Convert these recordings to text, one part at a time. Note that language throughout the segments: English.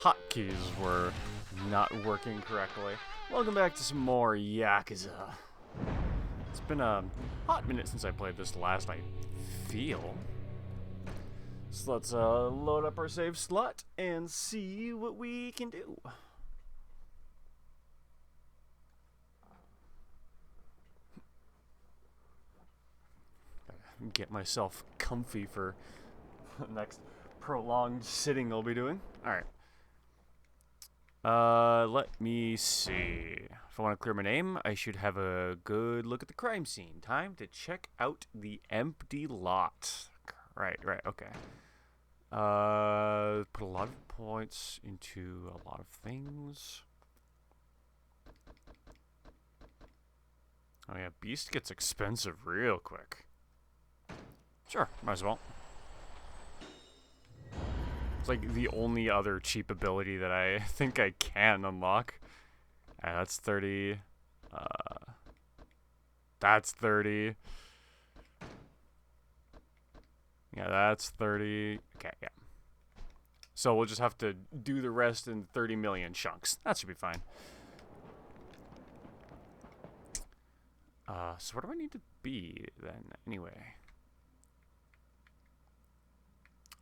hotkeys were not working correctly. Welcome back to some more Yakuza. It's been a hot minute since I played this last, I feel. So let's load up our save slot and see what we can do. Gotta get myself comfy for the next prolonged sitting I'll be doing. Alright. Let me see. If I want to clear my name, I should have a good look at the crime scene. Time to check out the empty lot. Right, okay. Put a lot of points into a lot of things. Oh yeah, Beast gets expensive real quick. Sure, might as well. It's like the only other cheap ability that I think I can unlock. That's 30. That's 30. Yeah, that's 30. Okay, yeah. So we'll just have to do the rest in 30 million chunks. That should be fine. So where do I need to be then, anyway?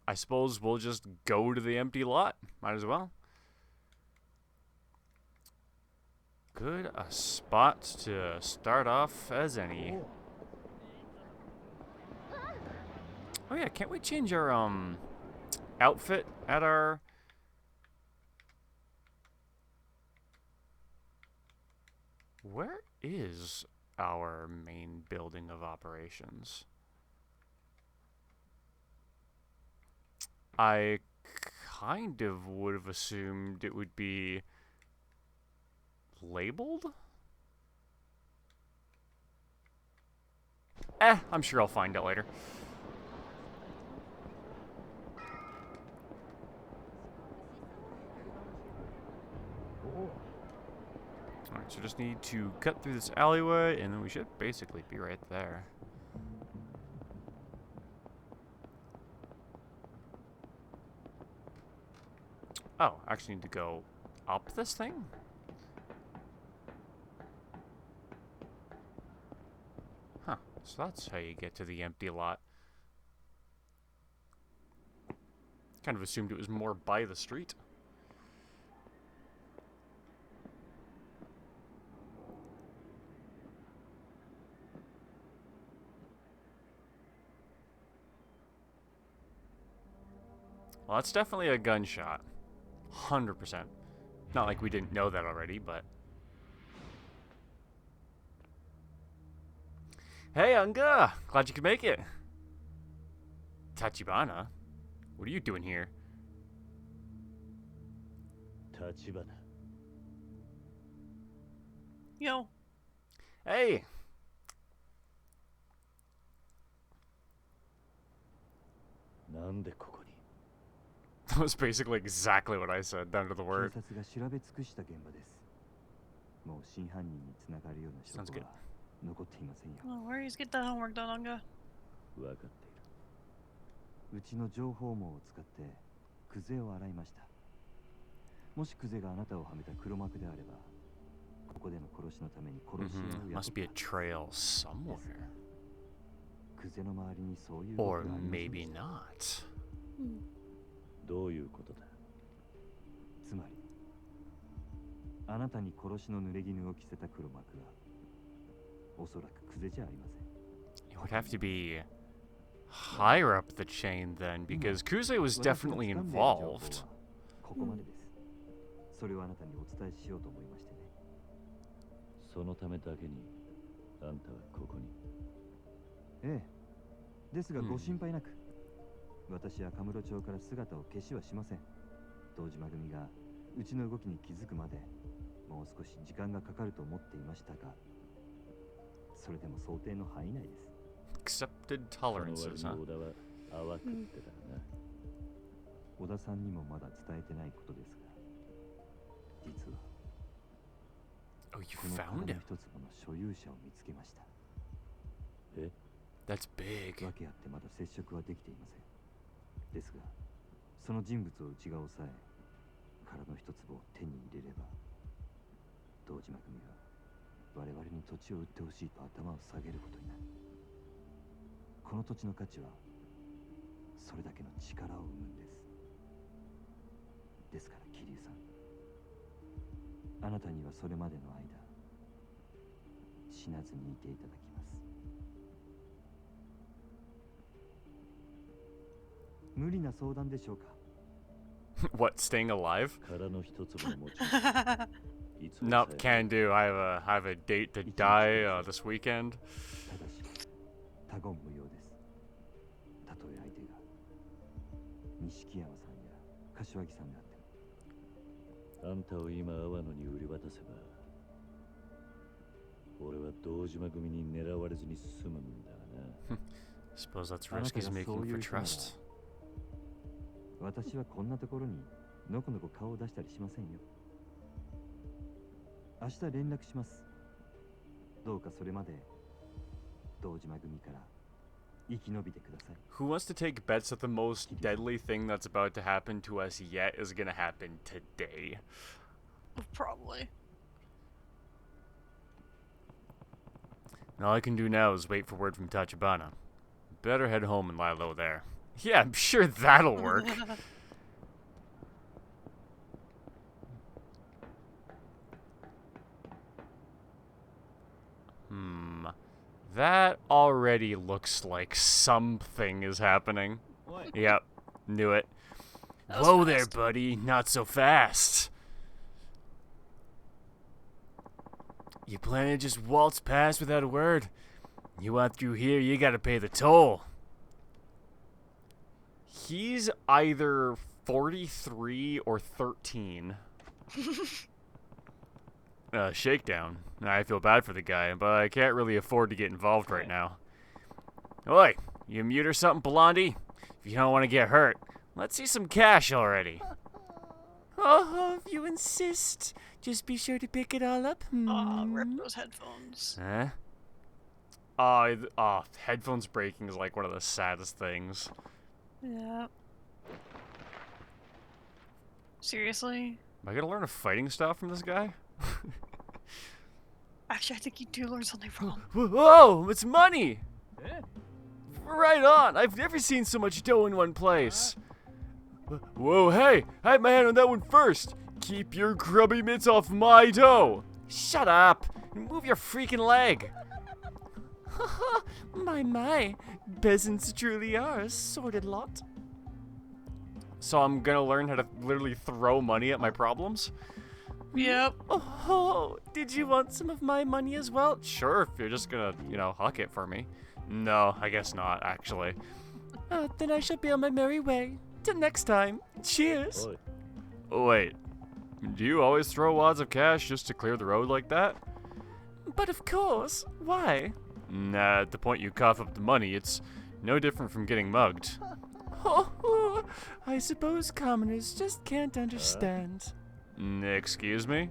I suppose we'll just go to the empty lot. Might as well. Good a spot to start off as any. Oh yeah, can't we change our outfit at our... Where is our main building of operations? I kind of would have assumed it would be labeled? I'm sure I'll find out later. Alright, so just need to cut through this alleyway, and then we should basically be right there. Oh, I actually need to go up this thing? Huh, so that's how you get to the empty lot. Kind of assumed it was more by the street. Well, that's definitely a gunshot. 100%. Not like we didn't know that already, but... Hey, Unga! Glad you could make it. Tachibana? What are you doing here? Tachibana. Yo. Hey! That was basically exactly what I said, down to the word. Sounds good. Oh, where you get that homework done, Anga? 分かっている。うちの情報網を使ってクゼを洗いました。もしクゼがあなたをはめた黒幕であれば、ここでの殺しのために殺し屋を雇った。Must be a trail somewhere. クゼの周りにそういう Or maybe not. どういうことだ。つまり、あなたに殺しの濡れ衣を着せた黒幕は、おそらくクゼじゃありません。It would have to be higher up the chain then, because Kuze was definitely involved. ここまでです。それをあなたにお伝えしようと思いましてね。そのためだけに、あんたはここに。ええ。ですがご心配なく。私はカムロ町から姿を消しはしません。堂島組がうちの動きに気づくまでもう少し時間がかかると思っていましたが、それでも想定の範囲内です。Accepted tolerances, huh? 小田さんにもまだ伝えてないことですが、実は Oh, you この found 体 him? 一坪の所有者を見つけました。え？ That's big. 訳あってまだ接触はできていません。ですが、その人物をうちが抑え、体を手に入れれば、堂島組は我々に土地を売ってほしいと頭を下げることになる。この土地の価値はそれだけの力を生むんです。ですから桐生さん、あなたにはそれまでの間死なずにいていただきます。無理な相談でしょうか。What, staying alive? 殻の一粒の持ち Nope, can do. I have a date to die this weekend. ただし他言無用です。たとえ相手が錦山さんや柏木さんであっても。あんたを今阿波野に売り渡せば、俺は堂島組に狙われずに済むんだな。Suppose that's risk he's making for trust. 私はこんなところにのこのこ顔を出したりしませんよ。明日連絡します。どうかそれまで堂島組から生き延びてください。 Who wants to take bets that the most deadly thing that's about to happen to us yet is gonna happen today? Probably. And all I can do now is wait for word from Tachibana. Better head home and lie low there. Yeah, I'm sure that'll work. That already looks like something is happening. Yep, knew it. Whoa there, buddy. Not so fast. You plan to just waltz past without a word? You want through here, you gotta pay the toll. He's either 43 or 13. Shakedown. I feel bad for the guy, but I can't really afford to get involved right now. Oi, you mute or something, Blondie? If you don't want to get hurt, let's see some cash already. Oh, if you insist. Just be sure to pick it all up. Rip those headphones. Huh? Headphones breaking is like one of the saddest things. Yeah. Seriously? Am I gonna learn a fighting style from this guy? Actually, I think you do learn something from him. Whoa, it's money! Right on! I've never seen so much dough in one place. Whoa, hey! I had my hand on that one first! Keep your grubby mitts off my dough! Shut up! Move your freaking leg! My. Peasants truly are a sordid lot. So I'm gonna learn how to literally throw money at my problems? Yep. Oh, did you want some of my money as well? Sure, if you're just gonna, huck it for me. No, I guess not, actually. Then I shall be on my merry way. Till next time. Cheers. Wait, do you always throw wads of cash just to clear the road like that? But of course. Why? Nah, at the point you cough up the money, it's no different from getting mugged. Oh, I suppose commoners just can't understand. Excuse me?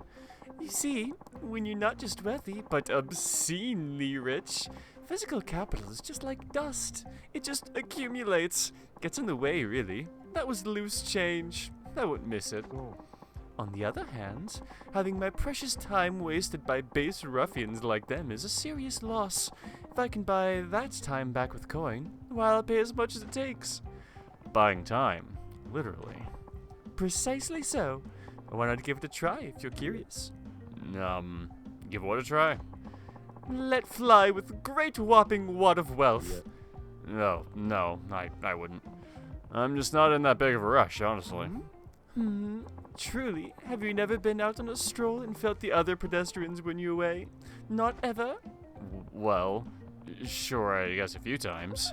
You see, when you're not just wealthy, but obscenely rich, physical capital is just like dust. It just accumulates. Gets in the way, really. That was loose change. I wouldn't miss it. On the other hand, having my precious time wasted by base ruffians like them is a serious loss. If I can buy that time back with coin, why, I'll pay as much as it takes. Buying time, literally. Precisely so. Why not give it a try if you're curious? Give what a try? Let fly with great whopping wad of wealth. No, I wouldn't. I'm just not in that big of a rush, honestly. Truly, have you never been out on a stroll and felt the other pedestrians win you away? Not ever? Well, sure, I guess a few times.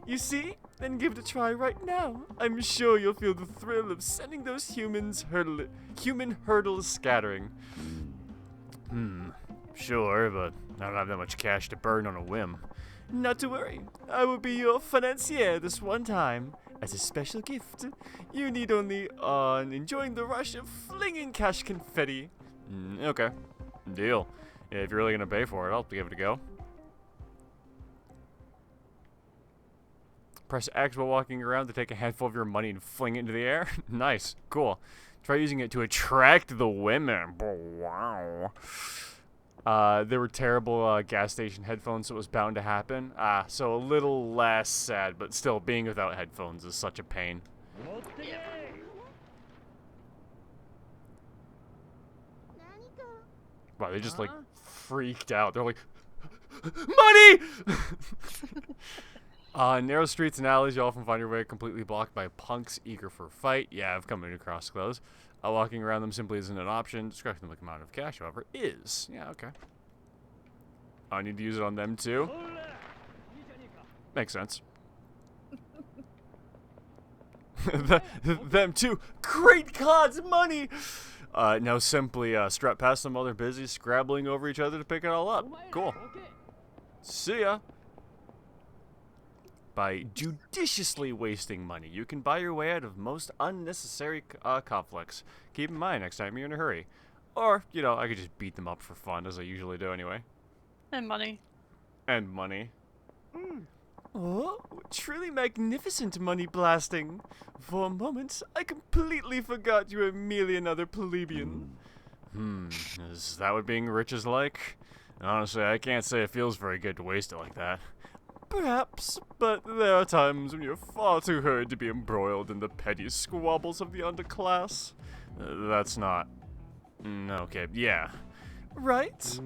You see? Then give it a try right now. I'm sure you'll feel the thrill of sending those human hurdles scattering. Sure, but I don't have that much cash to burn on a whim. Not to worry. I will be your financier this one time. As a special gift, you need only enjoying the rush of flinging cash confetti. Okay, deal. If you're really gonna pay for it, I'll give it a go. Press X while walking around to take a handful of your money and fling it into the air. Nice, cool. Try using it to attract the women. Wow. There were terrible gas station headphones, so it was bound to happen. So a little less sad, but still, being without headphones is such a pain. Wow, they just, like, freaked out. They're like, money! Narrow streets and alleys, you often find your way completely blocked by punks eager for a fight. Yeah, I've come across those. Walking around them simply isn't an option. Distracting them with amount of cash, however, is. Yeah, okay. I need to use it on them, too. Makes sense. Them, too. Great gods, money! Now simply strut past them while they're busy scrabbling over each other to pick it all up. Cool. See ya. By judiciously wasting money, you can buy your way out of most unnecessary conflicts. Keep in mind next time you're in a hurry. Or, you know, I could just beat them up for fun, as I usually do anyway. And money. And money. Oh, truly magnificent money blasting. For a moment, I completely forgot you were merely another plebeian. Is that what being rich is like? Honestly, I can't say it feels very good to waste it like that. Perhaps, but there are times when you're far too hurried to be embroiled in the petty squabbles of the underclass. That's not... okay, yeah. Right?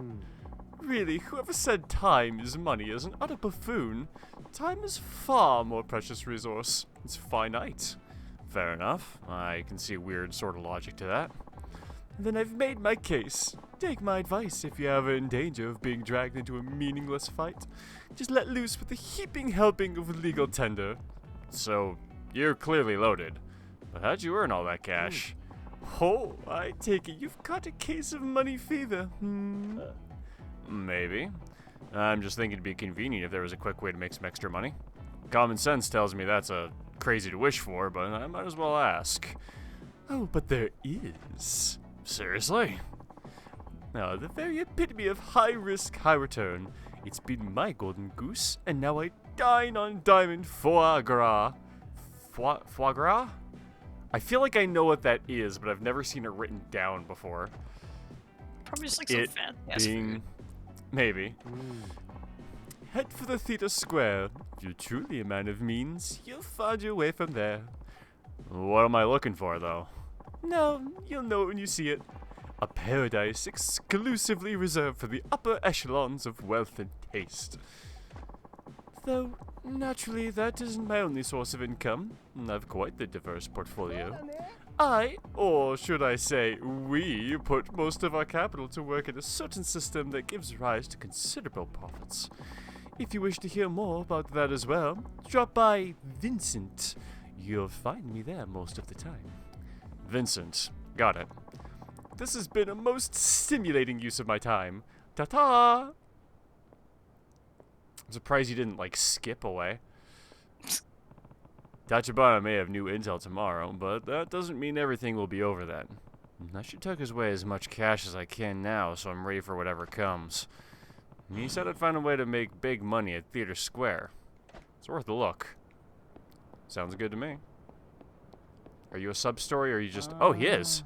Really, whoever said time is money is an utter buffoon. Time is far more precious resource. It's finite. Fair enough. I can see a weird sort of logic to that. Then I've made my case. Take my advice if you're ever in danger of being dragged into a meaningless fight. Just let loose with a heaping helping of legal tender. So, you're clearly loaded. But how'd you earn all that cash? Oh, I take it you've got a case of money fever. Maybe. I'm just thinking it'd be convenient if there was a quick way to make some extra money. Common sense tells me that's crazy to wish for, but I might as well ask. Oh, but there is. Seriously? Now, the very epitome of high risk, high return. It's been my golden goose, and now I dine on diamond foie gras. Foie gras? I feel like I know what that is, but I've never seen it written down before. Probably just like some fat being... Maybe. Head for the theater square. If you're truly a man of means, you'll find your way from there. What am I looking for, though? No, you'll know it when you see it. A paradise exclusively reserved for the upper echelons of wealth and taste. Though, naturally, that isn't my only source of income. I've quite the diverse portfolio. Or should I say, we put most of our capital to work in a certain system that gives rise to considerable profits. If you wish to hear more about that as well, drop by Vincent. You'll find me there most of the time. Vincent. Got it. This has been a most stimulating use of my time. Ta-ta! I'm surprised you didn't, like, skip away. Tachibana may have new intel tomorrow, but that doesn't mean everything will be over then. I should tuck away as much cash as I can now, so I'm ready for whatever comes. He said I'd find a way to make big money at Theater Square. It's worth a look. Sounds good to me. Are you a sub-story, or are you just... Oh, he is!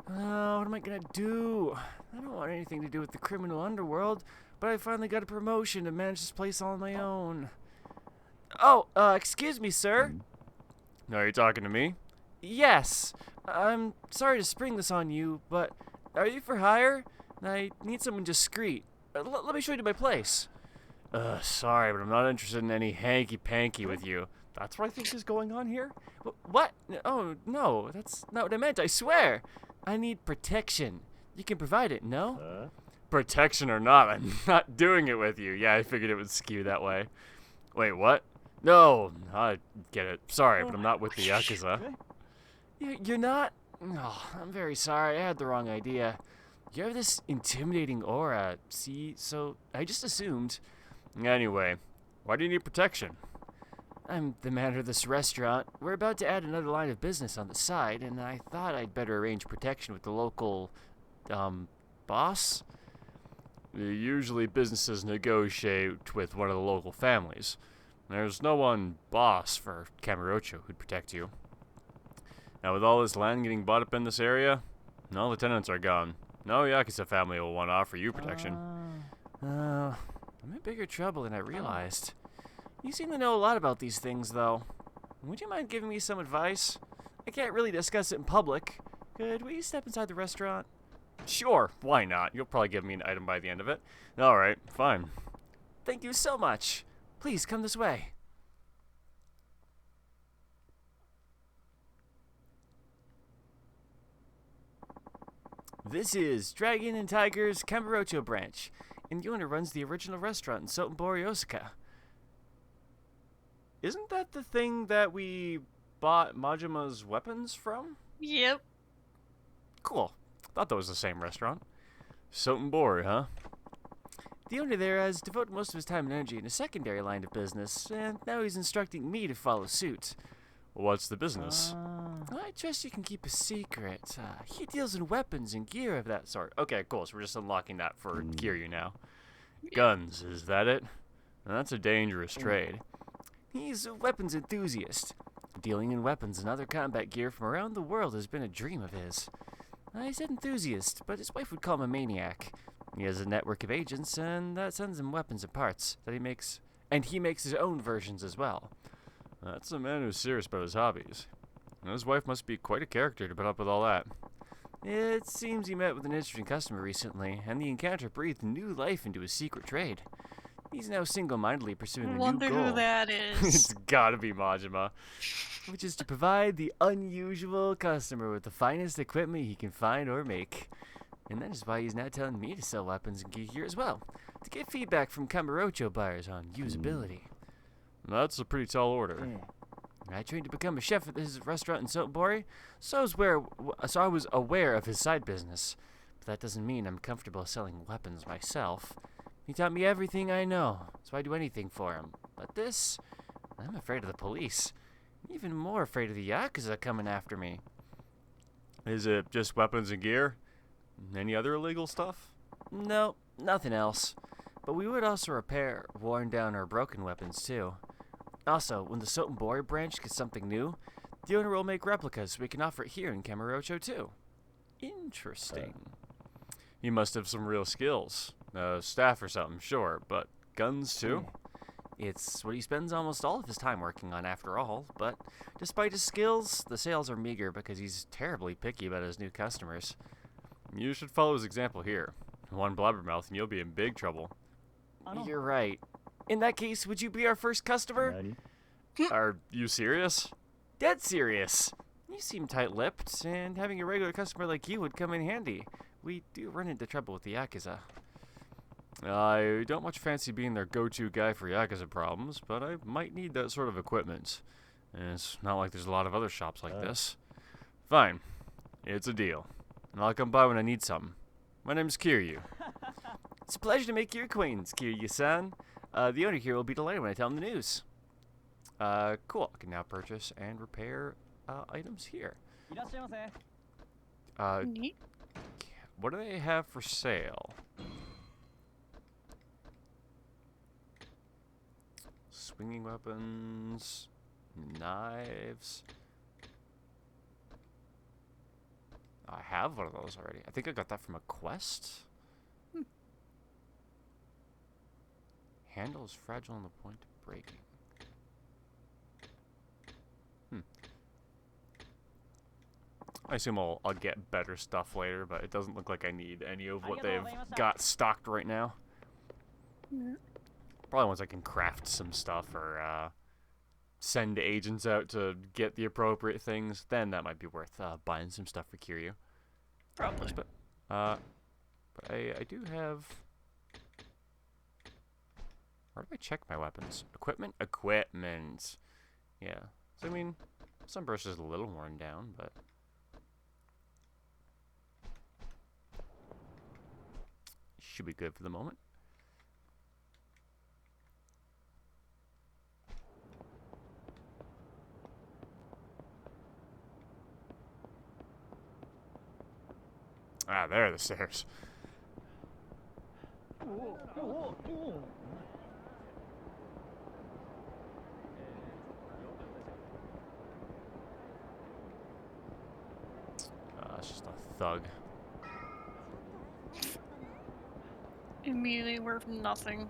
What am I gonna do? I don't want anything to do with the criminal underworld, but I finally got a promotion to manage this place all on my own. Oh, excuse me, sir. Are you talking to me? Yes. I'm sorry to spring this on you, but are you for hire? I need someone discreet. Let me show you to my place. Sorry, but I'm not interested in any hanky-panky with you. That's what I think is going on here? What? Oh, no, that's not what I meant, I swear. I need protection. You can provide it, no? Protection or not, I'm not doing it with you. Yeah, I figured it would skew that way. Wait, what? No, I get it. Sorry, but I'm not with the Yakuza. You're not? Oh, I'm very sorry. I had the wrong idea. You have this intimidating aura, see? So I just assumed. Anyway, why do you need protection? I'm the manager of this restaurant. We're about to add another line of business on the side, and I thought I'd better arrange protection with the local, boss? Usually businesses negotiate with one of the local families. There's no one boss for Kamurocho who'd protect you. Now, with all this land getting bought up in this area, all the tenants are gone. No Yakuza family will want to offer you protection. I'm in bigger trouble than I realized. You seem to know a lot about these things, though. Would you mind giving me some advice? I can't really discuss it in public. Could we step inside the restaurant? Sure, why not? You'll probably give me an item by the end of it. Alright, fine. Thank you so much. Please come this way. This is Dragon and Tiger's Kamurocho branch, and the owner runs the original restaurant in Sotenbori, Osaka. Isn't that the thing that we bought Majima's weapons from? Yep. Cool. Thought that was the same restaurant. Sotenbori, huh? The owner there has devoted most of his time and energy in a secondary line of business, and now he's instructing me to follow suit. What's the business? I trust you can keep a secret. He deals in weapons and gear of that sort. Okay, cool. So we're just unlocking that for Kiryu now. Guns, is that it? That's a dangerous trade. He's a weapons enthusiast. Dealing in weapons and other combat gear from around the world has been a dream of his. I said enthusiast, but his wife would call him a maniac. He has a network of agents, and that sends him weapons and parts that he makes his own versions as well. That's a man who's serious about his hobbies. And his wife must be quite a character to put up with all that. It seems he met with an interesting customer recently, and the encounter breathed new life into his secret trade. He's now single-mindedly pursuing a new goal. Wonder who that is. It's gotta be Majima. Which is to provide the unusual customer with the finest equipment he can find or make. And that is why he's now telling me to sell weapons and gear here as well, to get feedback from Kamurocho buyers on usability. That's a pretty tall order. I trained to become a chef at his restaurant in Sotenbori, so I was aware of his side business. But that doesn't mean I'm comfortable selling weapons myself. He taught me everything I know, so I do anything for him. But this, I'm afraid of the police. Even more afraid of the Yakuza coming after me. Is it just weapons and gear? Any other illegal stuff? No, nothing else. But we would also repair worn down or broken weapons too. Also, when the Sotenbori branch gets something new, the owner will make replicas so we can offer it here in Kamurocho too. Interesting. He must have some real skills. Staff or something, sure, but guns too? It's what he spends almost all of his time working on after all, but despite his skills, the sales are meager because he's terribly picky about his new customers. You should follow his example here. One blabbermouth and you'll be in big trouble. You're right. In that case, would you be our first customer? Are you serious? Dead serious. You seem tight-lipped, and having a regular customer like you would come in handy. We do run into trouble with the Yakuza. I don't much fancy being their go-to guy for Yakuza problems, but I might need that sort of equipment. And it's not like there's a lot of other shops like this. Fine. It's a deal. And I'll come by when I need something. My name's Kiryu. It's a pleasure to make your acquaintance, Kiryu-san. The owner here will be delighted when I tell him the news. Cool. I can now purchase and repair items here. Neat. What do they have for sale? Swinging weapons, knives. I have one of those already. I think I got that from a quest. Handle is fragile on the point of breaking. I assume I'll get better stuff later, but it doesn't look like I need any of what they've got stocked right now. Probably once I can craft some stuff or send agents out to get the appropriate things, then that might be worth buying some stuff for Kiryu. Probably. But I do have... Where do I check my weapons? Equipment? Equipment. Yeah. So, I mean, Sunburst is a little worn down, but... should be good for the moment. Ah, there are the stairs. thug. Immediately worth nothing.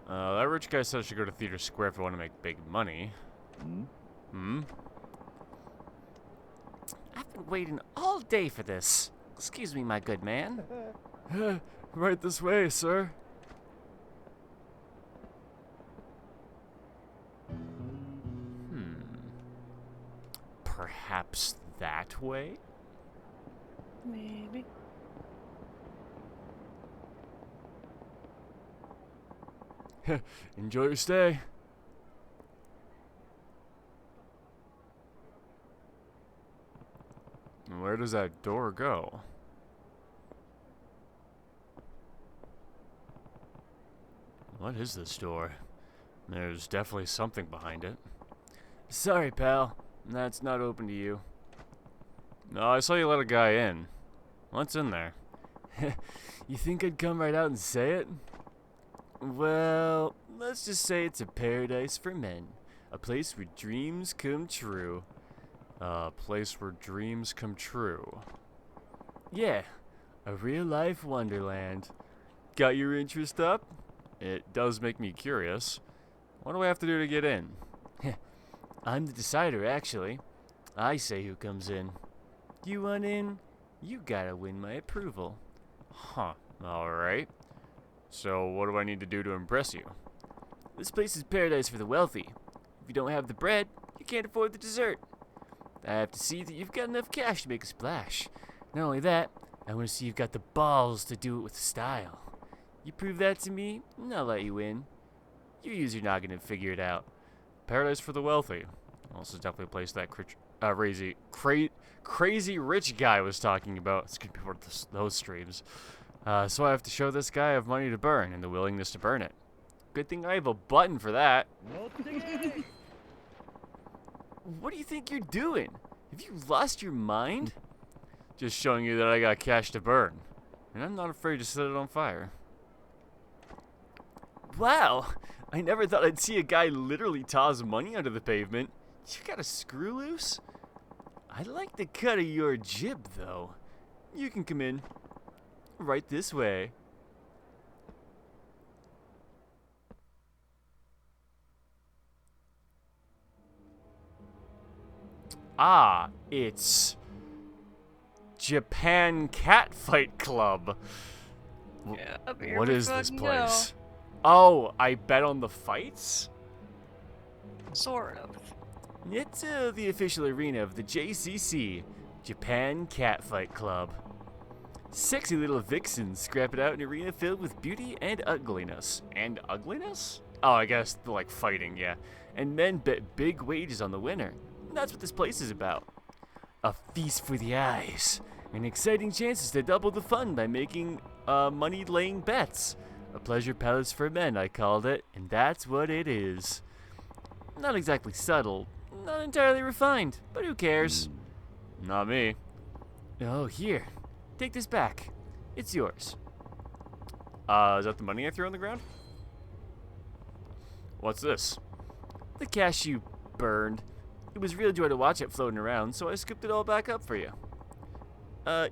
That rich guy said I should go to Theater Square if I want to make big money. Hmm? I've been waiting all day for this. Excuse me, my good man. Right this way, sir. Perhaps that way? Maybe. Enjoy your stay. Where does that door go? What is this door? There's definitely something behind it. Sorry, pal. That's not open to you. No, I saw you let a guy in. What's in there? You think I'd come right out and say it? Well, let's just say it's a paradise for men. A place where dreams come true. A place where dreams come true. Yeah, a real-life wonderland. Got your interest up? It does make me curious. What do I have to do to get in? I'm the decider, actually. I say who comes in. You want in? You gotta win my approval. Huh, alright. So what do I need to do to impress you? This place is paradise for the wealthy. If you don't have the bread, you can't afford the dessert. I have to see that you've got enough cash to make a splash. Not only that, I want to see you've got the balls to do it with style. You prove that to me, and I'll let you in. You use your noggin and figure it out. Paradise for the wealthy. Also definitely a place that crazy rich guy was talking about. It's gonna be one of those streams. So I have to show this guy I have money to burn and the willingness to burn it. Good thing I have a button for that. What do you think you're doing? Have you lost your mind? Just showing you that I got cash to burn. And I'm not afraid to set it on fire. Wow, I never thought I'd see a guy literally toss money under the pavement. You got a screw loose? I like the cut of your jib, though. You can come in. Right this way. Ah, it's Japan Catfight Club. Yeah, up here What we is this fucking place? Oh, I bet on the fights? go. Sort of. It's the official arena of the JCC, Japan Catfight Club. Sexy little vixens scrap it out in an arena filled with beauty and ugliness. And ugliness? Oh, I guess, like, fighting, yeah. And men bet big wages on the winner. And that's what this place is about. A feast for the eyes. And exciting chances to double the fun by making, money-laying bets. A pleasure palace for men, I called it. And that's what it is. Not exactly subtle. Not entirely refined. But who cares? Not me. Oh, here. Take this back. It's yours. Is that the money I threw on the ground? What's this? The cash you burned. It was real joy to watch it floating around, so I scooped it all back up for you.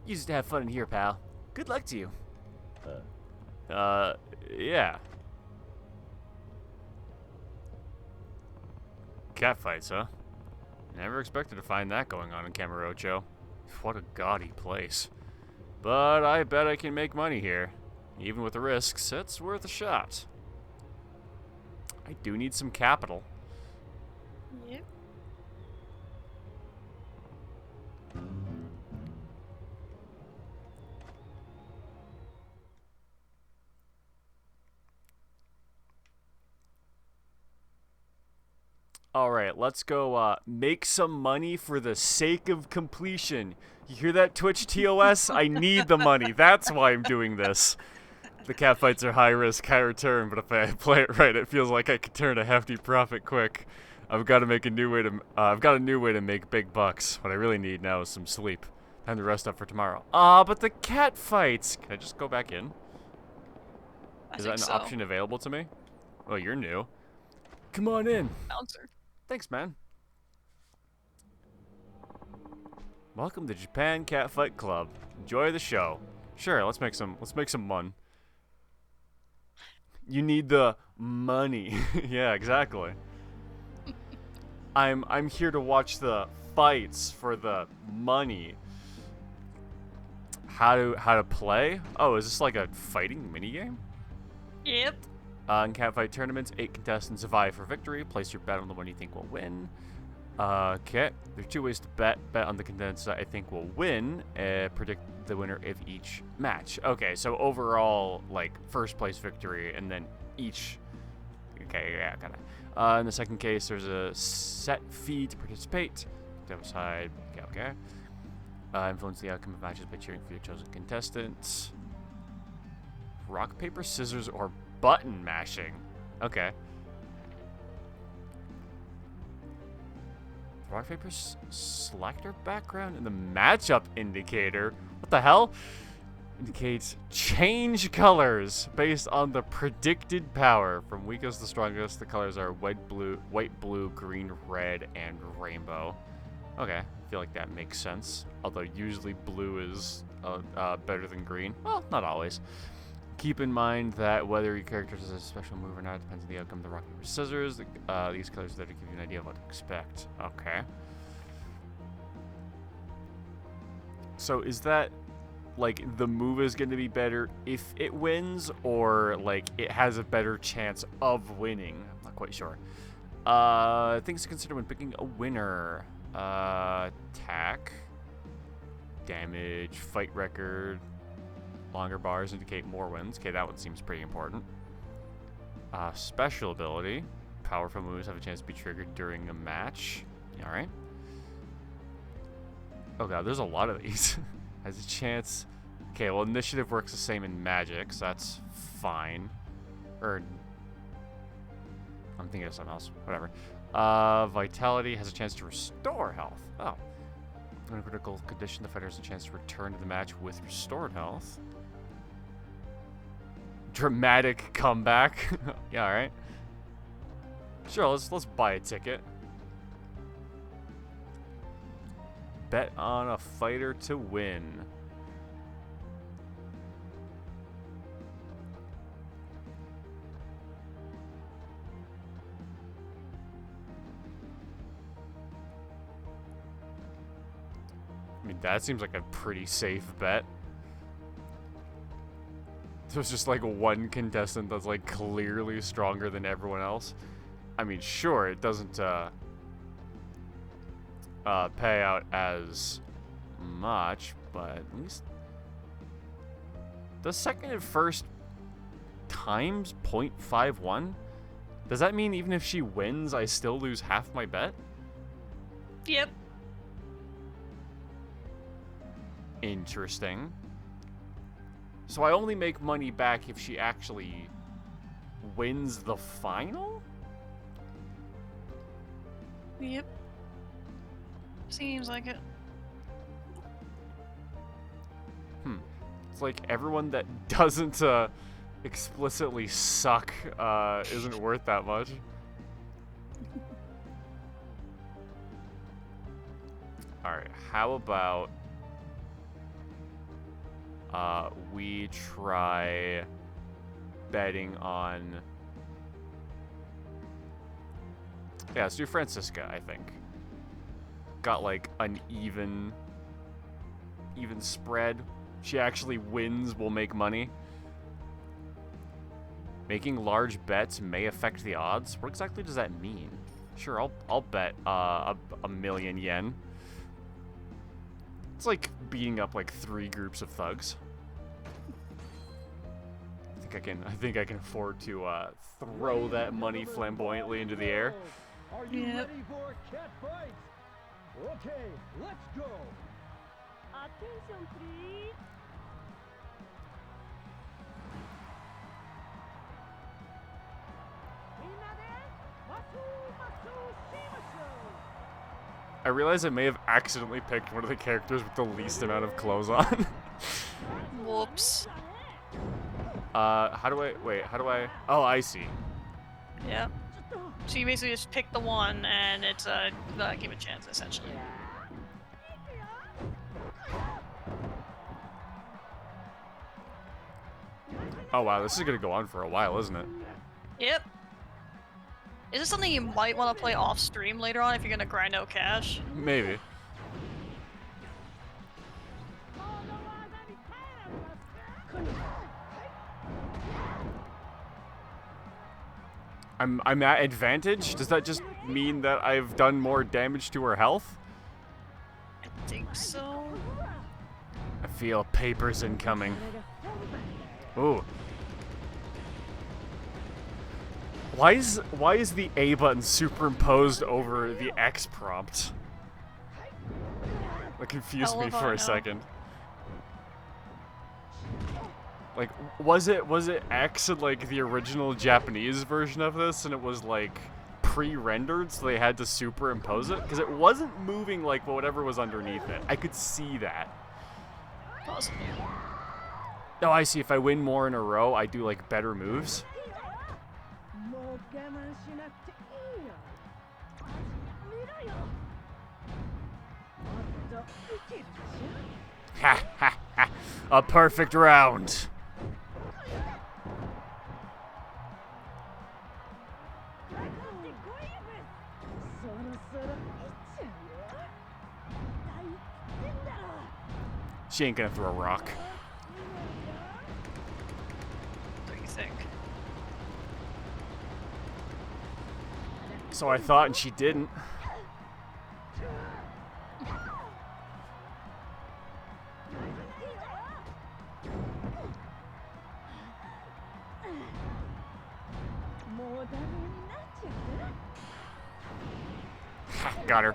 Use it to have fun in here, pal. Good luck to you. Yeah. Catfights, huh? Never expected to find that going on in Kamurocho. What a gaudy place. But I bet I can make money here. Even with the risks, it's worth a shot. I do need some capital. Yep. Alright, let's go make some money for the sake of completion. You hear that, Twitch TOS? I need the money. That's why I'm doing this. The catfights are high risk, high return, but if I play it right, it feels like I could turn a hefty profit quick. I've got to make a new way to I've got a new way to make big bucks. What I really need now is some sleep. Time to rest up for tomorrow. But the catfights. Can I just go back in? Is think that an so. option available to me? Oh, you're new. Come on in. Bouncer. Thanks, man. Welcome to Japan Catfight Club. Enjoy the show. Sure, let's make some mun. You need the money. Yeah, exactly. I'm here to watch the fights for the money. How to play? Oh, is this like a fighting minigame? Yep. In catfight tournaments, 8 contestants vie for victory. Place your bet on the one you think will win. Okay, there are 2 ways to bet. Bet on the contestant I think will win. Predict the winner of each match. Okay, so overall, like, first place victory, and then each... Okay, yeah, kind of. In the second case, there's a set fee to participate. Decide, okay. Influence the outcome of matches by cheering for your chosen contestants. Rock, paper, scissors, or button mashing. Okay. Rock, paper, selector background and the matchup indicator. What the hell? Indicates change colors based on the predicted power. From weakest to strongest, the colors are white, blue, green, red, and rainbow. Okay, I feel like that makes sense. Although usually blue is better than green. Well, not always. Keep in mind that whether your character has a special move or not depends on the outcome of the rock, paper, scissors. These colors are there to give you an idea of what to expect. Okay. So is that, like, the move is going to be better if it wins, or, like, it has a better chance of winning? I'm not quite sure. Things to consider when picking a winner. Attack. Damage. Fight record. Longer bars indicate more wins. Okay, that one seems pretty important. Special ability. Powerful moves have a chance to be triggered during a match. Alright. Oh god, there's a lot of these. Has a chance... Okay, well, initiative works the same in Magic, so that's fine. Or... I'm thinking of something else. Whatever. Vitality has a chance to restore health. Oh. In a critical condition, the fighter has a chance to return to the match with restored health. Dramatic comeback. Yeah, alright. Sure, let's buy a ticket. Bet on a fighter to win. I mean, that seems like a pretty safe bet. There's just like one contestant that's like clearly stronger than everyone else. I mean, sure, it doesn't pay out as much, but at least the second and first times 0.51? Does that mean even if she wins, I still lose half my bet? Yep. Interesting. So I only make money back if she actually wins the final? Yep. Seems like it. It's like everyone that doesn't explicitly suck isn't worth that much. Alright, how about we try betting on... Yeah, let's do Francisca, I think. Got like an even spread. She actually wins, we'll make money. Making large bets may affect the odds. What exactly does that mean? Sure, I'll bet a million yen. It's like beating up like 3 groups of thugs. I think I can afford to throw that money flamboyantly into the air. Are you Yep. ready for a cat fight? Okay, let's go. Attention, please. I realize I may have accidentally picked one of the characters with the least amount of clothes on. Whoops. How do I... Wait, how do I... Oh, I see. Yeah. So you basically just pick the one, and it's give a chance essentially. Oh, wow, this is gonna go on for a while, isn't it? Yep. Is this something you might want to play off stream later on if you're gonna grind out cash? Maybe. I'm at advantage? Does that just mean that I've done more damage to her health? I think so. I feel papers incoming. Ooh. Why is the A button superimposed over the X prompt? That confused me for a second. Like, was it X in like the original Japanese version of this, and it was like pre-rendered, so they had to superimpose it? Because it wasn't moving like whatever was underneath it. I could see that. Possibly. Oh, I see. If I win more in a row, I do like better moves. Ha ha ha! A perfect round. She ain't gonna throw a rock. What do you think? So I thought, and she didn't. Ha, got her.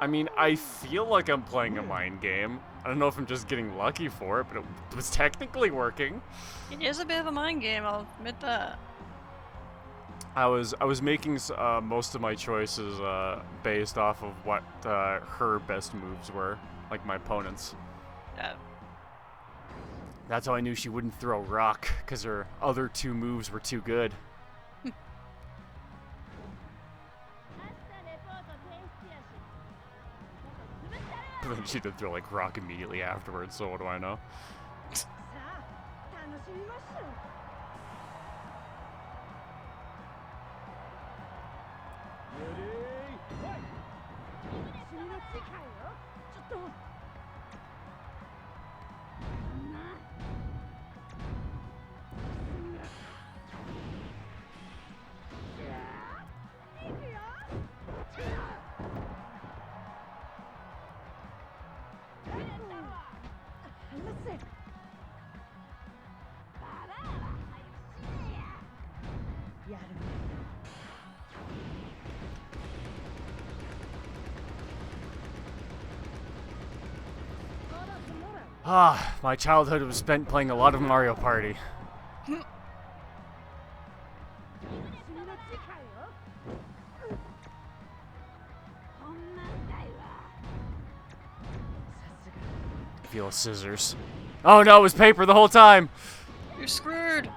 I mean, I feel like I'm playing a mind game. I don't know if I'm just getting lucky for it, but it was technically working. It is a bit of a mind game, I'll admit that. I was making most of my choices based off of what her best moves were, like my opponent's. Yeah. That's how I knew she wouldn't throw rock, because her other two moves were too good. But then she did throw like rock immediately afterwards, so what do I know? Ah, my childhood was spent playing a lot of Mario Party. I feel scissors. Oh no, it was paper the whole time! You're screwed!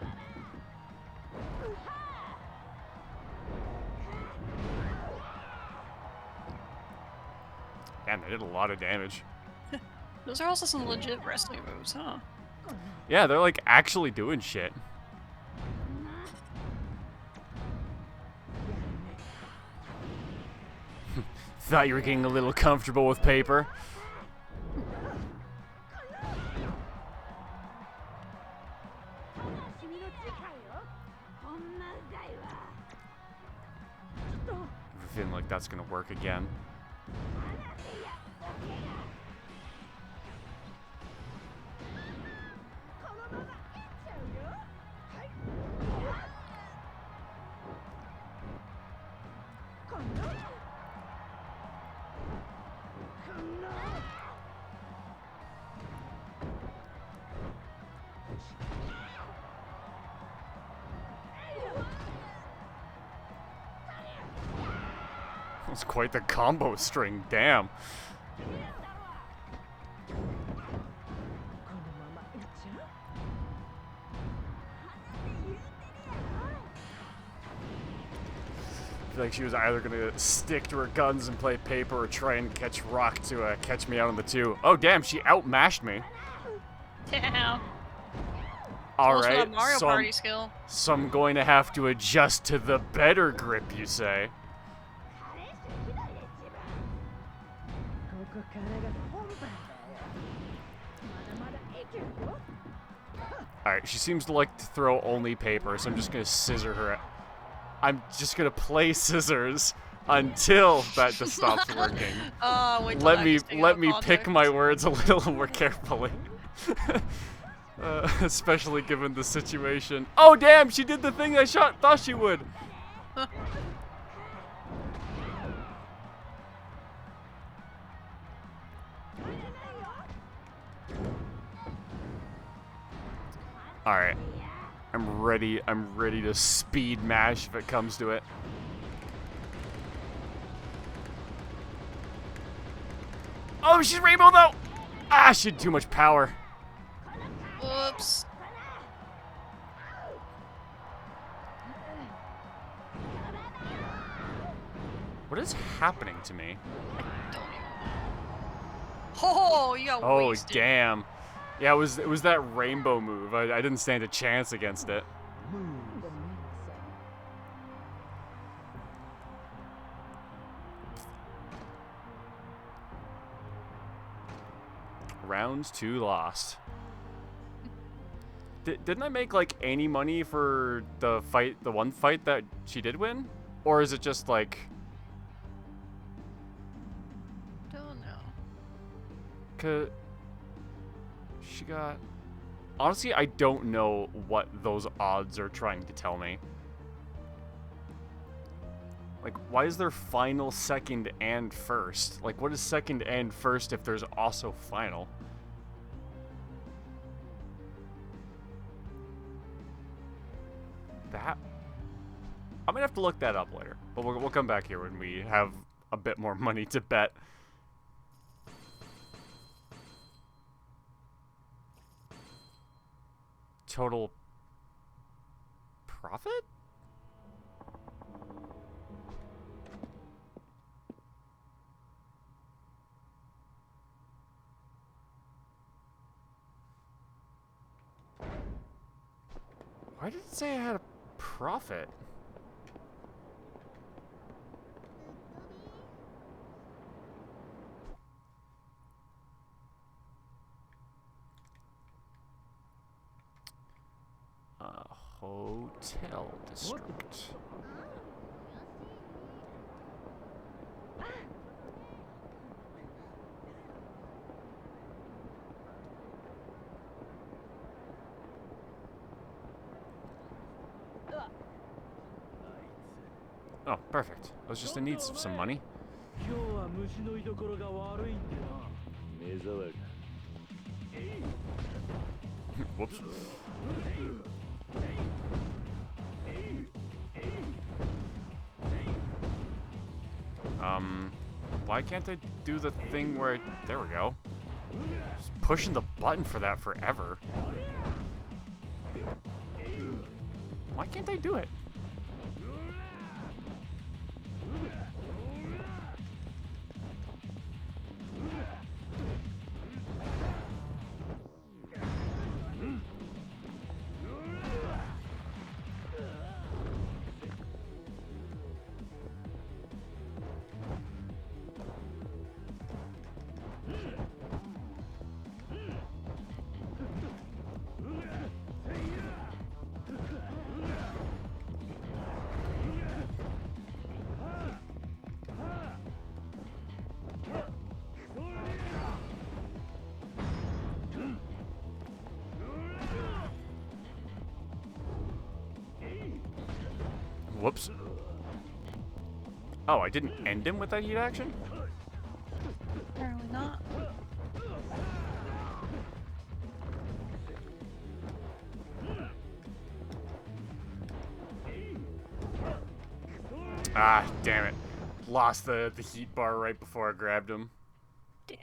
Damn, they did a lot of damage. Those are also some legit wrestling moves, huh? Yeah, they're like actually doing shit. Thought you were getting a little comfortable with paper. I have a feeling like that's gonna work again. That's quite the combo string, damn. like she was either gonna stick to her guns and play paper or try and catch Rock to catch me out on the 2. Oh damn, she outmashed me. Damn. All Almost with right, that Mario so Party skill. so I'm going to have to adjust to the better grip, you say? ここからが本番だよ。まだまだいけるよ。 Alright, she seems to like to throw only paper, so I'm just gonna scissor her. I'm just gonna play scissors until that just stops working. Wait till Let that me gets taken let out me of pick context. my words a little more carefully. Especially given the situation. Oh damn, she did the thing I thought she would. Alright. I'm ready to speed mash if it comes to it. Oh, she's rainbow though! Ah, she had too much power. Whoops. What is happening to me? Oh, you got Oh, wasted. damn. Yeah, it was that rainbow move. I didn't stand a chance against it. ごめんなさい。 Round 2 lost. Didn't I make like any money for the one fight that she did win? Or is it just like, Don't know. 'cause she got... Honestly, I don't know what those odds are trying to tell me. Like, why is there final, second, and first? Like, what is second and first if there's also final? That... I'm gonna have to look that up later. But we'll come back here when we have a bit more money to bet. Total... profit? Why did it say I had a profit? Hotel district. Oh, perfect. I was just in need of some money. 今日は虫の居所が悪いんでな。目障り Whoops. Why can't I do the thing where there we go. Just pushing the button for that forever. Why can't I do it? Whoops. Oh, I didn't end him with that heat action? Apparently not. Ah, damn it. Lost the heat bar right before I grabbed him. Damn.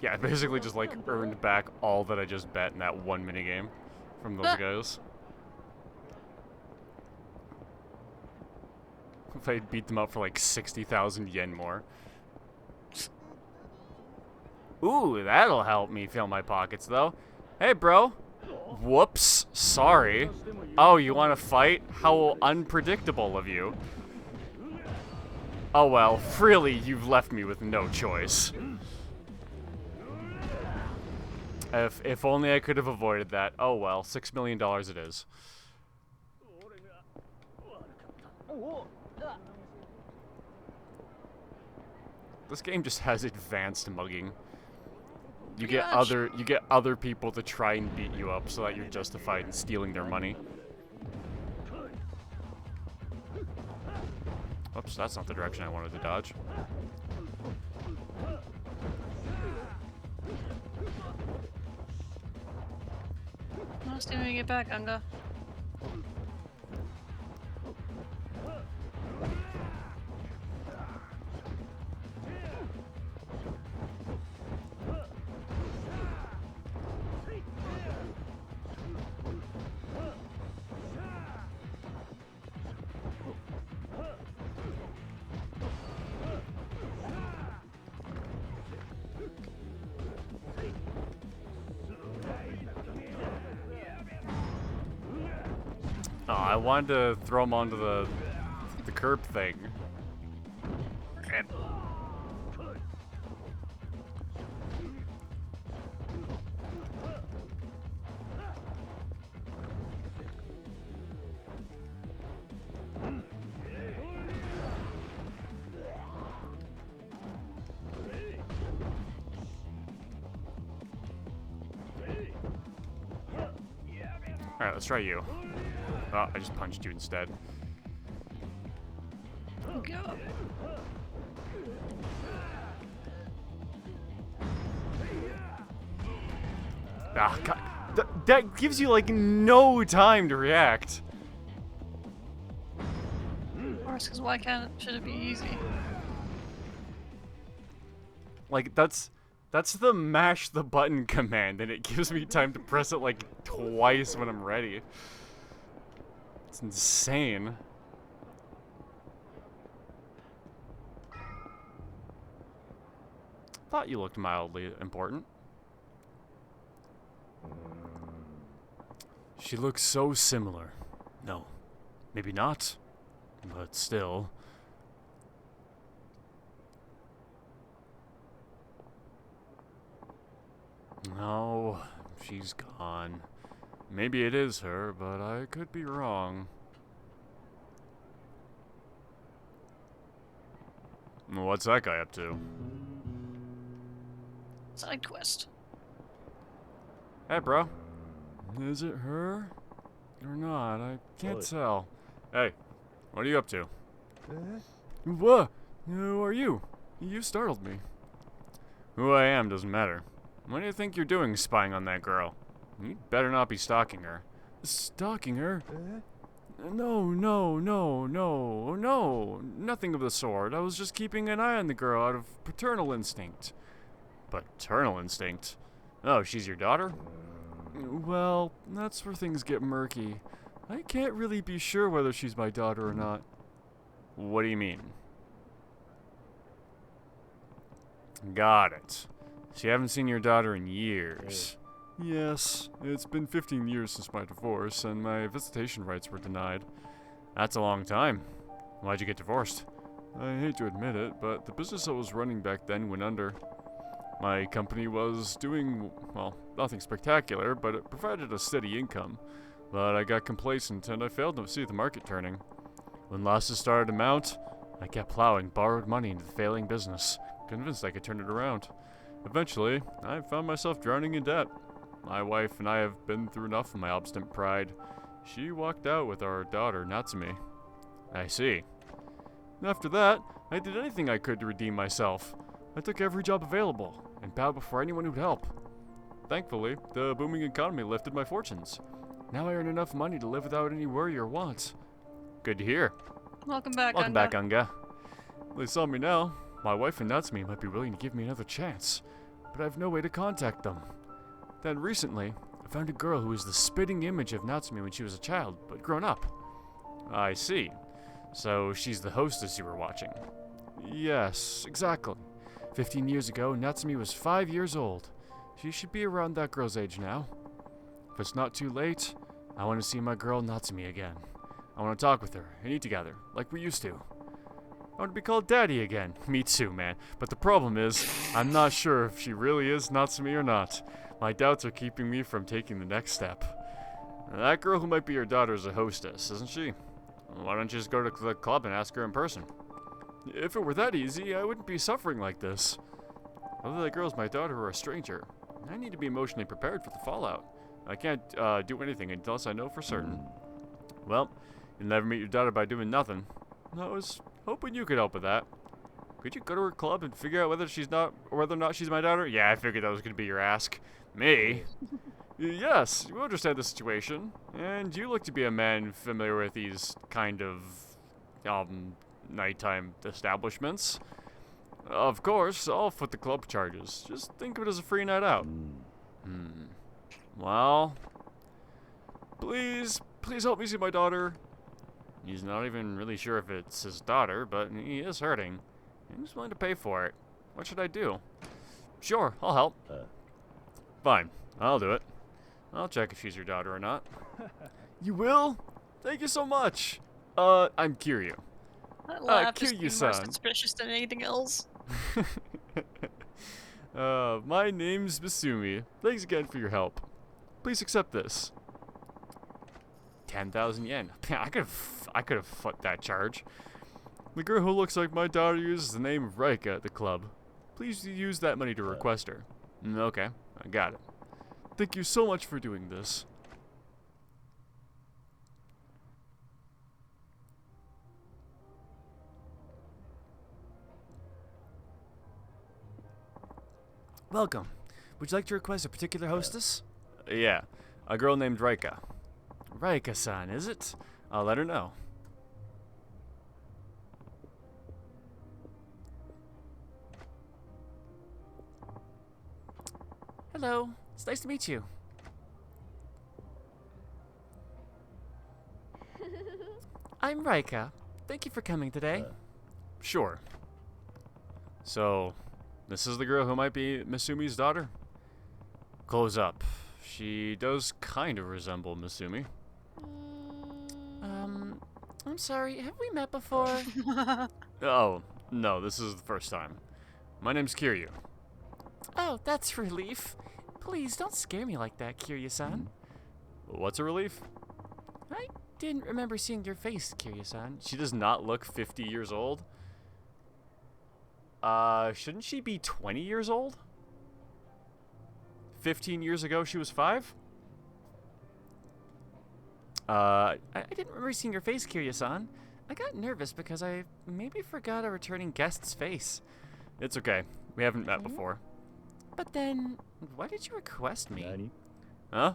Yeah, I basically just like earned back all that I just bet in that one minigame from those guys. if I beat them up for like 60,000 yen more. Ooh, that'll help me fill my pockets, though. Hey, bro. Whoops. Sorry. Oh, you want to fight? How unpredictable of you. Oh well, really, you've left me with no choice. If only I could have avoided that. Oh well, $6 million it is. This game just has advanced mugging. You get other people to try and beat you up so that you're justified in stealing their money. Oops, that's not the direction I wanted to dodge. Let's see when we get back, Unga. Oh, I wanted to throw him onto the curb thing. Okay. Alright, let's try you. Oh, I just punched you instead. Go. Ah, God. That gives you, like, no time to react. Of course, because why should it be easy? Like, that's the mash the button command, and it gives me time to press it, like, twice when I'm ready. It's insane. Thought you looked mildly important. She looks so similar. No, maybe not, but still. No, she's gone. Maybe it is her, but I could be wrong. What's that guy up to? Side quest. Hey, bro. Is it her? Or not? I can't tell. Hey, what are you up to? What? Who are you? You startled me. Who I am doesn't matter. What do you think you're doing spying on that girl? You'd better not be stalking her. Stalking her? No, nothing of the sort. I was just keeping an eye on the girl out of paternal instinct. Paternal instinct? Oh, she's your daughter? Well, that's where things get murky. I can't really be sure whether she's my daughter or not. What do you mean? Got it. So you haven't seen your daughter in years. Yes, it's been 15 years since my divorce, and my visitation rights were denied. That's a long time. Why'd you get divorced? I hate to admit it, but the business I was running back then went under. My company was doing, well, nothing spectacular, but it provided a steady income. But I got complacent, and I failed to see the market turning. When losses started to mount, I kept plowing borrowed money into the failing business, convinced I could turn it around. Eventually, I found myself drowning in debt. My wife and I have been through enough of my obstinate pride. She walked out with our daughter, Natsumi. I see. After that, I did anything I could to redeem myself. I took every job available, and bowed before anyone who'd help. Thankfully, the booming economy lifted my fortunes. Now I earn enough money to live without any worry or want. Good to hear. Welcome back, Welcome Unga. back, Unga. They saw me now. My wife and Natsumi might be willing to give me another chance, but I have no way to contact them. Then recently, I found a girl who was the spitting image of Natsumi when she was a child, but grown up. I see. So she's the hostess you were watching? Yes, exactly. 15 years ago, Natsumi was 5 years old. She should be around that girl's age now. If it's not too late, I want to see my girl Natsumi again. I want to talk with her and eat together, like we used to. I want to be called Daddy again. Me too, man. But the problem is, I'm not sure if she really is Natsumi or not. My doubts are keeping me from taking the next step. That girl who might be your daughter is a hostess, isn't she? Why don't you just go to the club and ask her in person? If it were that easy, I wouldn't be suffering like this. Whether that girl's my daughter or a stranger, I need to be emotionally prepared for the fallout. I can't do anything unless I know for certain. Well, you'll never meet your daughter by doing nothing. I was hoping you could help with that. Could you go to her club and figure out whether or not she's my daughter? Yeah, I figured that was going to be your ask. Me? Yes, you understand the situation, and you look to be a man familiar with these kind of nighttime establishments. Of course, I'll foot the club charges. Just think of it as a free night out. Well, please help me see my daughter. He's not even really sure if it's his daughter, but he is hurting. And he's willing to pay for it. What should I do? Sure, I'll help. Fine, I'll do it. I'll check if she's your daughter or not. You will? Thank you so much. I'm Kiryu. That laugh just seemed more Kiryu-san. suspicious than anything else. My name's Misumi. Thanks again for your help. Please accept this. 10,000 yen. I could have foot that charge. The girl who looks like my daughter uses the name of Raika at the club. Please use that money to request her. Okay, I got it. Thank you so much for doing this. Welcome. Would you like to request a particular hostess? Yeah, a girl named Raika. Raika-san, is it? I'll let her know. Hello, it's nice to meet you. I'm Raika. Thank you for coming today. Sure. So, this is the girl who might be Misumi's daughter? Close up. She does kind of resemble Misumi. I'm sorry, have we met before? Oh, no, this is the first time. My name's Kiryu. Oh, that's a relief. Please don't scare me like that, Kiryu-san. What's a relief? I didn't remember seeing your face, Kiryu-san. She does not look 50 years old. Shouldn't she be 20 years old? 15 years ago she was 5? I didn't remember seeing your face, Kiryu-san. I got nervous because I maybe forgot a returning guest's face. It's okay. We haven't met before. But then, why did you request me? Nani? Huh?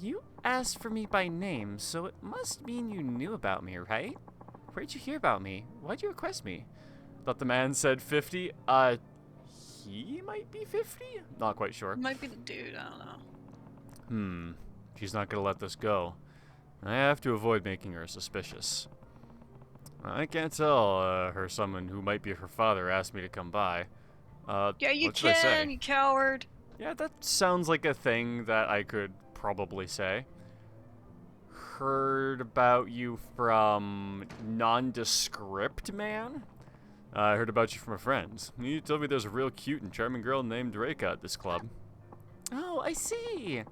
You asked for me by name, so it must mean you knew about me, right? Where'd you hear about me? Why'd you request me? Thought the man said 50. He might be 50? Not quite sure. Might be the dude, I don't know. She's not gonna let this go. I have to avoid making her suspicious. I can't tell her someone who might be her father asked me to come by. Yeah, you what should I say? can, you coward. Yeah, that sounds like a thing that I could probably say. Heard about you from Nondescript Man? I heard about you from a friend. You told me there's a real cute and charming girl named Reika at this club. Oh, I see.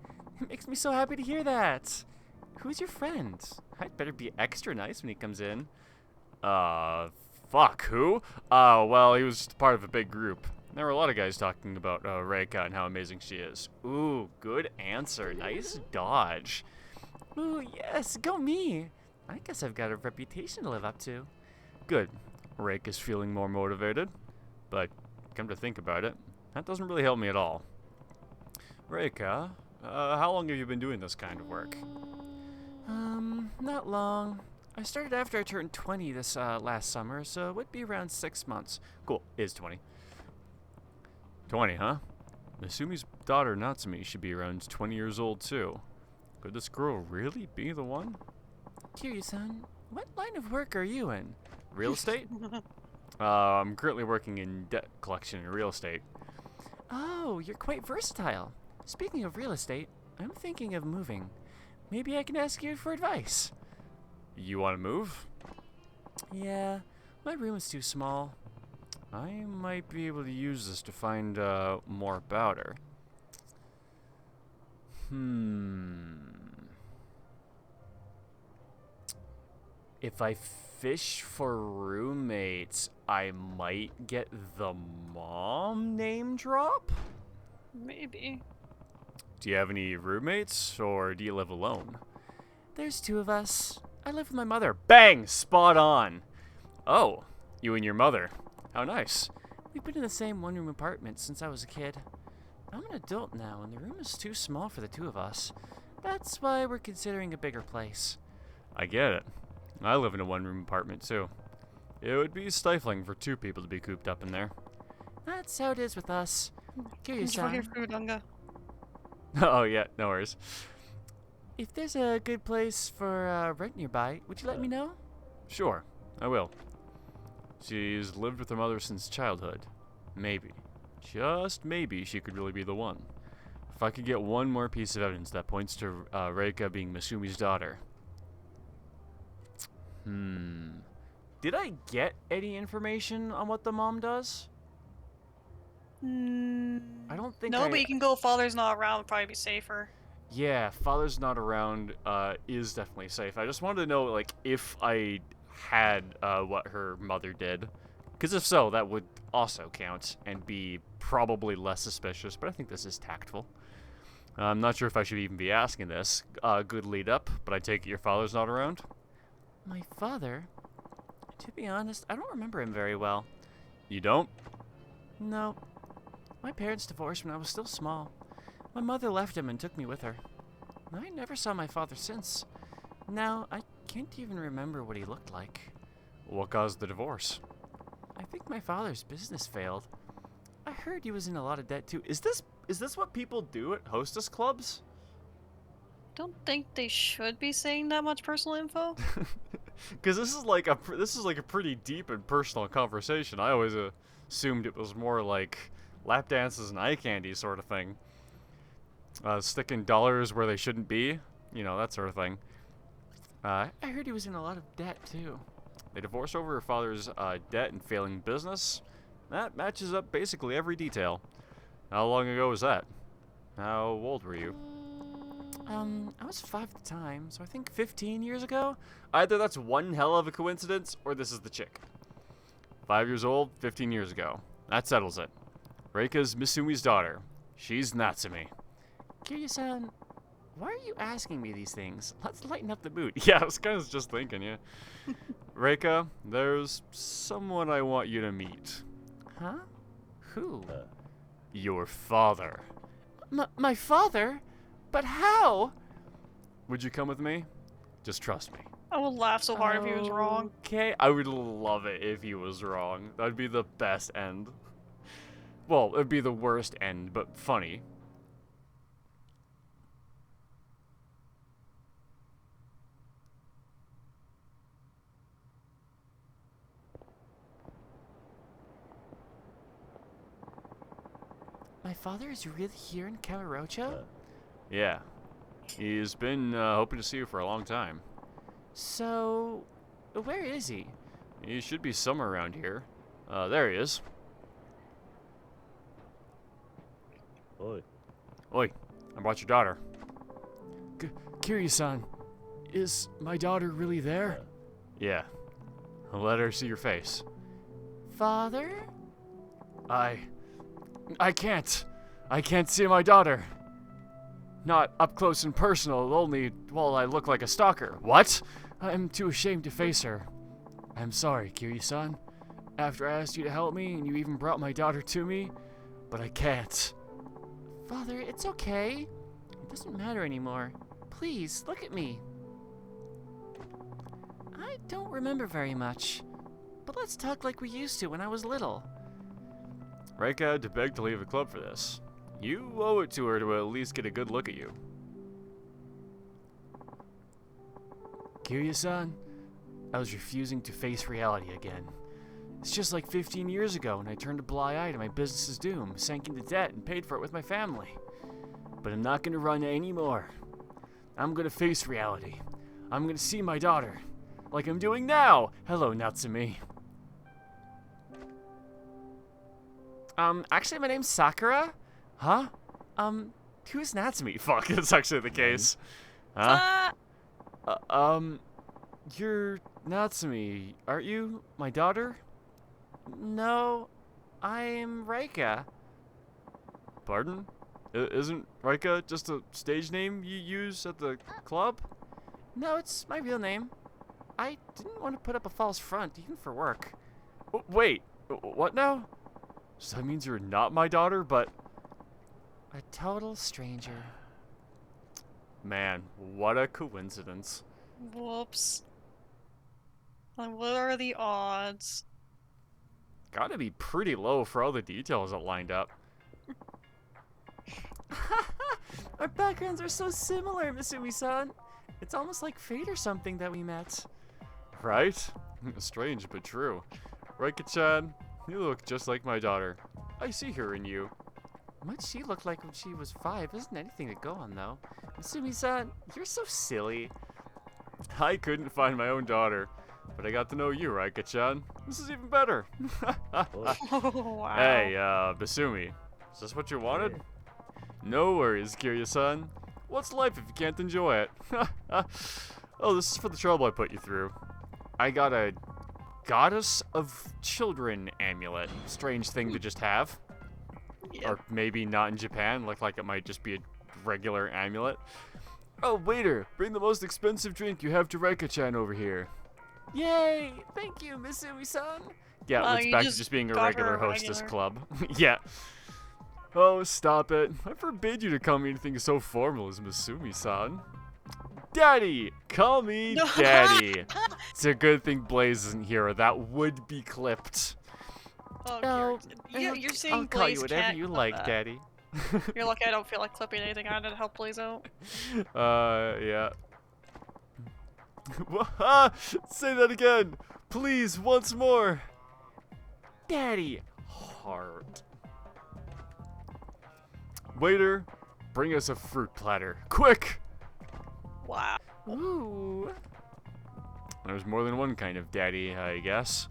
It makes me so happy to hear that. Who's your friend? I'd better be extra nice when he comes in. Fuck, who? Well, he was just part of a big group. There were a lot of guys talking about Reika and how amazing she is. Ooh, good answer. Nice dodge. Ooh, yes, go me. I guess I've got a reputation to live up to. Good. Reika's feeling more motivated. But, come to think about it, that doesn't really help me at all. Reika, how long have you been doing this kind of work? Not long. I started after I turned 20 this last summer, so it would be around 6 months. Cool, is 20. 20, huh? Misumi's daughter Natsumi should be around 20 years old too. Could this girl really be the one? Kiryu-san, What line of work are you in? Real estate? I'm currently working in debt collection and real estate. Oh, you're quite versatile. Speaking of real estate, I'm thinking of moving. Maybe I can ask you for advice. You want to move? Yeah, my room is too small. I might be able to use this to find more about her. If I fish for roommates, I might get the mom name drop? Maybe. Do you have any roommates, or do you live alone? There's two of us. I live with my mother. Bang! Spot on! Oh, you and your mother. How nice. We've been in the same one-room apartment since I was a kid. I'm an adult now, and the room is too small for the two of us. That's why we're considering a bigger place. I get it. I live in a one-room apartment, too. It would be stifling for two people to be cooped up in there. That's how it is with us. Enjoy your Kiryu-san. food, Unga. Oh, yeah, no worries. If there's a good place for rent nearby, would you let me know? Sure, I will. She's lived with her mother since childhood. Maybe, just maybe, she could really be the one. If I could get one more piece of evidence that points to Reika being Misumi's daughter. Did I get any information on what the mom does? I don't think No, but you can go father's not around, would probably be safer. Yeah, father's not around is definitely safe. I just wanted to know, like, if I had what her mother did. Because if so, that would also count and be probably less suspicious, but I think this is tactful. I'm not sure if I should even be asking this. Good lead up, but I take it your father's not around? My father? To be honest, I don't remember him very well. You don't? No. My parents divorced when I was still small. My mother left him and took me with her. I never saw my father since. Now, I can't even remember what he looked like. What caused the divorce? I think my father's business failed. I heard he was in a lot of debt too. Is this what people do at hostess clubs? Don't think they should be saying that much personal info. Because this is like a pretty deep and personal conversation. I always assumed it was more like lap dances and eye candy sort of thing. Sticking dollars where they shouldn't be, you know, that sort of thing. I heard he was in a lot of debt too. They divorced over her father's debt and failing business. That matches up basically every detail. How long ago was that? How old were you? I was 5 at the time, so I think 15 years ago. Either that's one hell of a coincidence, or this is the chick. 5 years old, 15 years ago. That settles it. Reika's Misumi's daughter. She's Natsumi. Kiryu-san, why are you asking me these things? Let's lighten up the mood. Yeah, I was kind of just thinking, yeah. Reika, there's someone I want you to meet. Huh? Who? Your father. My father? But how? Would you come with me? Just trust me. I would laugh so hard if he was wrong. Okay, I would love it if he was wrong. That'd be the best end. Well, it'd be the worst end, but funny. My father is really here in Kamurocho? Yeah. He's been hoping to see you for a long time. So, where is he? He should be somewhere around here. There he is. Oi. Oi, I brought your daughter. Kiryu-san, is my daughter really there? Yeah. Let her see your face. Father? I can't. I can't see my daughter. Not up close and personal, only while I look like a stalker. What? I'm too ashamed to face her. I'm sorry, Kiryu-san. After I asked you to help me, and you even brought my daughter to me, but I can't. Father, it's okay. It doesn't matter anymore. Please, look at me. I don't remember very much, but let's talk like we used to when I was little. Reika had to beg to leave the club for this. You owe it to her to at least get a good look at you. Kiryu-san, I was refusing to face reality again. It's just like 15 years ago when I turned a blind eye to my business's doom, sank into debt, and paid for it with my family. But I'm not gonna run anymore. I'm gonna face reality. I'm gonna see my daughter. Like I'm doing now! Hello, Natsumi. Actually my name's Sakura? Huh? Who's Natsumi? Fuck, that's actually the case. Huh? You're Natsumi, aren't you? My daughter? No, I'm Reika. Pardon? Isn't Reika just a stage name you use at the club? No, it's my real name. I didn't want to put up a false front, even for work. Wait, what now? So that means you're not my daughter, but... a total stranger. Man, what a coincidence. Whoops. And what are the odds? Gotta be pretty low for all the details that lined up. Our backgrounds are so similar, Misumi-san. It's almost like fate or something that we met. Right? Strange, but true. Reika-chan, you look just like my daughter. I see her in you. What she looked like when she was 5 isn't anything to go on, though. Misumi-san, you're so silly. I couldn't find my own daughter, but I got to know you, Reika-chan. This is even better. Oh, wow. Hey, Basumi, is this what you wanted? No worries, Kiryu-san. What's life if you can't enjoy it? Oh, this is for the trouble I put you through. I got a Goddess of Children amulet. Strange thing to just have. Yeah. Or maybe not in Japan. Look like it might just be a regular amulet. Oh, waiter, bring the most expensive drink you have to Reika-chan over here. Yay! Thank you, Misumi-san. Yeah, Wow, it's you back to just just being a got regular her a hostess regular. club. Yeah. Oh, stop it. I forbid you to call me anything so formal as Misumi-san. Daddy! Call me No. Daddy! It's a good thing Blaze isn't here, or that would be clipped. Oh, No, you're saying I'll call you Blaze whatever can't you clip like, that. Daddy. You're lucky I don't feel like clipping anything out to help Blaze out. Yeah. Ah, say that again! Please, once more! Daddy! Heart. Waiter, bring us a fruit platter. Quick! Wow. Ooh. There's more than one kind of daddy, I guess.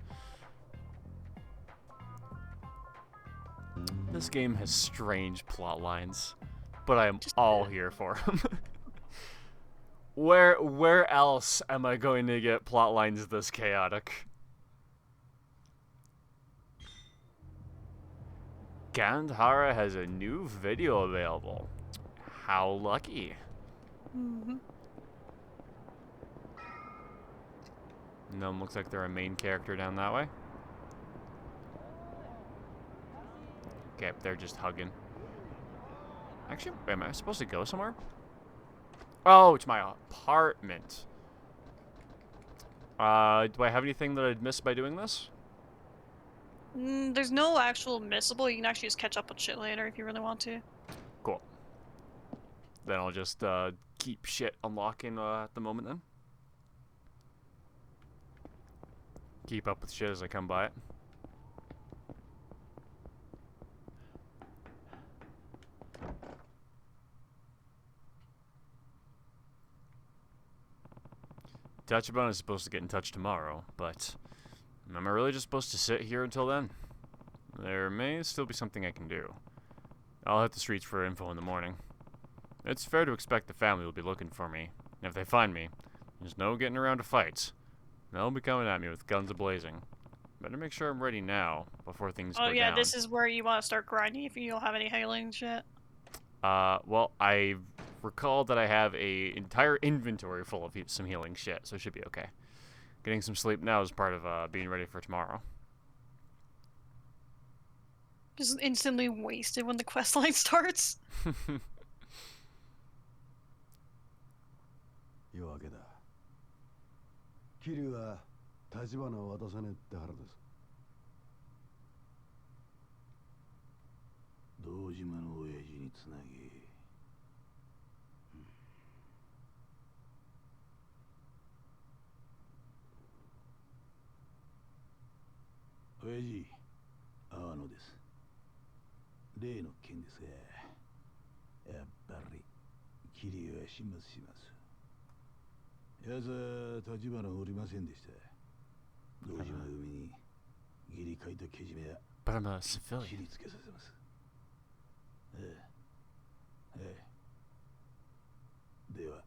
This game has strange plot lines, but I am all here for them. Where else am I going to get plot lines this chaotic? Gandhara has a new video available. How lucky. Mm-hmm. No one looks like they're a main character down that way. Okay, they're just hugging. Actually, am I supposed to go somewhere? Oh, it's my apartment. Do I have anything that I'd miss by doing this? There's no actual missable. You can actually just catch up with shit later if you really want to. Cool. Then I'll just keep shit unlocking at the moment then. Keep up with shit as I come by it. Tachibana is supposed to get in touch tomorrow, but am I really just supposed to sit here until then? There may still be something I can do. I'll hit the streets for info in the morning. It's fair to expect the family will be looking for me. And if they find me, there's no getting around to fights. They'll be coming at me with guns a-blazing. Better make sure I'm ready now, before things go Oh yeah, down. this is where you want to start grinding if you don't have any healing shit. Well, I recall that I have a entire inventory full of some healing shit, so it should be okay. Getting some sleep now is part of being ready for tomorrow. Just instantly wasted when the quest line starts. 夜明けだ。桐生は立花を渡さねえって腹です。堂島の親父につなぎ。親父、阿野です。例の件ですが、やっぱり桐生は始末します。やつは立花おりませんでした。堂島組に義理書いたけじめは But I'm a 切 civilian. りつけさせます。ええ。では。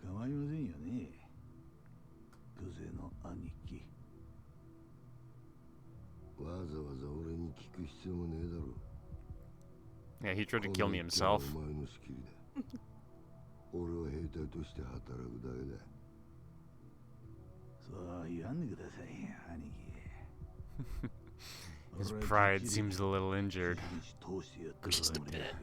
構いませんよね。クゼの兄貴。わざわざ俺に聞く必要もねえだろ。Yeah, he tried to kill me himself. お前の仕切りだ。俺は兵隊として働くだけだ。そう言わんでくださいよ、兄貴。 His pride seems a little injured. Just a bit.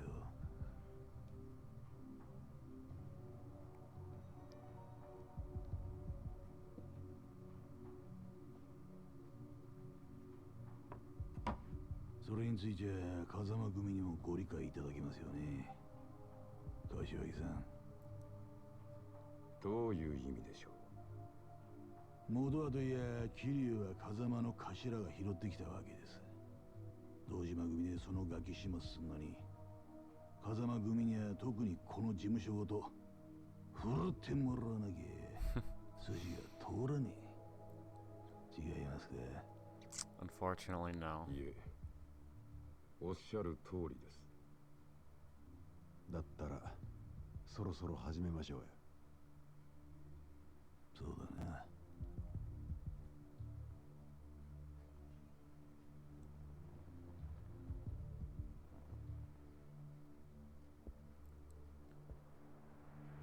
それについて風間組にもご理解いただけますよね、柏木さん。どういう意味でしょう。元はといや桐生は風間の頭が拾ってきたわけです。堂島組でそのガキ始末すんのに、風間組には特にこの事務所ごと振るってもらわなきゃ筋が通らねえ。違いますか？ Unfortunately, no. いえ、おっしゃる通りです。だったらそろそろ始めましょうよ。そうだな。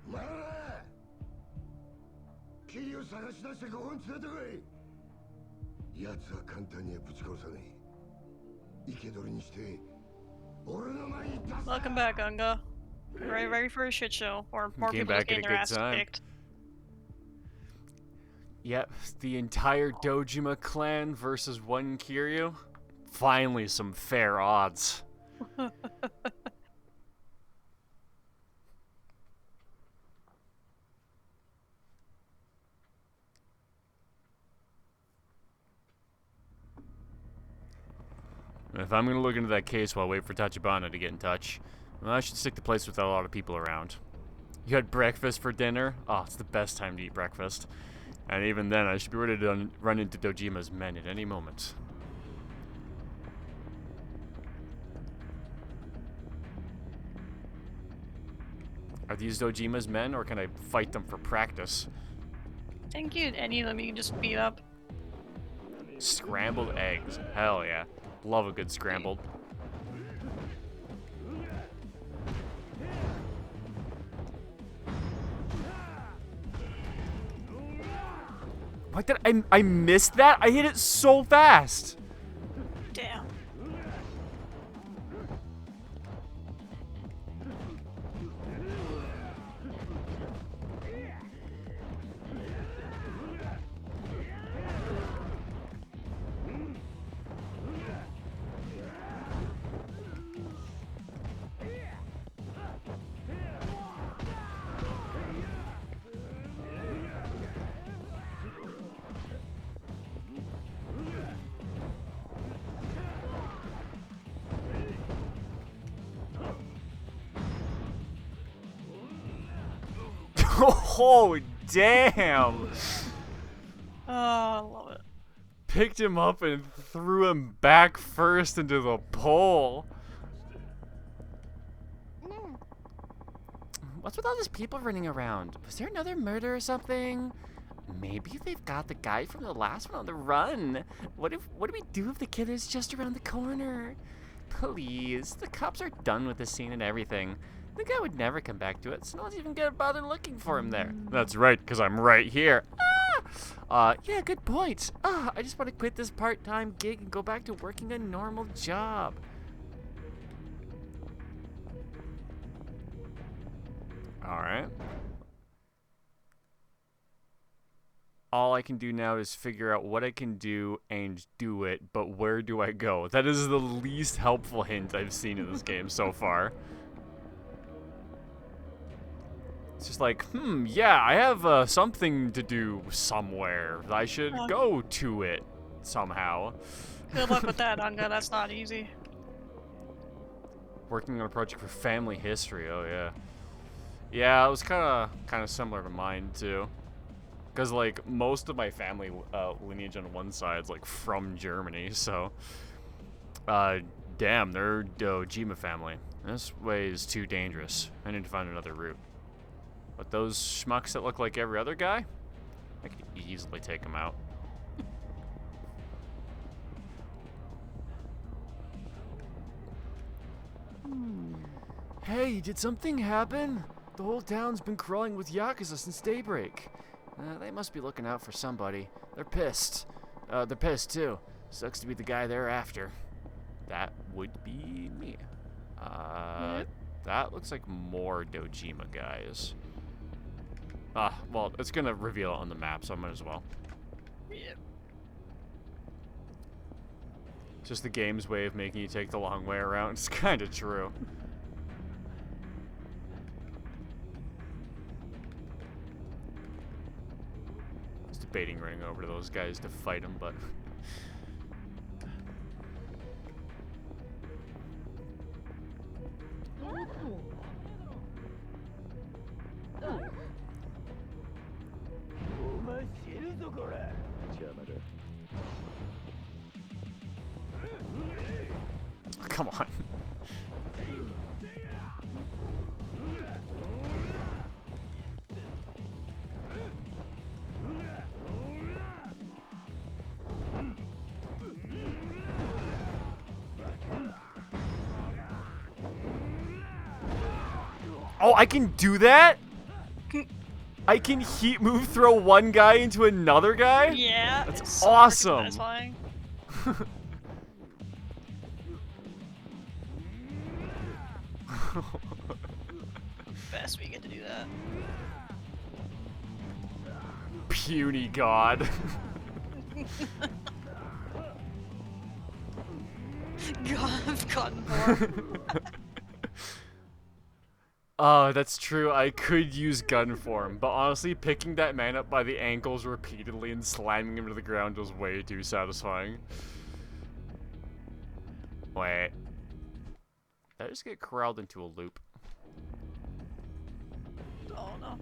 お前ら桐生探し出してここに連れてこい。奴は簡単にはぶち殺さねえ。生け捕りにして俺の前に出す。 Welcome back, Gunga. Ready for a shit show, or more Came people back just at a getting their good asses time. kicked. Yep, the entire Dojima clan versus one Kiryu. Finally, some fair odds. If I'm gonna look into that case while I wait for Tachibana to get in touch, well, I should stick to place with a lot of people around. You had breakfast for dinner? Oh, it's the best time to eat breakfast. And even then, I should be ready to run into Dojima's men at any moment. Are these Dojima's men, or can I fight them for practice? Thank you, any of them you can just beat up. Scrambled eggs. Hell yeah. Love a good scrambled. What did I missed that? I hit it so fast. Damn. Oh, damn! Oh, I love it. Picked him up and threw him back first into the pole. What's with all these people running around? Was there another murder or something? Maybe they've got the guy from the last one on the run. What do we do if the killer's just around the corner? Please, the cops are done with the scene and everything. The guy would never come back to it, so no one's even gonna bother looking for him there. That's right, because I'm right here. Yeah, good point. I just want to quit this part-time gig and go back to working a normal job. Alright. All I can do now is figure out what I can do and do it, but where do I go? That is the least helpful hint I've seen in this game so far. It's just like, yeah, I have something to do somewhere. I should go to it somehow. Good luck with that, Anga. That's not easy. Working on a project for family history. Oh yeah. Yeah, it was kind of similar to mine too. Cause like most of my family lineage on one side is like from Germany, so damn, they're Dojima family. This way is too dangerous. I need to find another route. But those schmucks that look like every other guy, I could easily take them out. Hey, did something happen? The whole town's been crawling with Yakuza since daybreak. They must be looking out for somebody. They're pissed. They're pissed too. Sucks to be the guy they're after. That would be me. That looks like more Dojima guys. Well, it's gonna reveal it on the map, so I might as well. Yep. It's just the game's way of making you take the long way around. It's kind of true. I was debating running over to those guys to fight them, but... Come on. Oh, I can do that? I can heat move throw one guy into another guy? Yeah. That's it's so awesome. satisfying. Best we get to do that. Puny god. God, I've gotten more. Oh, that's true. I could use gun form, but honestly, picking that man up by the ankles repeatedly and slamming him to the ground was way too satisfying. Wait. Did I just get corralled into a loop? Oh no.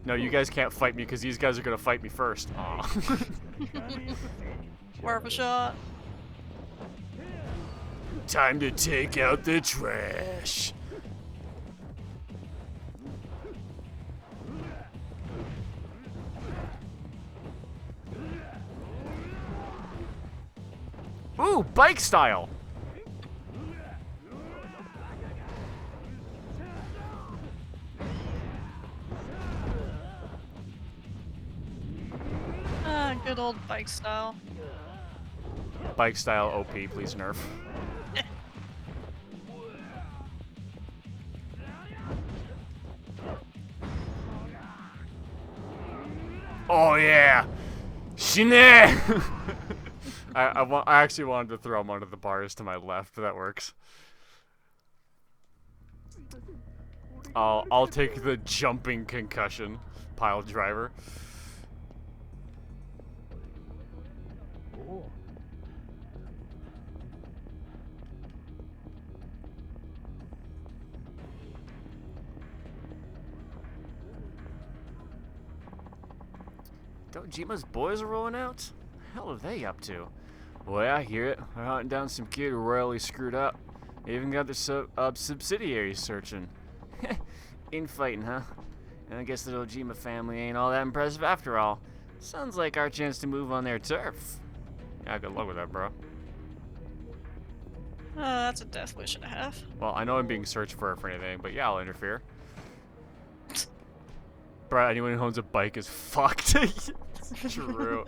No, you guys can't fight me because these guys are gonna fight me first. Aw. More of a shot. Time to take out the trash. Ooh, bike style. Good old bike style. Bike style OP, please nerf. Oh yeah, Shine! I actually wanted to throw him onto the bars to my left, but that works. I'll take the jumping concussion, pile driver. Dojima's boys are rolling out? The hell are they up to? Boy, I hear it. They're hunting down some kid who royally screwed up. They even got their subsidiaries searching. Infighting, huh? And I guess the Dojima family ain't all that impressive after all. Sounds like our chance to move on their turf. Yeah, good luck with that, bro. That's a death wish and a half. Well, I know I'm being searched for anything, but yeah, I'll interfere. Bro, anyone who owns a bike is fucked. True.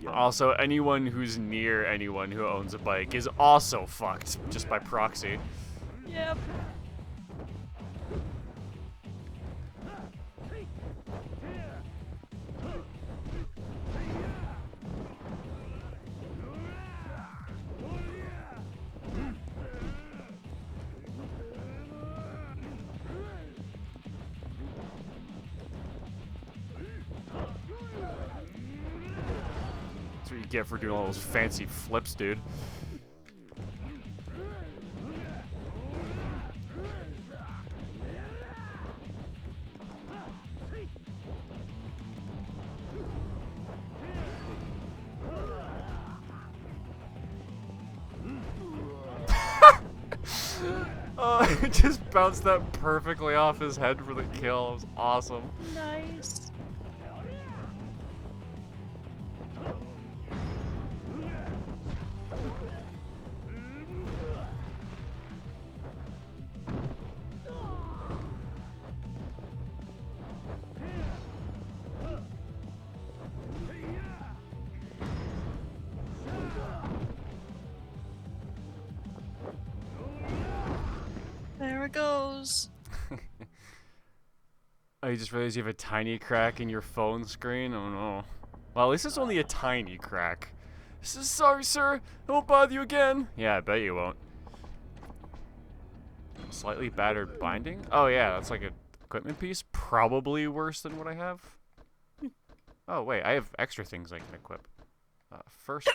Also, anyone who's near anyone who owns a bike is also fucked, just by proxy. Yep. you'd get for doing all those fancy flips, dude. It just bounced that perfectly off his head for the kill. It was awesome. Nice. There it goes. Oh, you just realized you have a tiny crack in your phone screen? Oh no. Well, at least it's only a tiny crack. Sorry, sir. I won't bother you again. Yeah, I bet you won't. Slightly battered binding? Oh yeah, that's like an equipment piece. Probably worse than what I have. Oh wait, I have extra things I can equip. First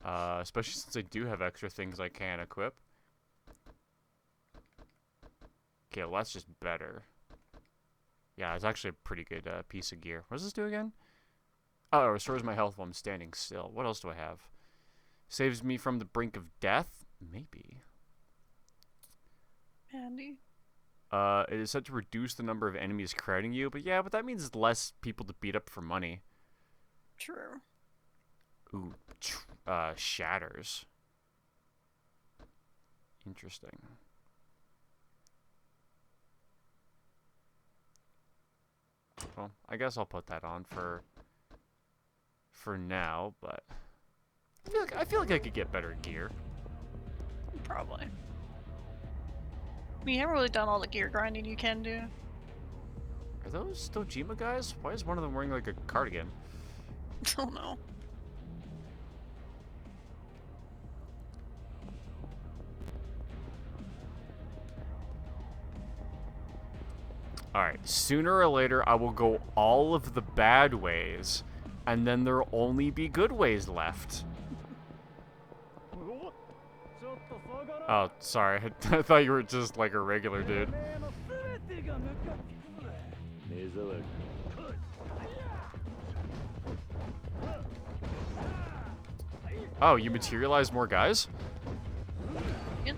though. Especially since I do have extra things I can equip. Okay, well that's just better. Yeah, it's actually a pretty good piece of gear. What does this do again? Oh, it restores my health while I'm standing still. What else do I have? Saves me from the brink of death? Maybe. Handy. It is said to reduce the number of enemies crowding you, but yeah, but that means less people to beat up for money. True. Ooh, shatters. Interesting. Well, I guess I'll put that on for now, but I feel like I could get better gear. Probably. I mean, you haven't really done all the gear grinding you can do. Are those Dojima guys? Why is one of them wearing like a cardigan? Oh no. Alright, sooner or later I will go all of the bad ways, and then there'll only be good ways left. Oh, sorry. I thought you were just like a regular dude. Oh, you materialized more guys? Yep.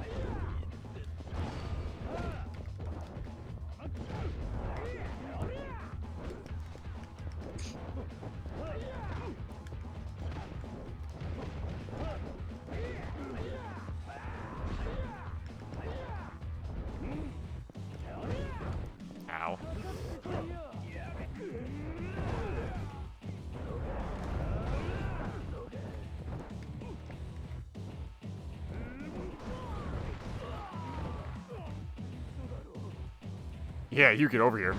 Ow. Yeah, you get over here.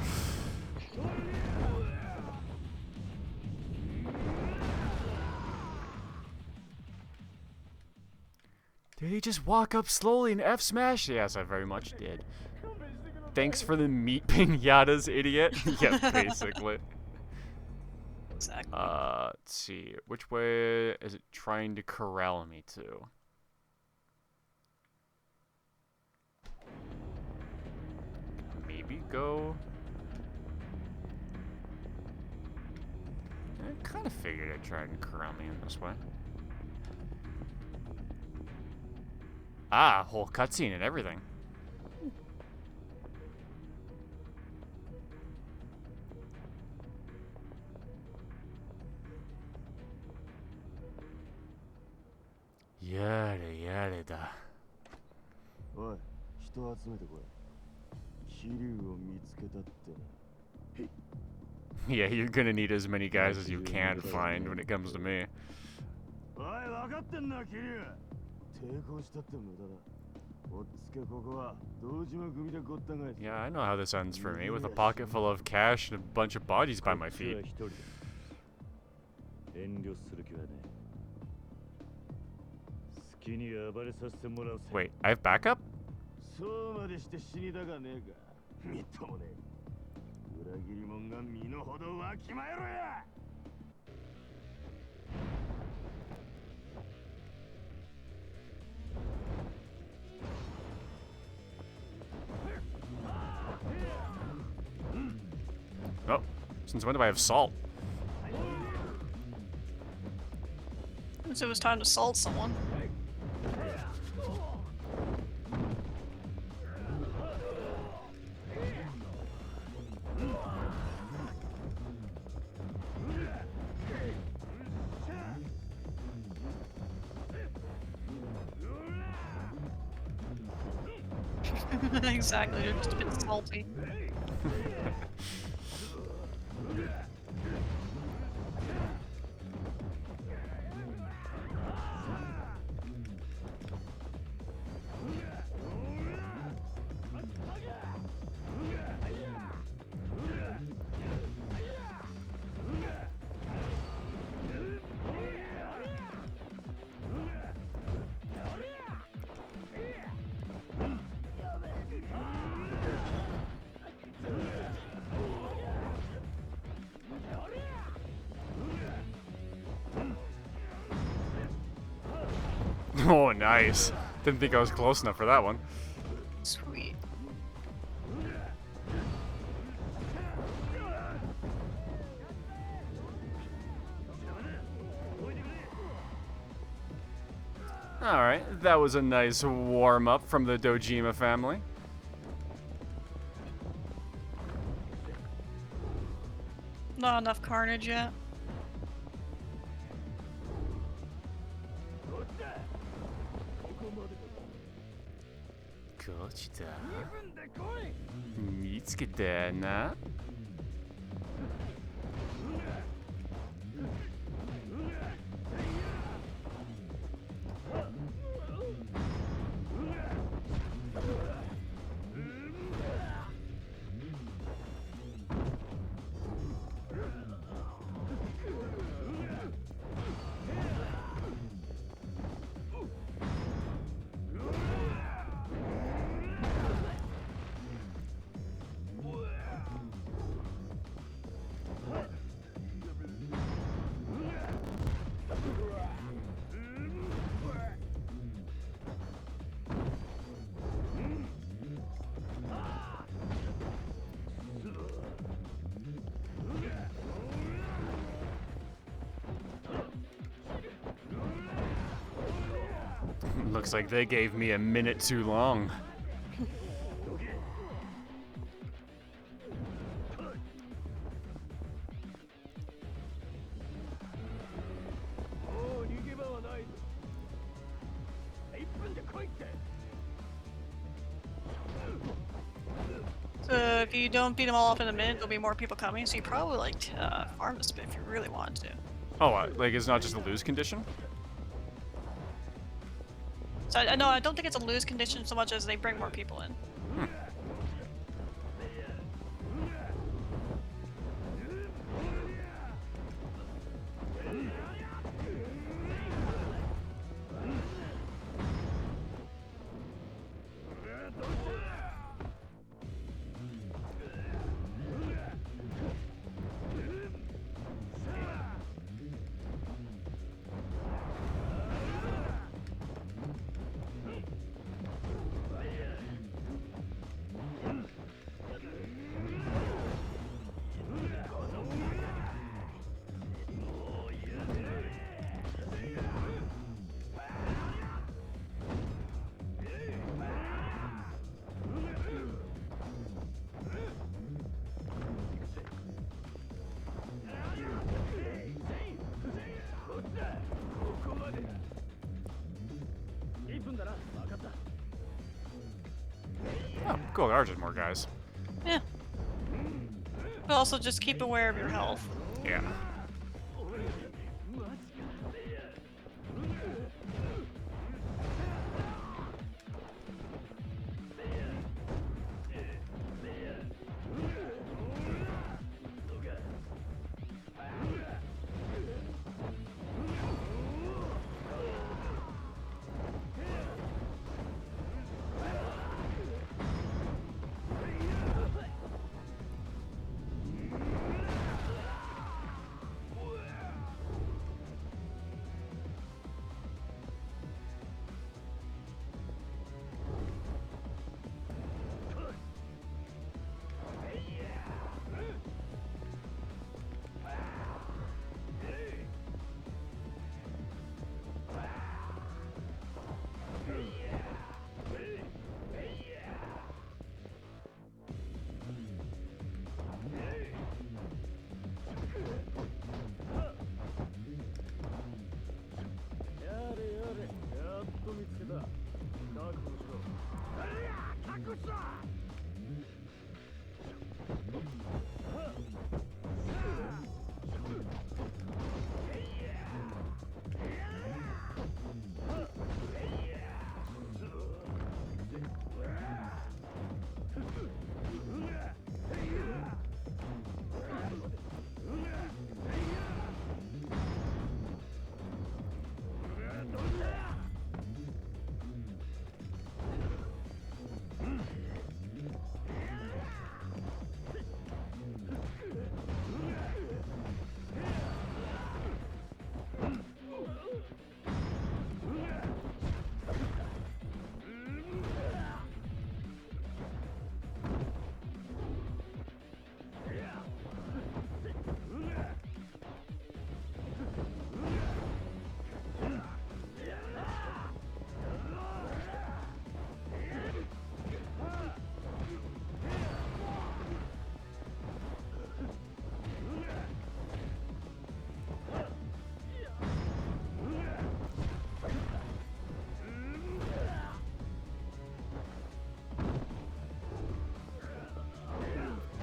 Did he just walk up slowly and F smash? Yes, I very much did. Thanks for the meat pinatas, idiot. Yeah, basically. Exactly. Let's see. Which way is it trying to corral me to? Maybe go... I kind of figured I'd try and corral me in this way. Ah, whole cutscene and everything. Yada yada da. おい、人を集めてこい。桐生を見つけたってな。 Yeah, you're gonna need as many guys as you can find when it comes to me. おい、分かってんな、桐生。抵抗したって無駄だ。おっつけここは堂島組でごった返す。 Yeah, I know how this ends for me, with a pocket full of cash and a bunch of bodies by my feet. 遠慮する気はね。好きに暴れさせてもらう。 Wait, I have backup? そうまでして死にたかねえか。みっともねえ。裏切り者が身の程わきまえろや。Since when do I have salt? Since it was time to salt someone. Exactly, they're just a bit salty. Oh, nice. Didn't think I was close enough for that one. Sweet. Alright, that was a nice warm-up from the Dojima family. Not enough carnage yet. Gotcha. 見つけたな。Looks like they gave me a minute too long. So if you don't beat them all up in a minute, there'll be more people coming. So you probably like farm this bit if you really want to. Oh, like it's not just a lose condition? So no, I don't think it's a lose condition so much as they bring more people in. Oh, cool, there are just more guys. Yeah. But also just keep aware of your health. Yeah.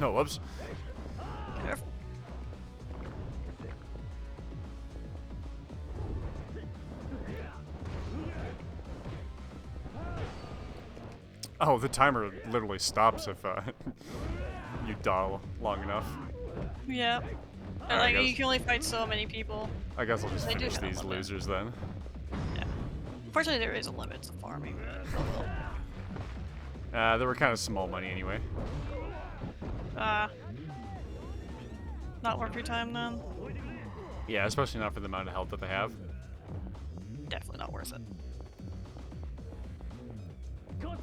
No, whoops. Careful. Oh, the timer literally stops if you dawdle long enough. Yep. And, Alright, like, guys. you can only fight so many people. I guess I'll just They do finish have a these limit. losers then. Yeah. Unfortunately, there is a limit to farming. They were kind of small money anyway. Not worth your time then. Yeah, especially not for the amount of health that they have. Definitely not worth it.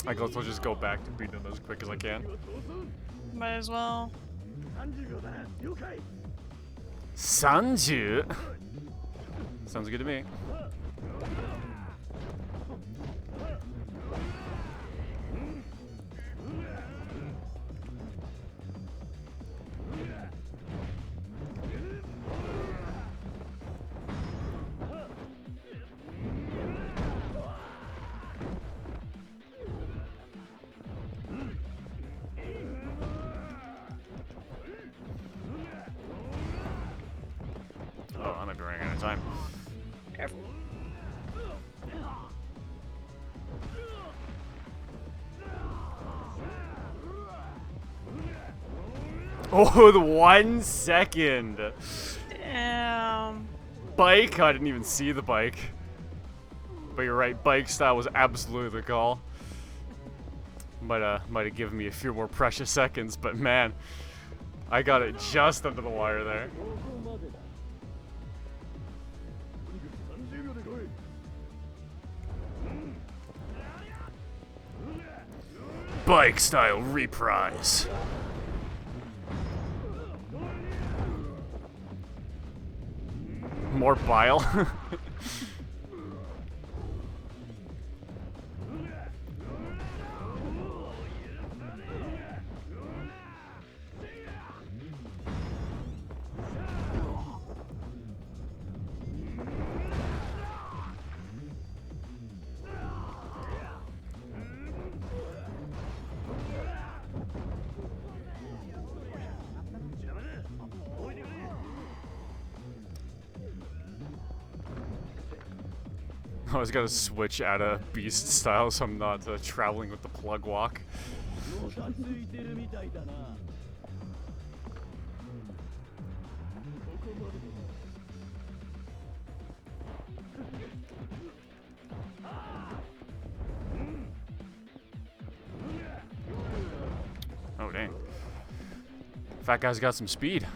I guess I'll just go back to beating them as quick as I can. Might as well. 35だ了解 30? Sounds good to me. Oh, I might be running out of time. Careful. Oh, the 1 second! Damn. Bike? I didn't even see the bike. But you're right, bike style was absolutely the call. Might have given me a few more precious seconds, but man, I got it just under the wire there. ここまでだとにかく30秒で来い Bike style reprise. More bile? I always gotta switch out of beast style so I'm not traveling with the plug walk. もたついてるみたいだなここまでだ Oh dang. Fat guy's got some speed.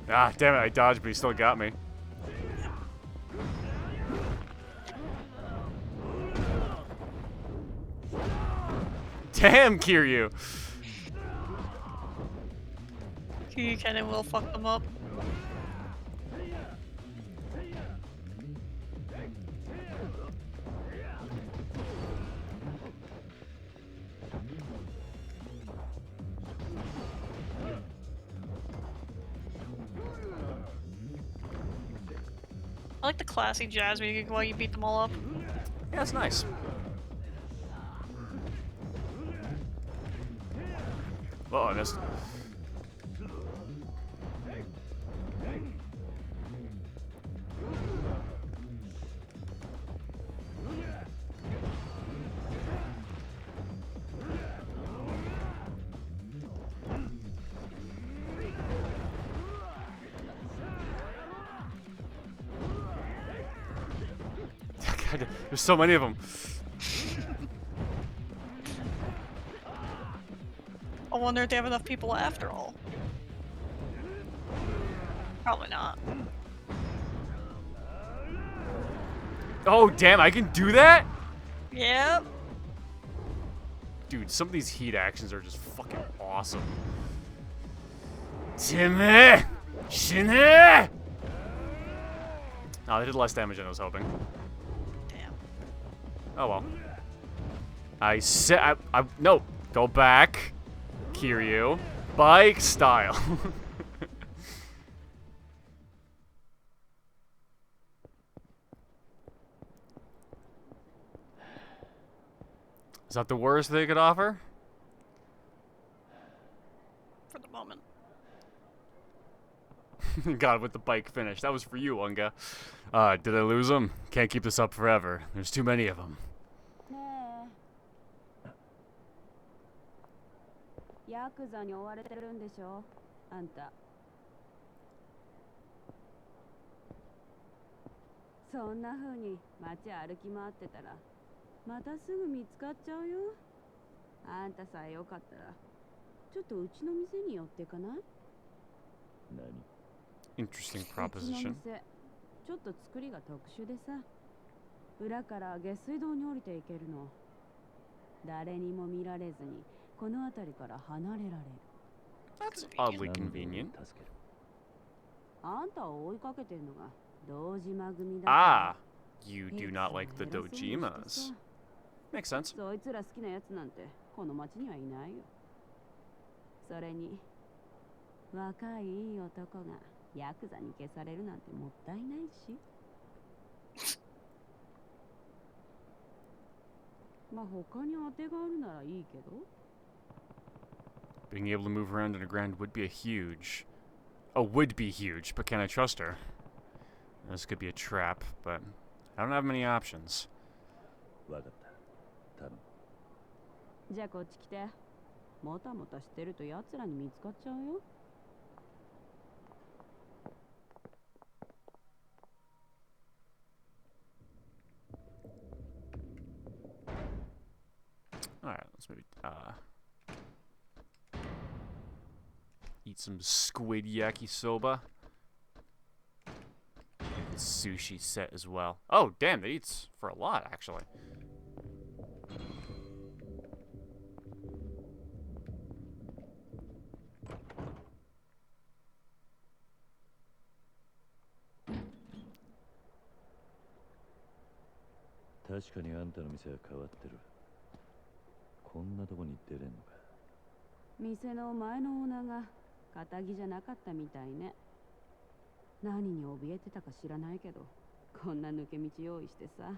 Ah, damn it, I dodged, but he still got me. Damn, Kiryu! You kind of will fuck them up. I like the classy jazz music while you beat them all up. Yeah, it's nice. Uh-oh, I missed. God, there's so many of them. I wonder if they have enough people after all. Probably not. Oh, damn, I can do that? Yep. Dude, some of these heat actions are just fucking awesome. Timmy! Shinny! Oh, they did less damage than I was hoping. Damn. Oh well. I said no. Go back, Kiryu. Bike style. Is that the worst they could offer? For the moment. God, with the bike finish. That was for you, Unga. Did I lose them? Can't keep this up forever. There's too many of them. ねえヤクザに追われてるんでしょあんたそんな風に街歩き回ってたらまたすぐ見つかっちゃうよあんたさえよかったらちょっとうちの店に寄ってかない Interesting うちの proposition. 店ちょっと作りが特殊でさ裏から下水道に降りていけるの誰にも見られずにこの辺りから離れられる That's Oddly convenient. convenient. あんたを追いかけてんのが堂島組だ Ah, you do not like the Dojimas. Makes sense. そいつら好きなやつなんてこの町にはいないよそれに若いいい男がヤクザに消されるなんてもったいないしまあ他に当てがあるならいいけど Being able to move around underground would be a huge... Oh, would be huge, but can I trust her? This could be a trap, but I don't have many options. わかった頼むじゃあこっち来てもたもたしてると奴らに見つかっちゃうよ Alright, let's maybe, eat some squid yakisoba. Sushi set as well. Oh, damn, that eats for a lot, actually.確かにあんたの店は変わってるこんなとこに出れんのか店の前のオーナーが堅気じゃなかったみたいね何に怯えてたか知らないけどこんな抜け道用意してさ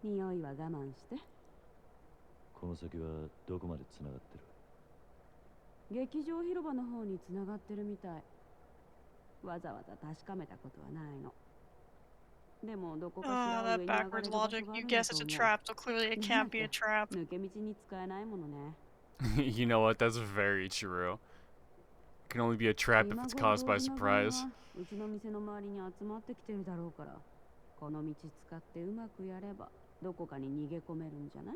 匂いは我慢してこの先はどこまでつながってる劇場広場の方につながってるみたいわざわざ確かめたことはないのでもどこかしら that 上に上がれ backwards る場所があ logic. るん You だ guess と it's a 思う trap, so clearly it can't be a trap. 抜け道に使えないものね You know what? That's very true. It can only be a trap if it's caused by surprise. うちの店の周りに集まってきてるだろうからこの道使ってうまくやればどこかに逃げ込めるんじゃない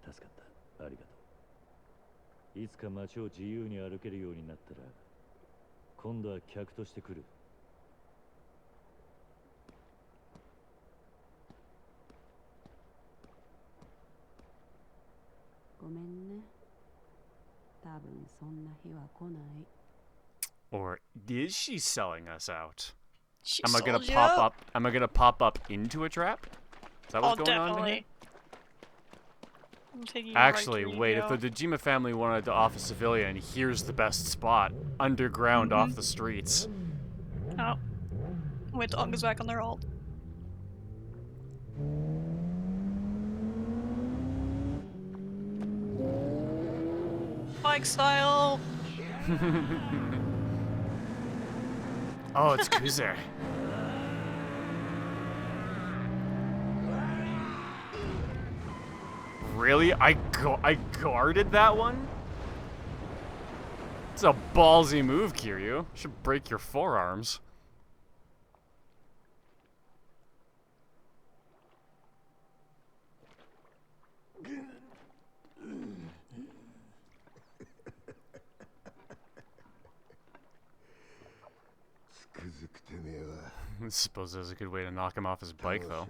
助かったありがとういつか街を自由に歩けるようになったら今度は客として来るごめんね多分そんな日は来ない Or is she selling us out? She Am I gonna sold you pop up? up? Am I gonna pop up into a trap? Is that Oh, what's going on here? definitely. I'm taking you right Actually, to wait, if Yu-Gi-Oh. the Dejima family wanted to off a civilian, here's the best spot. Underground off the streets. Oh. Wait, the Unga's back on their ult. Bike style! Oh, it's Kuze. Really? I guarded that one? It's a ballsy move, Kiryu. Should break your forearms. I suppose that's a good way to knock him off his bike, though.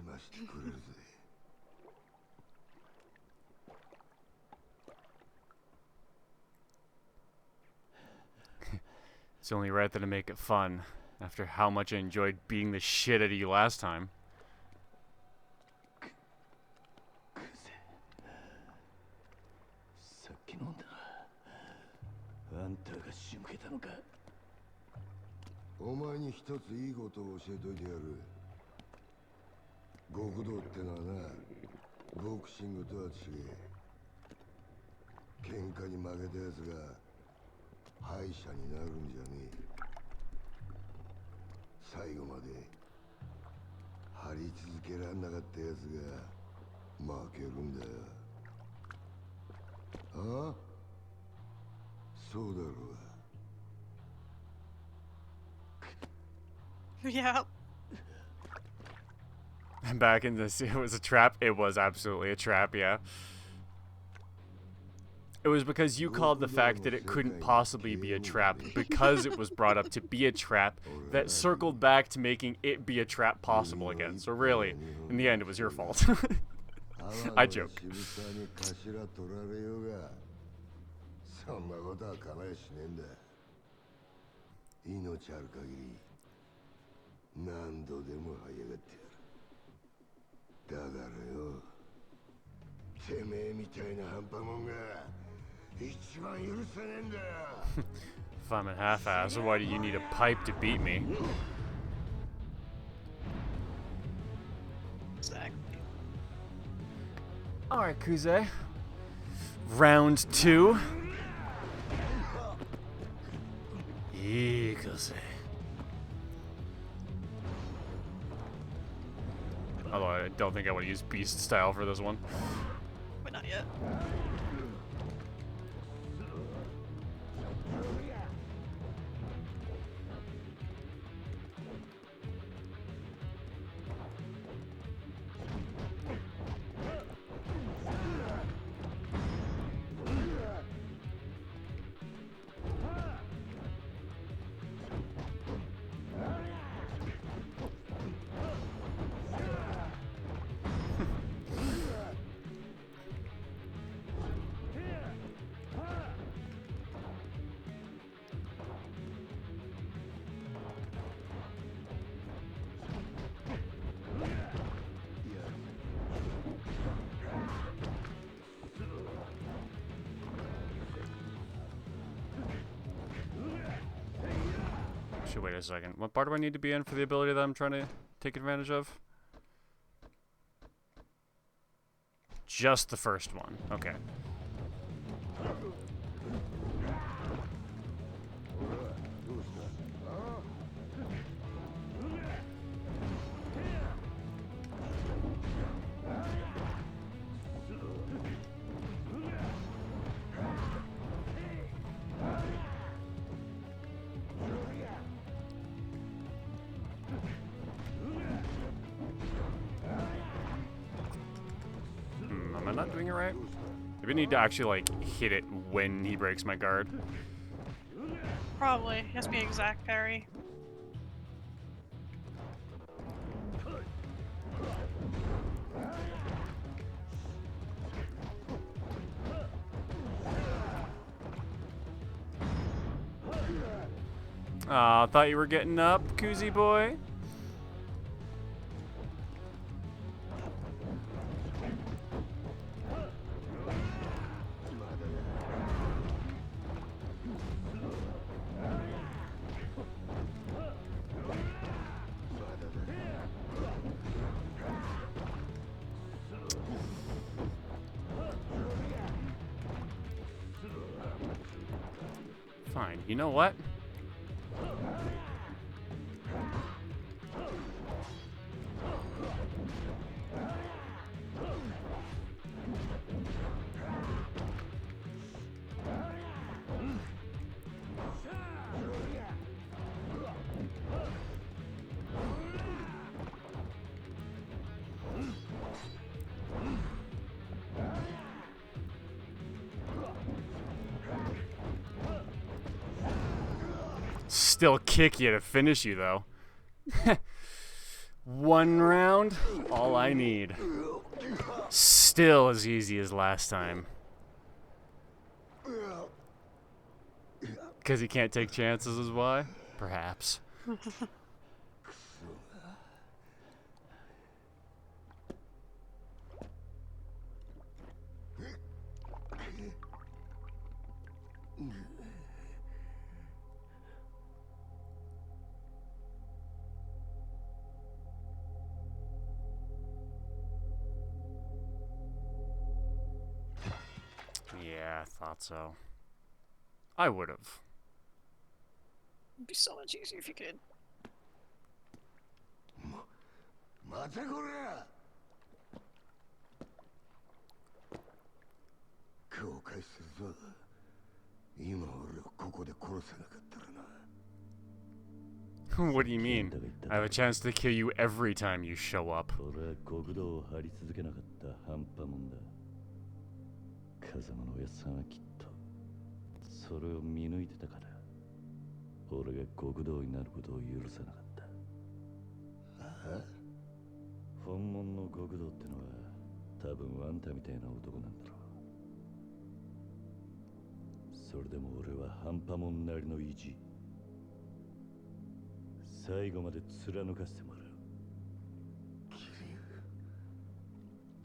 It's only right that I make it fun, after how much I enjoyed beating the shit out of you last time. さっき飲んだ。あんたが仕向けたのか。お前に一ついいことを教えといてやる。極道ってのはな、ボクシングとは違え。喧嘩に負けたやつが敗者になるんじゃねえ。最後まで張り続けらんなかったやつが負けるんだよ。ああ、そうだろう。 Yeah. Back in this, it was a trap. It was absolutely a trap, yeah. It was because you called the fact that it couldn't possibly be a trap because it was brought up to be a trap that circled back to making it be a trap possible again. So really, in the end, it was your fault. I joke. そんなことは構えしねえんだ。命ある限り何度でも這い上がってやる。だからよ、てめえみたいな半端もんが一番許せねえんだよ。 If I'm a half-ass, why do you need a pipe to beat me? Exactly. Alright, Kuze. Round 2. Kuze. Although I don't think I want to use beast style for this one. But not yet. Actually, wait a second. What part do I need to be in for the ability that I'm trying to take advantage of? Just the first one. Okay. Am I not doing it right? Maybe I need to actually, like, hit it when he breaks my guard. Probably. It has to be exact parry. Aw, thought you were getting up, Koozie boy. Fine, you know what? Still kick you to finish you, though. One round, all I need. Still as easy as last time. because he can't take chances is why? Perhaps. Yeah, I thought so. I would have. It'd be so much easier if you could. またこら後悔するぞ今俺をここで殺せなかったらな What do you mean? I have a chance to kill you every time you show up. 俺は国道を張り続けなかった半端もんだ。風間のおやっさんはきっとそれを見抜いてたから俺が国道になることを許さなかった。本物の極道ってのは多分あんたみたいな男なんだろう。それでも俺は半端もんなりの意地最後まで貫かせてもらう。キリュウ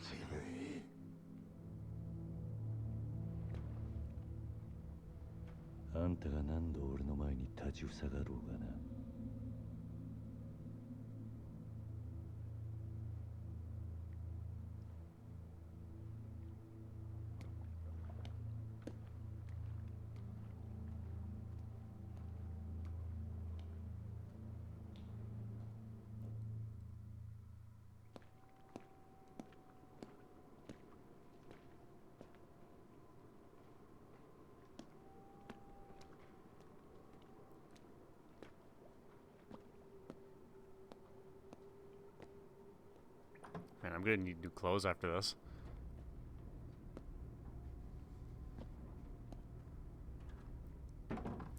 てめえあんたが何度俺の前に立ちふさがろうがな。Man, I'm gonna need new clothes after this.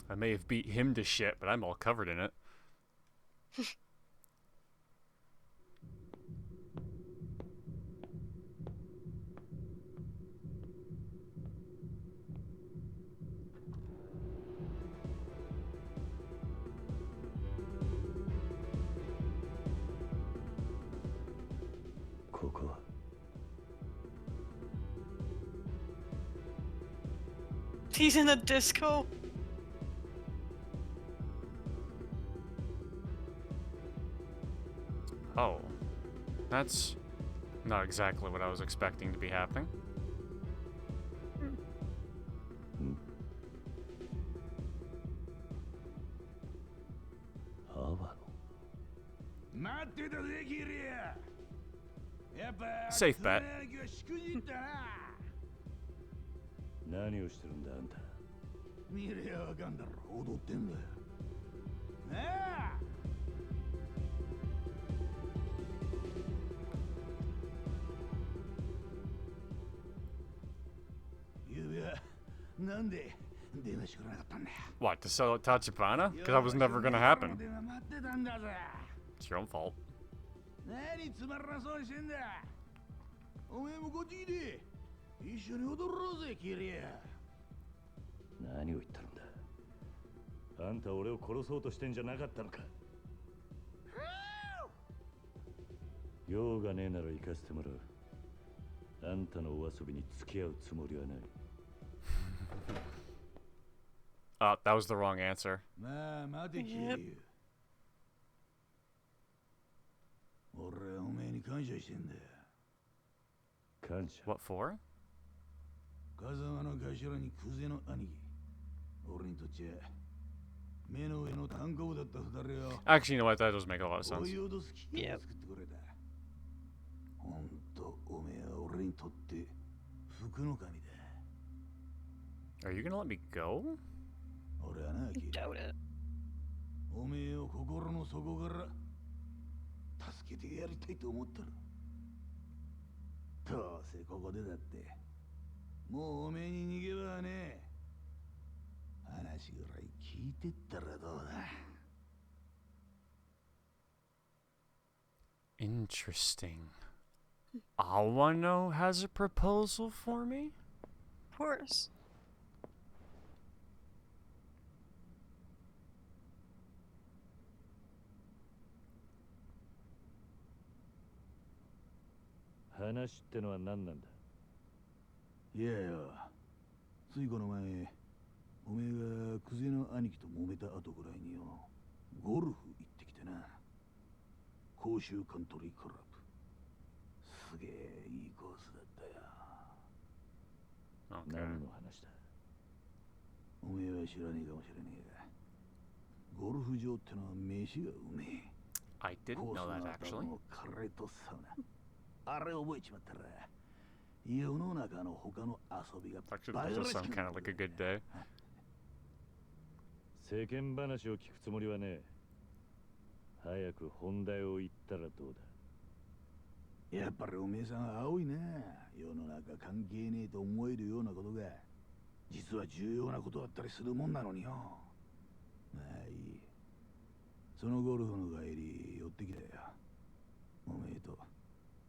I may have beat him to shit, but I'm all covered in it. He's in a disco. Oh. That's not exactly what I was expecting to be happening. Safe bet. 何をしてるんだあんた。見れやわかんだろ。踊ってんだよ。なあ。ゆうべはなんで電話してくれなかったんだよ。 What, to sell it Tachibana? Because that was never gonna happen. It's your own fault. 何つまらなそうにしてんだ。おめえもこっち来て。一緒に踊ろうぜ、キリア。何を言ったんだ。あんた俺を殺そうとしてんじゃなかったのか。用がねえなら行かせてもらう。あんたのお遊びに付き合うつもりはない。That was the wrong answer. まあ、待て、キリア。俺はおめえに感謝してんだよ。感謝。 What for? 風間の頭にクゼの兄貴。俺にとっちゃ目の上の単行部だった二人よ。 Actually, you know what? That does make a lot of sense. 追い脅す機会を作ってくれた。ほんとおめえは俺にとって福の神だ。 Are you gonna let me go? 俺はな、キリ。 Doubt it. おめえを心の底から助けてやりたいと思ったら。どうせここでだって。もうおめえに逃げ場はねえ。話ぐらい聞いてったらどうだ。Interesting. Awano has a proposal for me? Of course. 話ってのは何なんだ。いやよ、ついこの前おめえがクゼの兄貴と揉めた後ぐらいによ、ゴルフ行ってきてな。甲州カントリークラブ、すげえいいコースだったよ。 Okay. 何の話だ。おめえは知らねえかもしれねえが、ゴルフ場ってのは飯がうめえ。 I didn't コース know の that 中 actually. のカレーとサウナ、あれ覚えちまったら世の中の他の遊びが Actually, バ that カ does らし sound く kind of like a good day. 世間話を聞くつもりはねえ。早く本題を言ったらどうだ。やっぱりおめえさんは青いな。世の中関係ねえと思えるようなことが実は重要なことだったりするもんなのによ。まあいい。そのゴルフの帰り寄ってきたよ。おめえと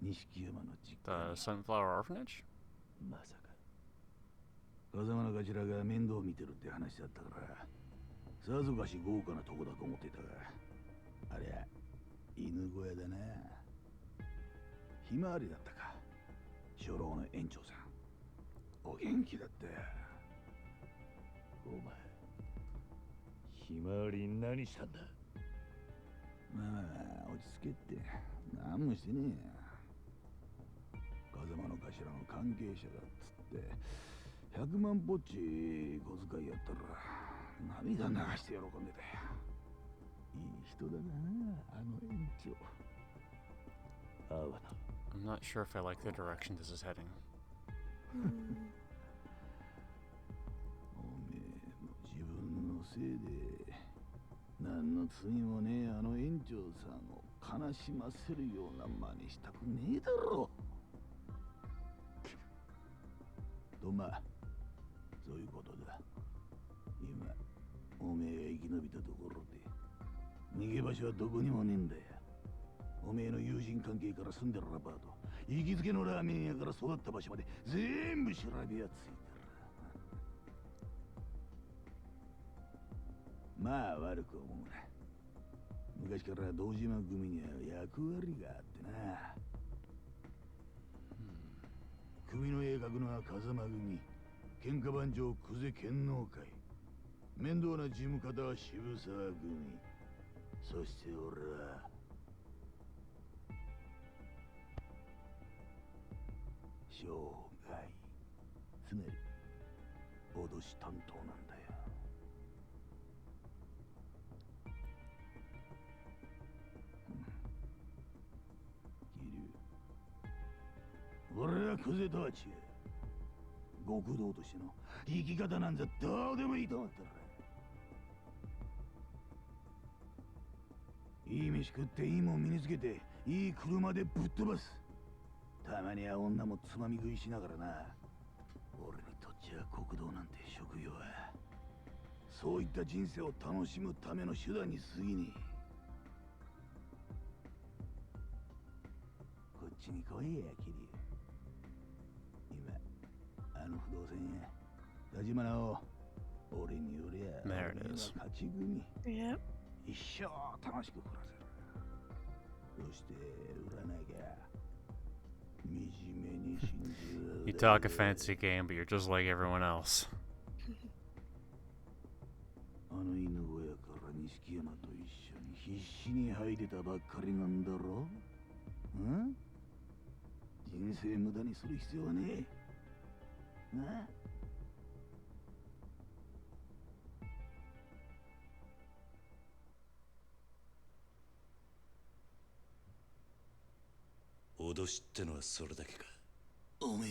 錦山の実家 The に。 Sunflower Orphanage? まさか。風間の頭が面倒見てるって話だったからさぞかし豪華なとこだと思っていたが、ありゃ犬小屋だな。ひまわりだったか。初老の園長さんお元気だったよ。お前、ひまわりに何したんだ。まあ落ち着けって何もしてねえよ。風間の頭の関係者だっつって100万ぽっち小遣いやったら涙流して喜んでたよ。いい人だなあの園長。あわな。I'm not sure if I like the direction this is heading. おめえも自分のせいで何の罪もねえあの園長さんを悲しませるような真似したくねえだろ。とまあそういうことだ。今おめえが生き延びたところで逃げ場所はどこにもねえんだよ。おめえの友人関係から住んでるアパート、行きつけのラーメン屋から育った場所まで全部調べやついてる。まあ悪く思うな。昔から堂島組には役割があってな。組の絵描くのは風間組、喧嘩番長久世剣能会、面倒な事務方は渋沢組、そして俺は生涯、つまり脅し担当なんだよ。俺はクゼとは違う。極道としての生き方なんざどうでもいいと思ったら。いい飯食っていいもん身につけていい車でぶっ飛ばす。たまには女もつまみ食いしながらな。俺にとっちゃ国道なんて職業はそういった人生を楽しむための手段に過ぎねえ。こっちに来いやキリ。今あの不動産屋田島直、俺によりゃ There it 俺は is. 勝ち組。 Yep. 一生楽しく暮らせる。そして売らなきゃ惨めに死んじゃう。 You talk a fancy game, but you're just like everyone else. あの犬小屋から錦山と一緒に必死に這い出たばっかりなんだろ。ん？人生無駄にする必要はねえ。なあ？脅しってのはそれだけか。おめえ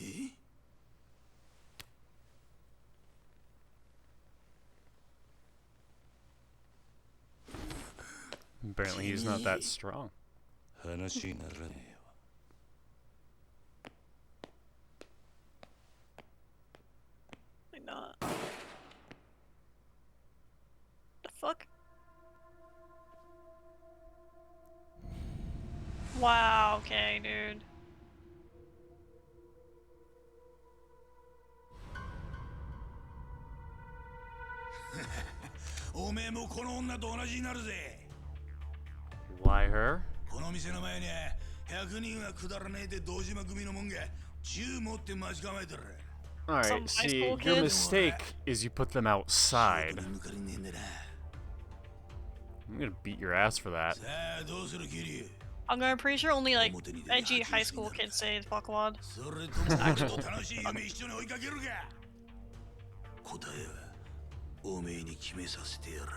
Apparently he's not that strong. 話にならねえよ。 Like not. The fuck? Wow, okay, dude. おめえもこの女と同じになるぜ。 Why her? この店の前には100人はくだらねえで堂島組のもんが銃持って待ち構えてる。 Some Alright, high see, school your kids? mistake is you put them outside. 仕事に抜かれねえんだな。 I'm gonna beat your ass for that. さあどうするキリ I'm pretty sure only like edgy high school kids say fuckwad. それとももっと楽しい夢一緒に追いかけるか。答えはおめえに決めさせてやる。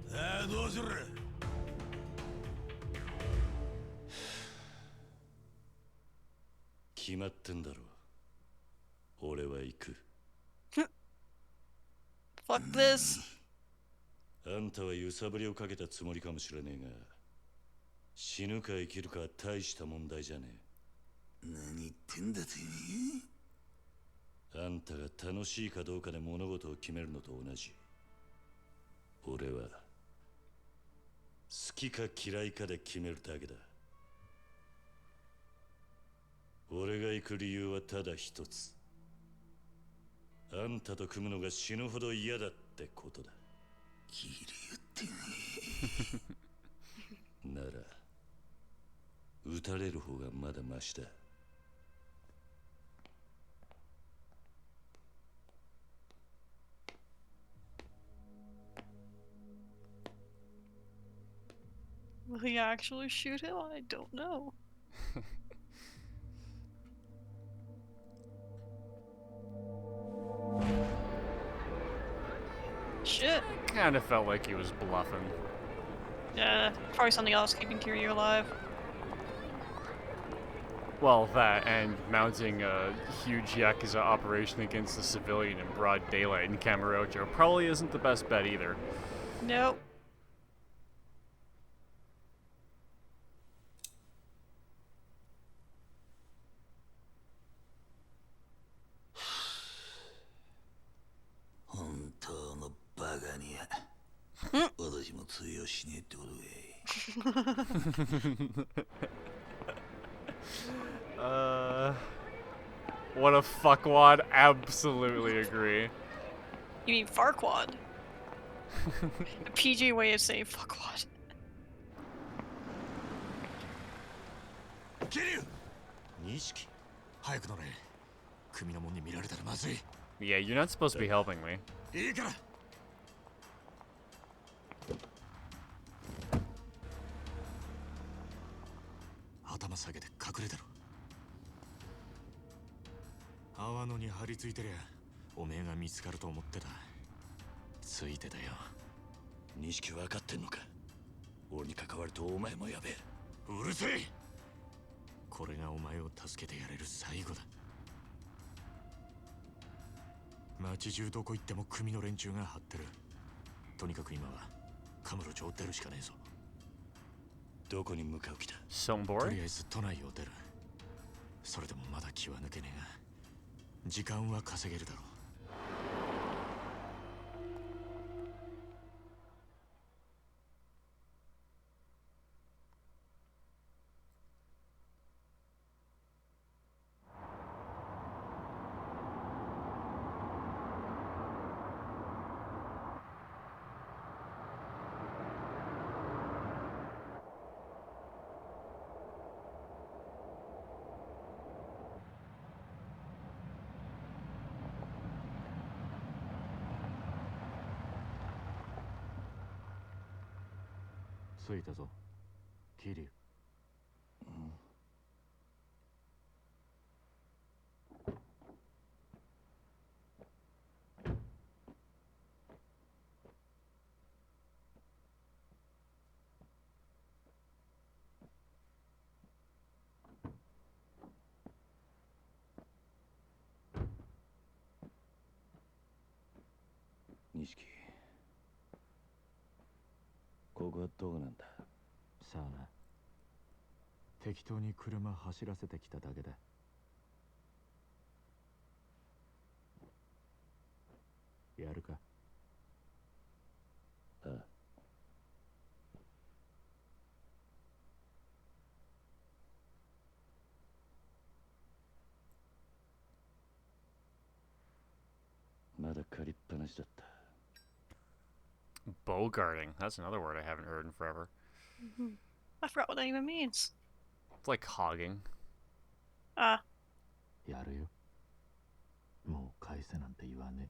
さあどうする。 決まってんだろ。俺は行く。 Fuck this. あんたは揺さぶりをかけたつもりかもしれねえが、死ぬか生きるかは大した問題じゃねえ。何言ってんだてめえ。あんたが楽しいかどうかで物事を決めるのと同じ。俺は好きか嫌いかで決めるだけだ。俺が行く理由はただ一つ。あんたと組むのが死ぬほど嫌だってことだ。ギリ言ってねなら撃たれる方がまだマシだ。 Will he actually shoot him? I don't know. Shit. Kind of felt like he was bluffing. Yeah, probably something else keeping Kiryu alive. Well, that and mounting a huge Yakuza operation against the civilian in broad daylight in Kamurocho probably isn't the best bet either. Nope. What a fuckwad. Absolutely agree. You mean Farquad? The PG way of saying fuckwad. Kiryu! Nishiki, 早く乗れ。組の者に見られたらまずい。 Yeah, you're not supposed to be helping me. いいから。頭下げて隠れてろ。泡野に張り付いてりゃおめえが見つかると思ってた。ついてたよ。錦分かってんのか。俺に関わるとお前もやべえ。うるせえ。これがお前を助けてやれる最後だ。町中どこ行っても組の連中が張ってる。とにかく今はカムロ町を出るしかねえぞ。どこに向かう気だ。と Sombori? りあえず都内を出る。それでもまだ気は抜けねえが、時間は稼げるだろう。着いたぞ、キリュウ。錦、ここはどこなんだ。さあな、適当に車走らせてきただけだ。やるか。ああ。まだ借りっぱなしだった。Bogarting. That's another word I haven't heard in forever. I forgot what that even means. It's like hogging. あ、やるよ。もう返せなんて言わねえ。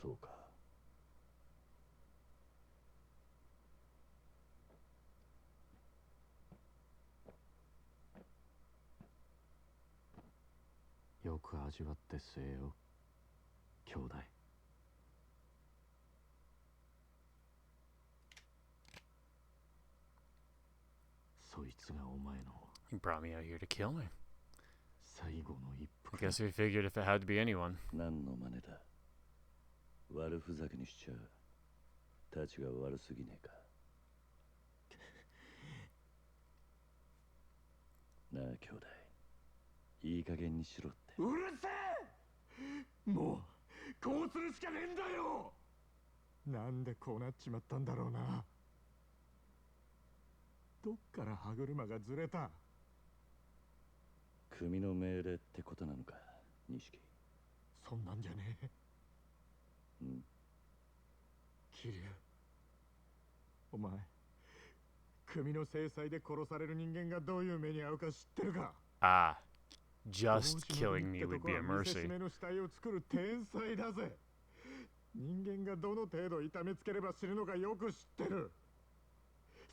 そうか。よく味わってせえよ、兄弟。そいつがお前の He brought me out here to kill me. 最後の一 I 服。 guess we figured if it had to be anyone. 何の真似だ。悪ふざけにしちゃたちが悪すぎねえか。なあ兄弟、いい加減にしろって。うるせえ。もうこうするしかねえんだよ。なんでこうなっちまったんだろうな。どっから歯車がずれた。組の命令ってことなのか、錦。そんなんじゃねえ。うん。桐生、お前組の制裁で殺される人間がどういう目に遭うか知ってるか。 Ah, just killing me would be a 見せし mercy. めの死体を作る天才だぜ。人間がどの程度痛めつければ死ぬのかよく知ってる。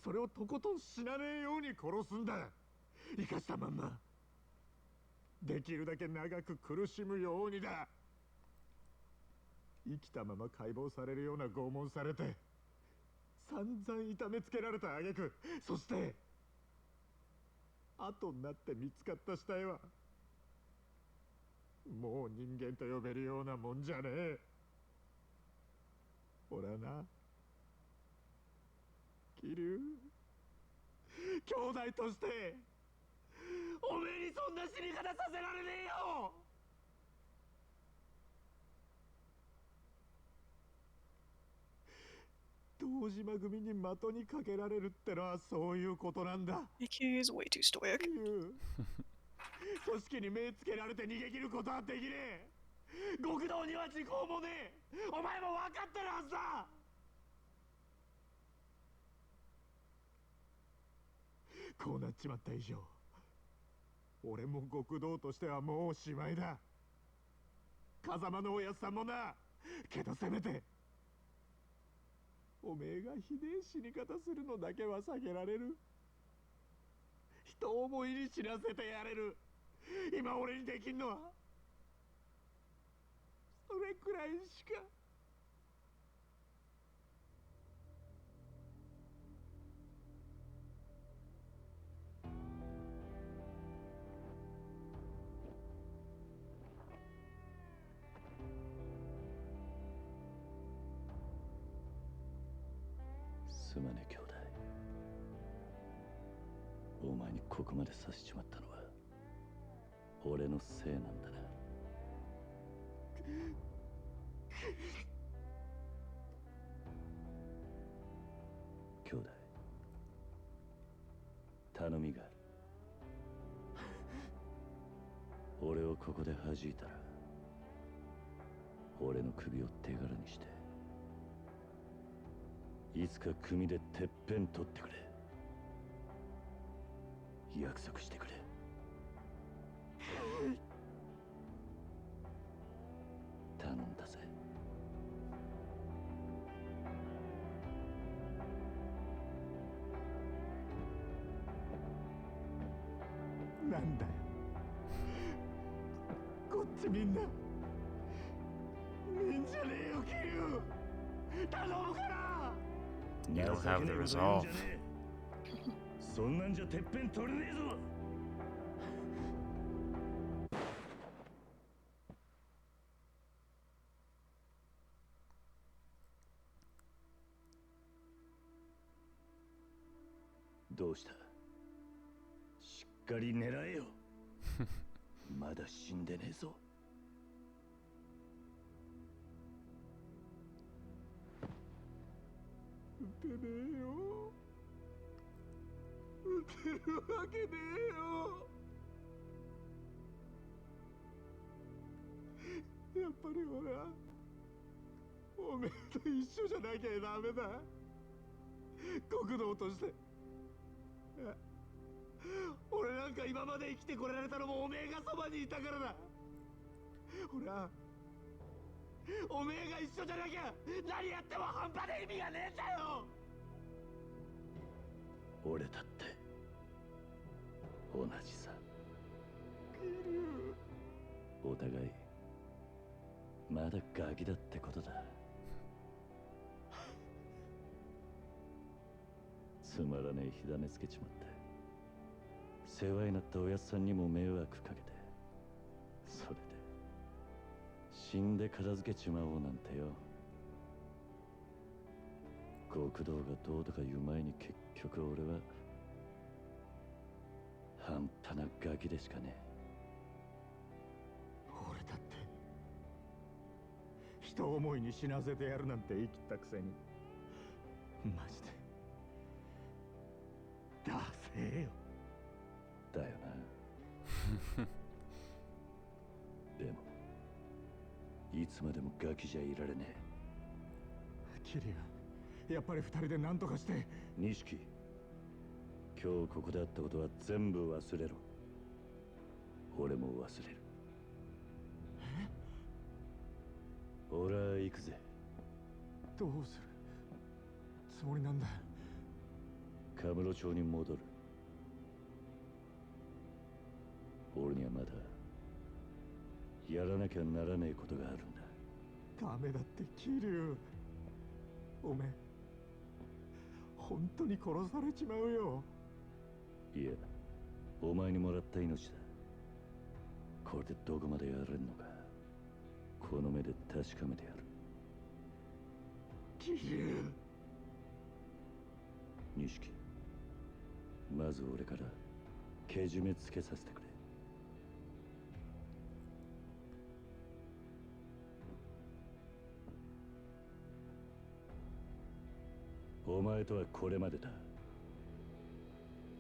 それをとことん死なねえように殺すんだ。生かしたまんまできるだけ長く苦しむようにだ。生きたまま解剖されるような拷問されて散々痛めつけられた挙句、そして後になって見つかった死体はもう人間と呼べるようなもんじゃねえ。俺はな、桐生、兄弟としておめえにそんな死に方させられねえよ。堂島組に的にかけられるってのはそういうことなんだ。 Mickey is way too stoic. 組織に目つけられて逃げ切ることはできねえ。極道には時効もねえ。お前も分かってるはずだ。こうなっちまった以上、俺も極道としてはもうおしまいだ。風間のおやっさんもな。けどせめておめえがひでえ死に方するのだけは避けられる。人思いに死なせてやれる。今俺にできんのはそれくらいしか。すまねえ兄弟。お前にここまでさせちまったのは俺のせいなんだな。兄弟、頼みがある。俺をここで弾いたら俺の首を手柄にしていつか組でてっぺん取ってくれ。約束してくれ。頼んだぜ。なんだよ、こっちみんな見んじゃねえよ桐生。頼むから。 You don't have the resolve. そんなんじゃてっぺん取れねえぞ。どうした？しっかり狙えよ。まだ死んでねえぞ。撃てねえよ。撃てるわけねえよ。やっぱり俺はおおめえと一緒じゃなきゃダメだ。極道として。俺なんか今まで生きてこられたのもおめえがそばにいたからだ。俺はおめえが一緒じゃなきゃ何やっても半端で意味がねえんだよ。俺だって同じさ。お互いまだガキだってことだ。つまらねえ火種つけちまって、世話になったおやっさんにも迷惑かけて、それで死んで片付けちまおうなんてよ。極道がどうとか言う前に結局俺は半端なガキでしかねえ。俺だって人思いに死なせてやるなんて言い切ったくせに、マジでダセえよ。だよな。でもいつまでもガキじゃいられねえ。キリュウ、やっぱり二人で何とかして。錦、今日ここであったことは全部忘れろ。俺も忘れる。俺は行くぜ。どうするつもりなんだ。カムロ町に戻る。俺にはまだやらなきゃならねえことがあるんだ。ダメだってキリュウ、おめえ本当に殺されちまうよ。いや、お前にもらった命だ。これでどこまでやれんのか、この目で確かめてやる。キリュウ。錦、まず俺からけじめつけさせてくれ。お前とはこれまでだ。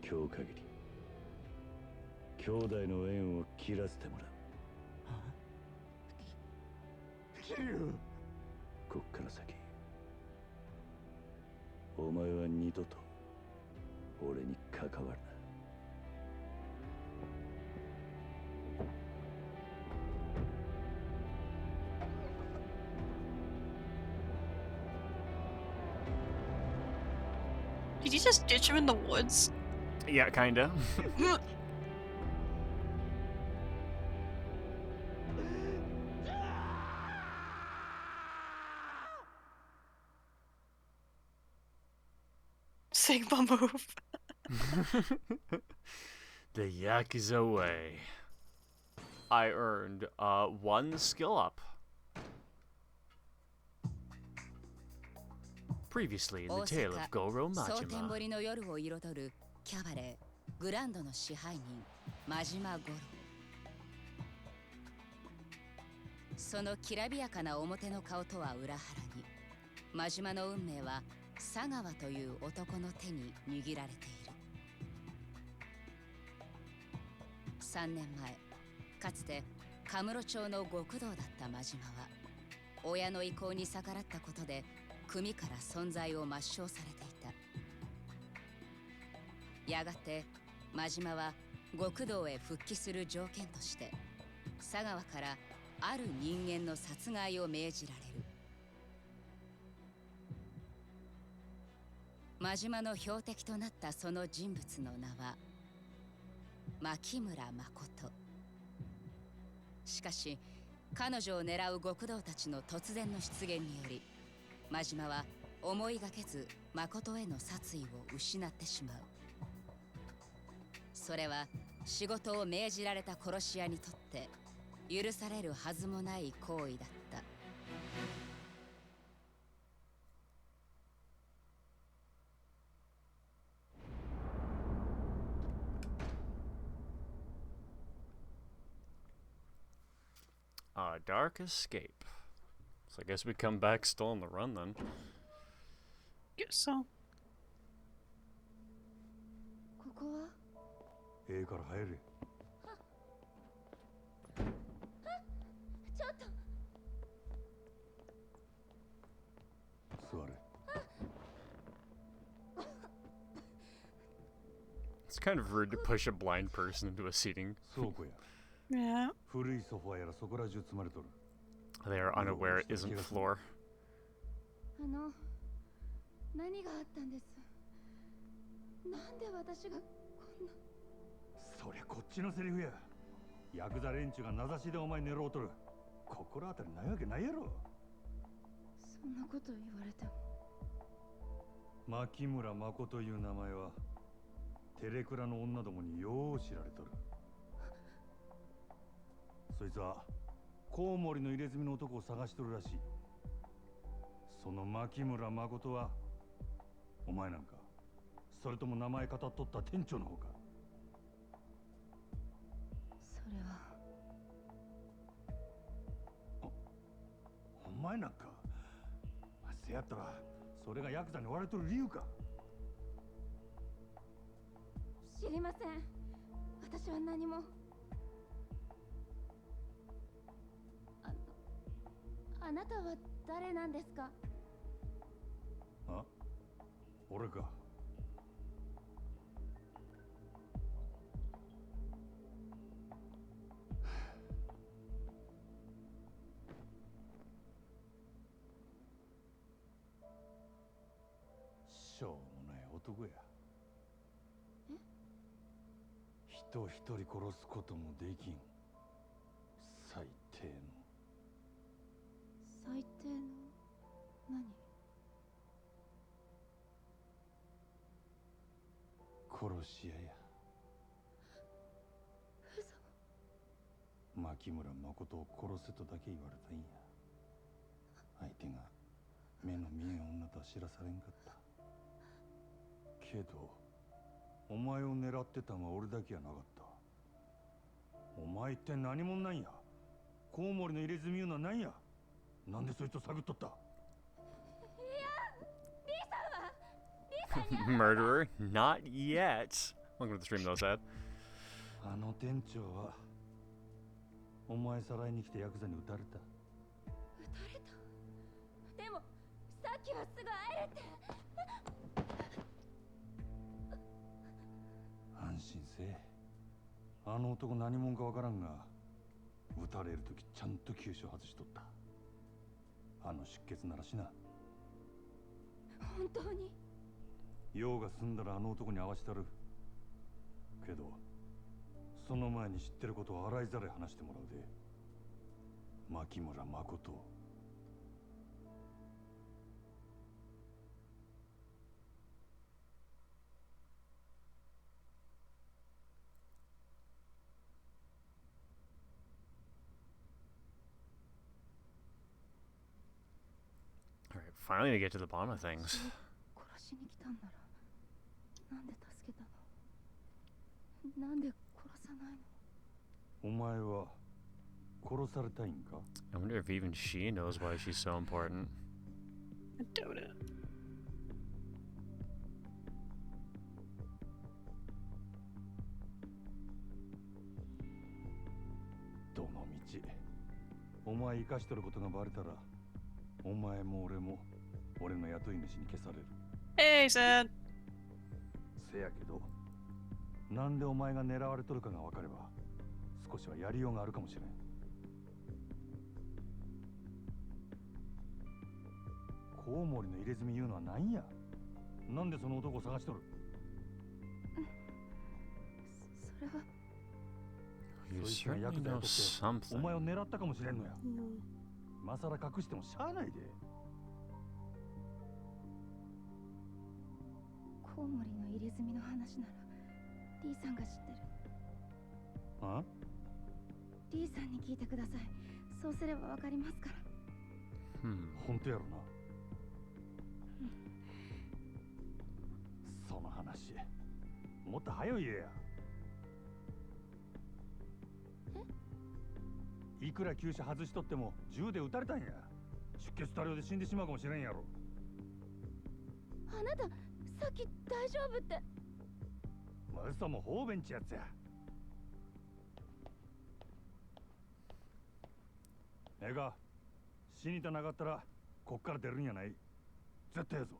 今日限り兄弟の縁を切らせてもらう。キリュウ。こっから先お前は二度と俺に関わるな。Did you just ditch him in the woods? Yeah, kinda. Sigma move. The Yakuza way. I earned one skill up. Previously in the tale of Goro 蒼天 Majima. 堀の夜を彩るキャバレーグランドの支配人真島五郎。そのきらびやかな表の顔とは裏腹に、真島の運命は佐川という男の手に握られている。3年前、かつてカムロ町の極道だった真島は、親の意向に逆らったことで組から存在を抹消されていた。やがて真島は極道へ復帰する条件として佐川からある人間の殺害を命じられる。真島の標的となったその人物の名は牧村誠。しかし彼女を狙う極道たちの突然の出現により、真島は思いがけず誠への殺意を失ってしまう。それは仕事を命じられた殺し屋にとって許されるはずもない行為だった。Dark escape. So I guess we come back still on the run then. Guess so. ここはええから入れ。ちょっと kind of rude to push a blind person into a seating. 倉庫や Yeah. 古いソファーやらそこら中積まれとる They are unaware it isn't floor. 何があったんです？なんで私がこんな。そりゃこっちのセリフやヤクザ連中が名指しでお前狙おうとる心当たりないわけないやろそんなこと言われても。牧村誠という名前はテレクラの女どもによう知られとるそいつはコウモリの入れ墨の男を探しとるらしいその牧村誠はお前なんかそれとも名前語っとった店長の方かそれは。お前なんかせやったらそれがヤクザに追われとる理由か知りません。私は何も。あなたは誰なんですか？あ俺かしょうもない男や人一人殺すこともできん最低の最低の何？殺し屋や牧村誠を殺せとだけ言われたんや相手が目の見えん女とは知らされんかったけどお前を狙ってたのは俺だけやなかったお前って何者なんやコウモリの入れ墨いうのは何やなんでそいつを探っとった Murderer? Not yet. Welcome to the stream, though, Sad. あの店長はお前さらいに来てヤクザに撃たれた撃たれた。でもさっきはすぐ会えるって。安心せえあの男何者かわからんが撃たれるときちゃんと急所外しとったあの出血ならしな本当に？用が済んだらあの男に会わしたるけどその前に知ってることを洗いざらい話してもらうで牧村誠All right, finally to get to the bottom of things. 殺しに来たんならなんで助けたの？なんで殺さないの？お前は殺されたいんか I wonder if even she knows why she's so important. I doubt it. どの道お前生かしとることがバレたらお前も俺も俺の雇い主に消される Hey, Sad. せやけどなんでお前が狙われとるかが分かれば少しはやりようがあるかもしれんコウモリの入れ墨言うのは何やなんでその男を探しとるそれは。 You そいつが certainly ヤクザ know やとってお something. 前を狙ったかもしれんのや今さら隠してもしゃあないでコウモリの入れ墨の話ならリーさんが知ってる。あリーさんに聞いてください。そうすればわかりますから。本当やろなその話もっと早い言えやいくら急所外しとっても銃で撃たれたんや出血多量で死んでしまうかもしれんやろあなたさっき大丈夫って。嘘も方便ちやつやええか死にたなかったらこっから出るんやない絶対やぞ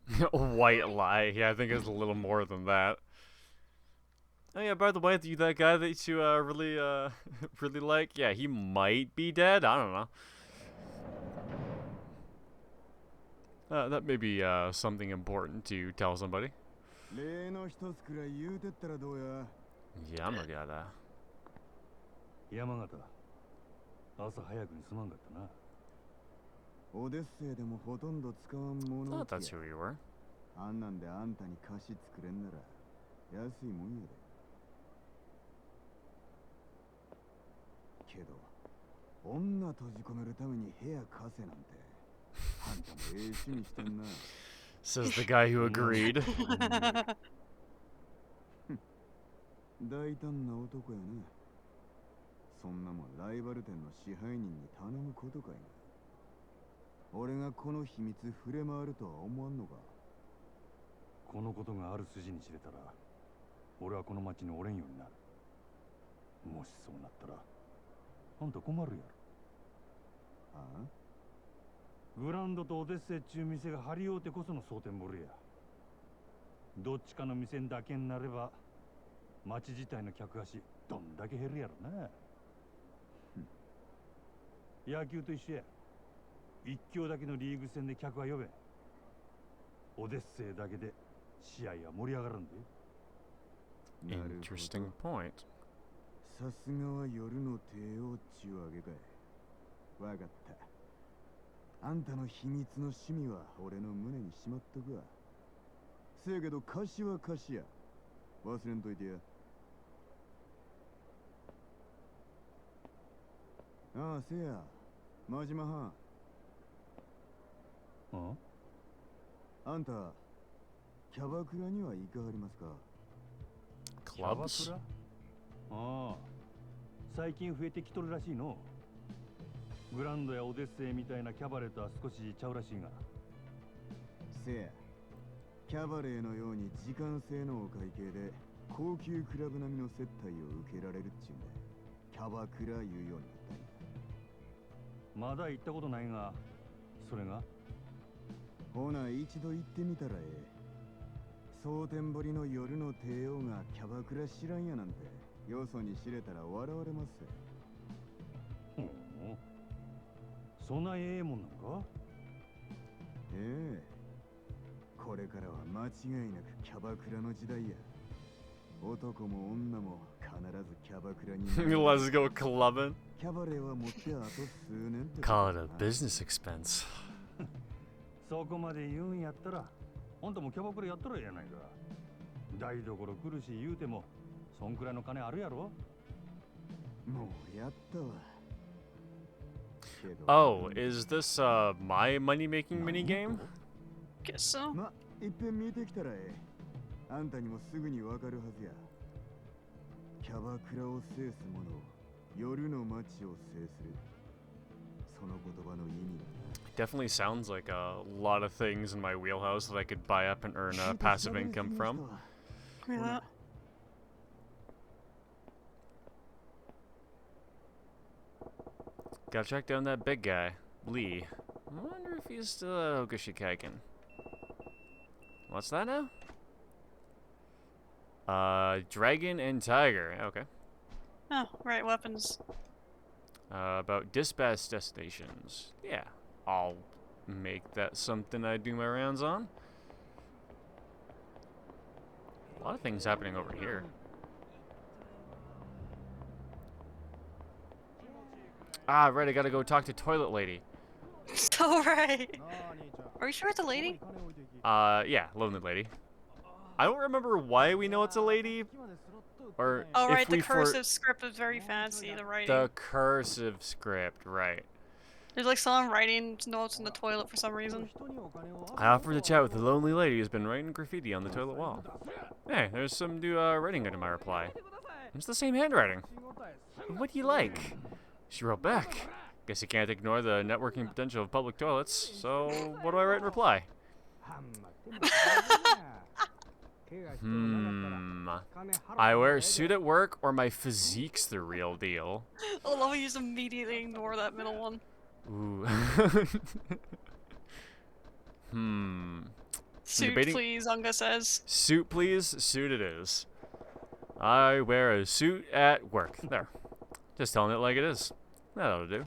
A white lie. Yeah, I think it's a little more than that. Oh yeah, by the way, that guy that you really really like, yeah, he might be dead. I don't know. That may be something important to tell somebody. 例の一つくらい言うてったらどうや。Yamagata. 山形、朝早くにすまんかったな。オデッセイでもほとんど使わんも I の thought that's who you were. あんなんであんたに菓子作れんなら安いもんやで。けど、女閉じ込めるために部屋貸せなんて、あんたもええ趣味してんな。Says the guy who agreed. 大胆な男やな。そんなもんライバル店の支配人に頼むことかいな。俺がこの秘密触れ回るとは思わんのか。このことがある筋に知れたら、俺はこの町におれんようになる。もしそうなったら、あんた困るやろ。ああ？グランドとオデッセイっちゅう店が張り合うてこその蒼天堀や。どっちかの店だけになれば、町自体の客足どんだけ減るやろな。野球と一緒や。一強だけのリーグ戦で客は呼べ。オデッセイだけで試合は盛り上がるんで。Interesting point. さすがは夜の帝王っちゅうわけかい。わかった。あんたの秘密の趣味は俺の胸にしまっとくわ。せやけど貸しは貸しや。忘れんといてや。ああ、せや。真島藩。あんた、キャバクラには行かはりますか？ Clubs? ああ、最近増えてきとるらしいの。グランドやオデッセイみたいなキャバレーとは少しちゃうらしいが。せや、キャバレーのように時間制のお会計で高級クラブ並みの接待を受けられるっちゅうんで、キャバクラ言うようになったんや。まだ行ったことないが、それがほな一度行ってみたらええ。蒼天堀の夜の帝王がキャバクラ知らんやなんて、よそに知れたら笑われます。ほう、そんなええもんなんか？ええ。これからは間違いなくキャバクラの時代や。男も女も必ずキャバクラに。Let's go clubbing. キャバレーは持ってあと数年って。Call it a business expense. そこまで言うんやったら、あんたもキャバクラやったらええやないか。台所来るし言うても、そんくらいの金あるやろ？もうやったわ。Oh, is this my money-making minigame? Guess so. ま、いっぺん見てきたらええ。あんたにもすぐにわかるはずや。キャバクラを制す者、夜の街を制する。その言葉の意味。 Definitely sounds like a lot of things in my wheelhouse that I could buy up and earn passive income from. Yeah. Gotta track down that big guy, Lee. I wonder if he's still at Ogashikaiken. What's that now? Dragon and Tiger. Okay. Oh, right, weapons. About dispatch destinations. Yeah, I'll make that something I do my rounds on. A lot of things happening over here. Ah, right, I gotta go talk to Toilet Lady. So right. Are you sure it's a lady? Yeah, Lonely Lady. I don't remember why we know it's a lady. Or Oh, if right, the we cursive script is very fancy, the writing. The cursive script, right. There's like someone writing notes in the toilet for some reason. I offered to chat with the Lonely Lady who's been writing graffiti on the toilet wall. Hey, there's some new writing under my reply. It's the same handwriting. What do you like? She wrote back. Guess you can't ignore the networking potential of public toilets, so what do I write in reply? I wear a suit at work or my physique's the real deal. I love how you just immediately ignore that middle one. Ooh. Suit, Debating... please, Unga says. Suit, please. Suit it is. I wear a suit at work. There. Just telling it like it is. That ought to do.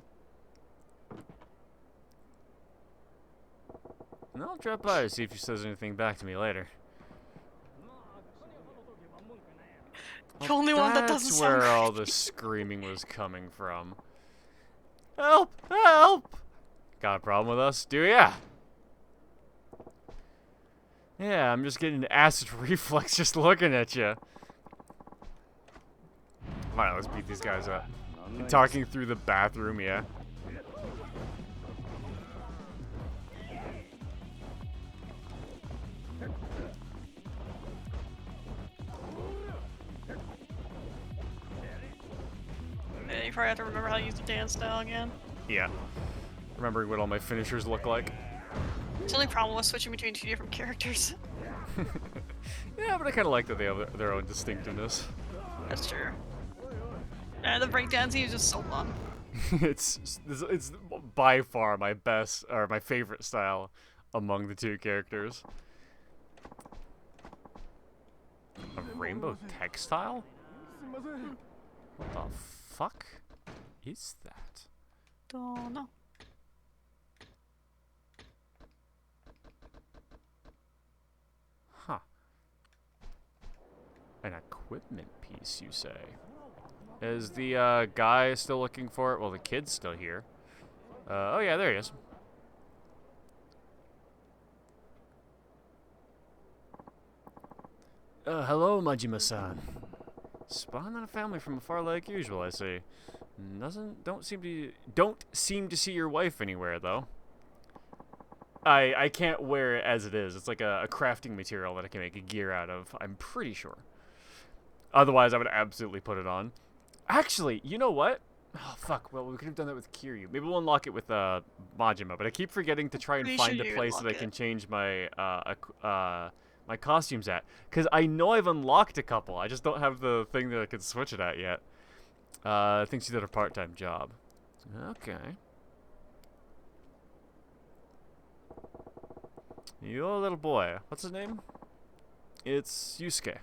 And I'll drop by to see if she says anything back to me later. The only one that doesn't That's sound where all creepy. the screaming was coming from. Help! Help! Got a problem with us, do ya? Yeah, I'm just getting acid reflex just looking at you. Alright, let's beat these guys up. Talking through the bathroom, yeah. Yeah, you probably have to remember how to use the dance style again. Yeah. Remembering what all my finishers look like. It's the only problem with switching between two different characters. Yeah, but I kind of like that they have their own distinctiveness. That's true. And the breakdancing is just so fun. it's by far my best or my favorite style among the two characters. A rainbow textile? What the fuck is that? Don't know. Huh. An equipment piece, you say? Is the guy still looking for it? Well, the kid's still here. Oh yeah, there he is. Hello, Majima-san. Spawned on a family from afar like usual, I see. Don't seem to see your wife anywhere though. I can't wear it as it is. It's like a crafting material that I can make a gear out of, I'm pretty sure. Otherwise, I would absolutely put it on. Actually, you know what? Oh, fuck. Well, we could have done that with Kiryu. Maybe we'll unlock it with Majima, but I keep forgetting to try and Pretty find sure a you place that I unlock can it. change my my costumes at. Because I know I've unlocked a couple. I just don't have the thing that I can switch it at yet. I think she did a part-time job. Okay. Your little boy. What's his name? It's Yusuke.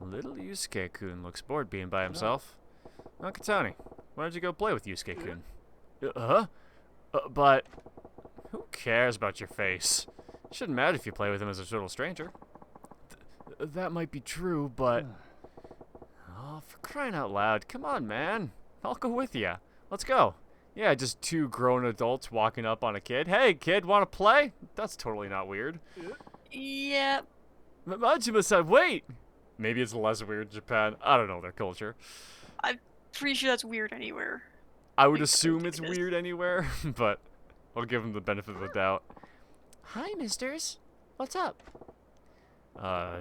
Little Yusuke-kun looks bored being by himself. Nakatani, why don't you go play with Yusuke-kun? But who cares about your face? Shouldn't matter if you play with him as a total stranger. That might be true, but... Oh, for crying out loud. Come on, man. I'll go with ya. Let's go. Yeah, just two grown adults walking up on a kid. Hey, kid, want to play? That's totally not weird. Yeah. Majima-san, wait! Maybe it's less weird in Japan. I don't know their culture. I'm pretty sure that's weird anywhere. I would I assume think it's it is. weird anywhere, but I'll give him the benefit of the doubt. Hi, misters. What's up?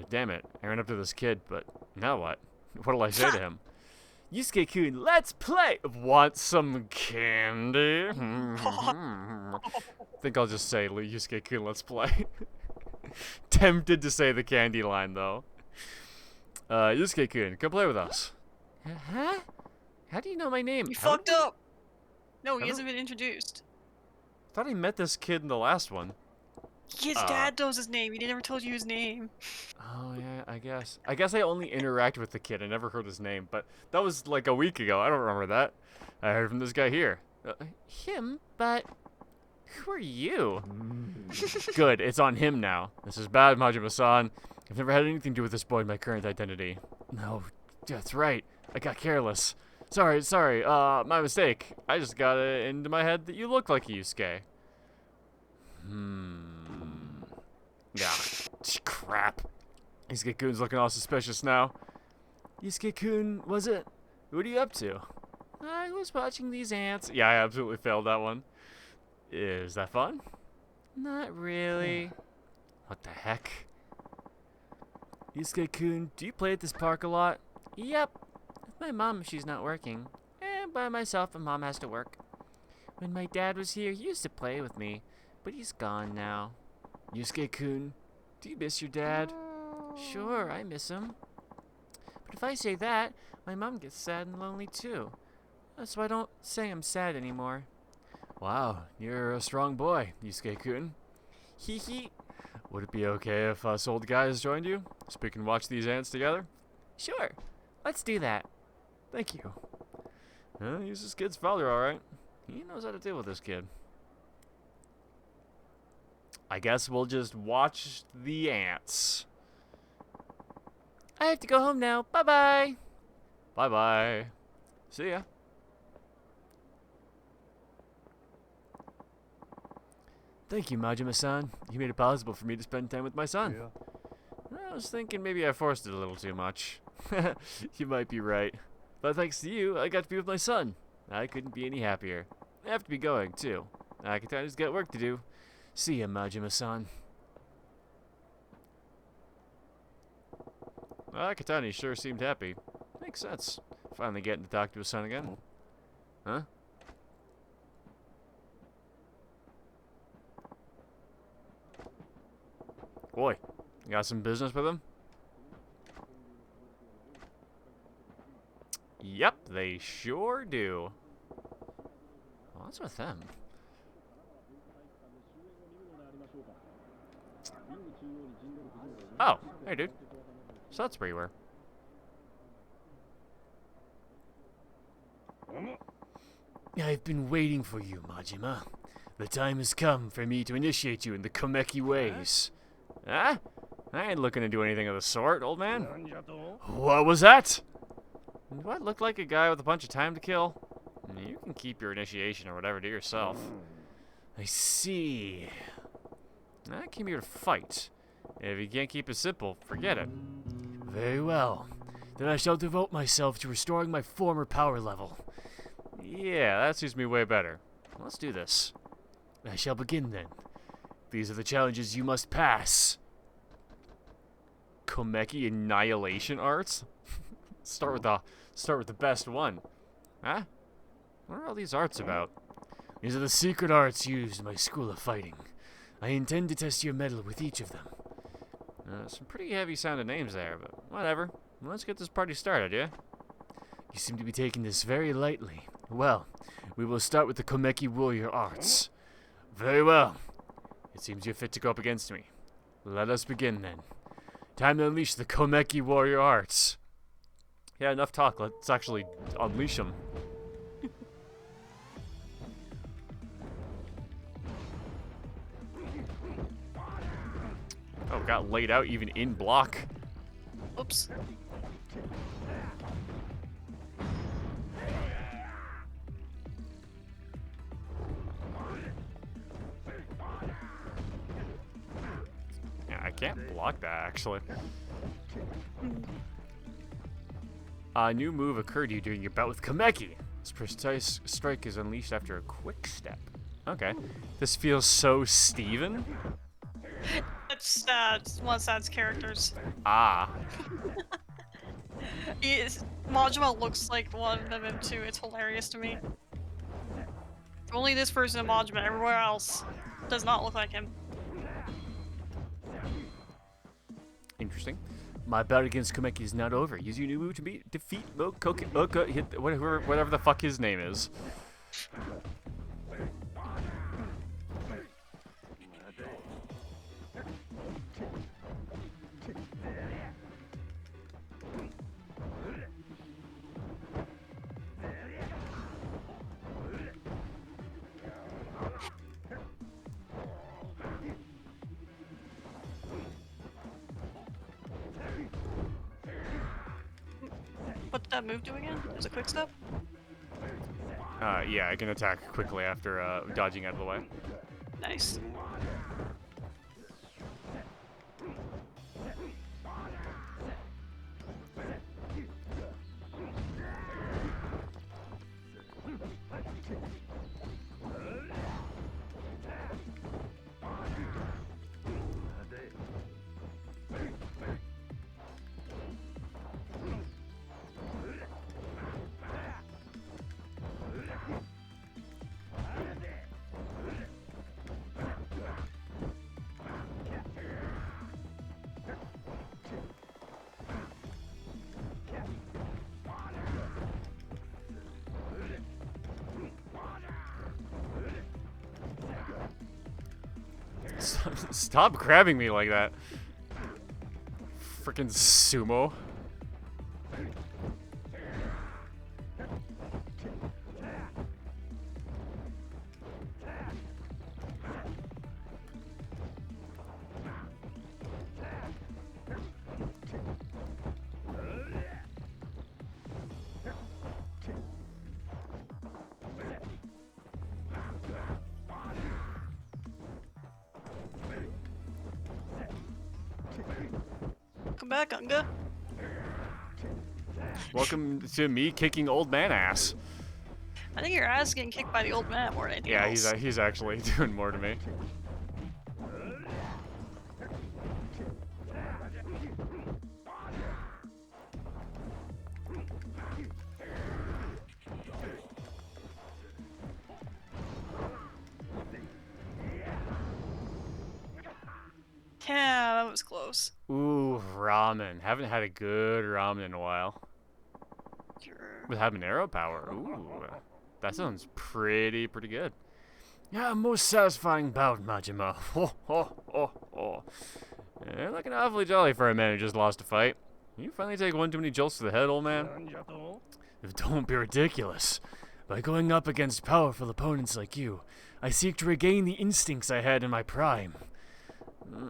Damn it. I ran up to this kid, but now what? What'll I say to him? Yusuke-kun, let's play! Want some candy? Think I'll just say, Yusuke-kun, let's play. Tempted to say the candy line, though. Yusuke-kun, come play with us. Huh? How do you know my name? You How fucked did- up. No, he How hasn't been introduced. Thought I met this kid in the last one. His dad knows his name. He never told you his name. Oh yeah, I guess. I guess I only interacted with the kid. I never heard his name, but that was like a week ago. I don't remember that. I heard from this guy here. Him? But who are you? Good, it's on him now. This is bad, Majima-san. I've never had anything to do with this boy in my current identity. No, that's right. I got careless. Sorry. My mistake. I just got it into my head that you look like Yusuke. Yeah. Crap. Yusuke-kun's looking all suspicious now. Yusuke-kun, was it? What are you up to? I was watching these ants. Yeah, I absolutely failed that one. Is that fun? Not really. What the heck? Yusuke-kun, do you play at this park a lot? Yep. With my mom if she's not working. And by myself when mom has to work. When my dad was here, he used to play with me. But he's gone now. Yusuke-kun, do you miss your dad? Sure, I miss him. But if I say that, my mom gets sad and lonely too. So I don't say I'm sad anymore. Wow, you're a strong boy, Yusuke-kun. Hee hee. Would it be okay if us old guys joined you? So we can watch these ants together? Sure. Let's do that. Thank you. He's this kid's father, alright. He knows how to deal with this kid. I guess we'll just watch the ants. I have to go home now. Bye-bye. Bye-bye. See ya. Thank you, Majima-san. You made it possible for me to spend time with my son. I was thinking maybe I forced it a little too much. You might be right. But thanks to you, I got to be with my son. I couldn't be any happier. I have to be going, too. Akatani's got work to do. See ya, Majima-san. Akatani sure seemed happy. Makes sense. Finally getting to talk to his son again. Huh? Boy, you got some business with him? Yep, they sure do. What's with them? Oh, hey dude. So that's where you were. I've been waiting for you, Majima. The time has come for me to initiate you in the Komeki ways. Huh? I ain't looking to do anything of the sort, old man. What was that? Do I look like a guy with a bunch of time to kill? You can keep your initiation or whatever to yourself. I see. I came here to fight. If you can't keep it simple, forget it. Very well. Then I shall devote myself to restoring my former power level. Yeah, that suits me way better. Let's do this. I shall begin then. These are the challenges you must pass. Komeki Annihilation Arts? Start with the best one. Huh? What are all these arts about? These are the secret arts used in my school of fighting. I intend to test your mettle with each of them. Some pretty heavy sounding names there, but whatever. Let's get this party started, yeah? You seem to be taking this very lightly. Well, we will start with the Komeki warrior arts. Very well. It seems you're fit to go up against me. Let us begin then. Time to unleash the Komeki warrior arts. Yeah, enough talk. Let's actually unleash them. Oh, got laid out even in block. Oops. Yeah, I can't block that, actually. A new move occurred to you during your bout with Komeki. This precise strike is unleashed after a quick step. Okay. This feels so Steven. It's one of Sad's characters. Ah. Majima looks like one of them too. It's hilarious to me. Only this person in Majima, everywhere else does not look like him. Interesting. My bout against Komeki is not over. Use your new move to defeat Mokoka, hit whatever the fuck his name is. What did that move do again? Is it quick step? Yeah, I can attack quickly after dodging out of the way. Nice. Stop grabbing me like that. Frickin' sumo. back, Unga. Welcome to me kicking old man ass. I think your ass is getting kicked by the old man more than anything Yeah, else. he's actually doing more to me. Yeah, that was close. Ooh, ramen. Haven't had a good ramen in a while. Sure. With habanero power. Ooh, that sounds pretty good. Yeah, most satisfying bout, Majima. Ho, ho, ho, ho. Yeah, looking awfully jolly for a man who just lost a fight. You finally take one too many jolts to the head, old man? Don't be ridiculous. By going up against powerful opponents like you, I seek to regain the instincts I had in my prime.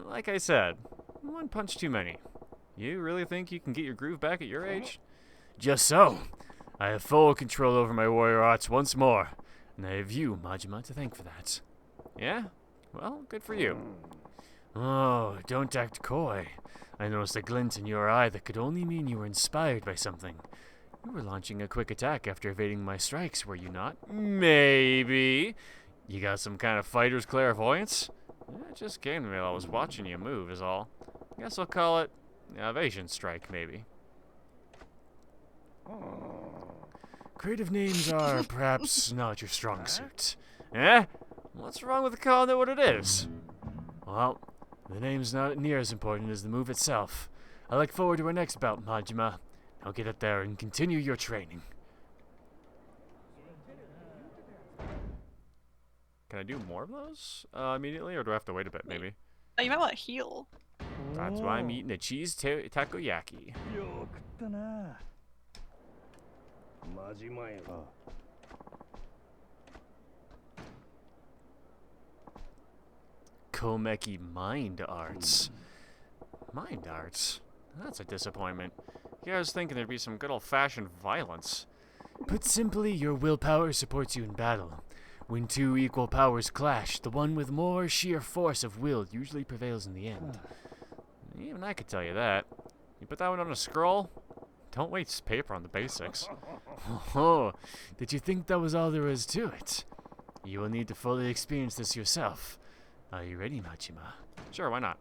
Like I said, one punch too many. You really think you can get your groove back at your age? Just so. I have full control over my warrior arts once more, and I have you, Majima, to thank for that. Yeah? Well, good for you. Oh, don't act coy. I noticed a glint in your eye that could only mean you were inspired by something. You were launching a quick attack after evading my strikes, were you not? Maybe. You got some kind of fighter's clairvoyance? It just came to me while I was watching you move, is all. Guess I'll call it evasion strike, maybe. Creative names are perhaps not your strong suit. Eh? What's wrong with calling it what it is? Well, the name's not near as important as the move itself. I look forward to our next bout, Majima. Now get up there and continue your training. Can I do more of those immediately, or do I have to wait a bit, maybe? Oh, you might want to heal. That's why I'm eating a cheese takoyaki. Komeki Mind Arts. Mind Arts? That's a disappointment. Yeah, I was thinking there'd be some good old-fashioned violence. Put simply, your willpower supports you in battle. When two equal powers clash, the one with more sheer force of will usually prevails in the end. Even I could tell you that. You put that one on a scroll? Don't waste paper on the basics. Oh, did you think that was all there was to it? You will need to fully experience this yourself. Are you ready, Majima? Sure, why not?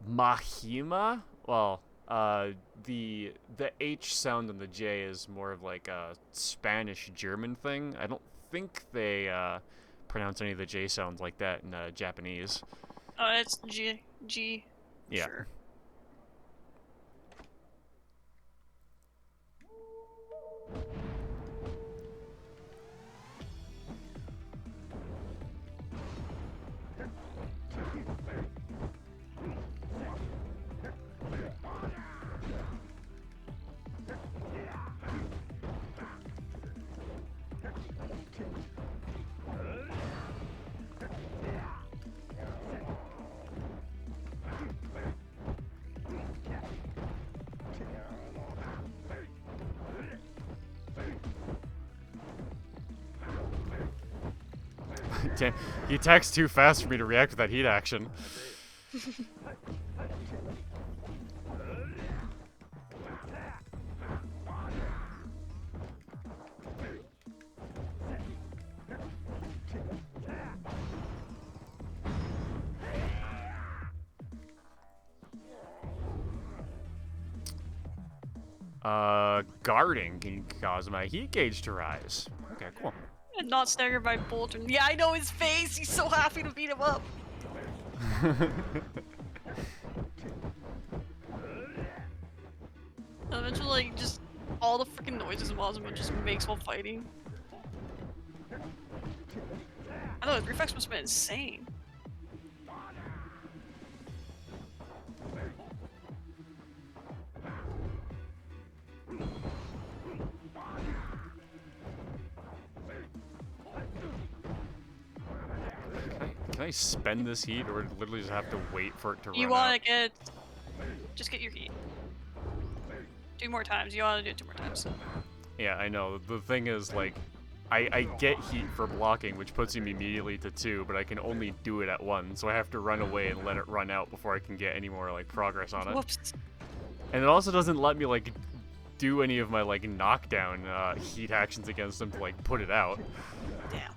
Mahima? Well, the H sound on the J is more of like a Spanish-German thing. I don't think they pronounce any of the J sounds like that in Japanese. Oh, it's G. Yeah. Sure. Damn, he attacks too fast for me to react with that heat action. Guarding can cause my heat gauge to rise. Okay, cool. And not staggered by Bolton. Yeah, I know his face. He's so happy to beat him up. Eventually, like, just all the freaking noises in Mazuma just makes while fighting. I know, his reflex must have been insane. Can I spend this heat, or literally just have to wait for it to run You out? wanna get... Just get your heat. 2 more times. You wanna do it 2 more times. Yeah, I know. The thing is, like, I get heat for blocking, which puts him immediately to 2, but I can only do it at 1, so I have to run away and let it run out before I can get any more, like, progress on it. Whoops. And it also doesn't let me, like, do any of my, like, knockdown heat actions against him to, like, put it out. Damn.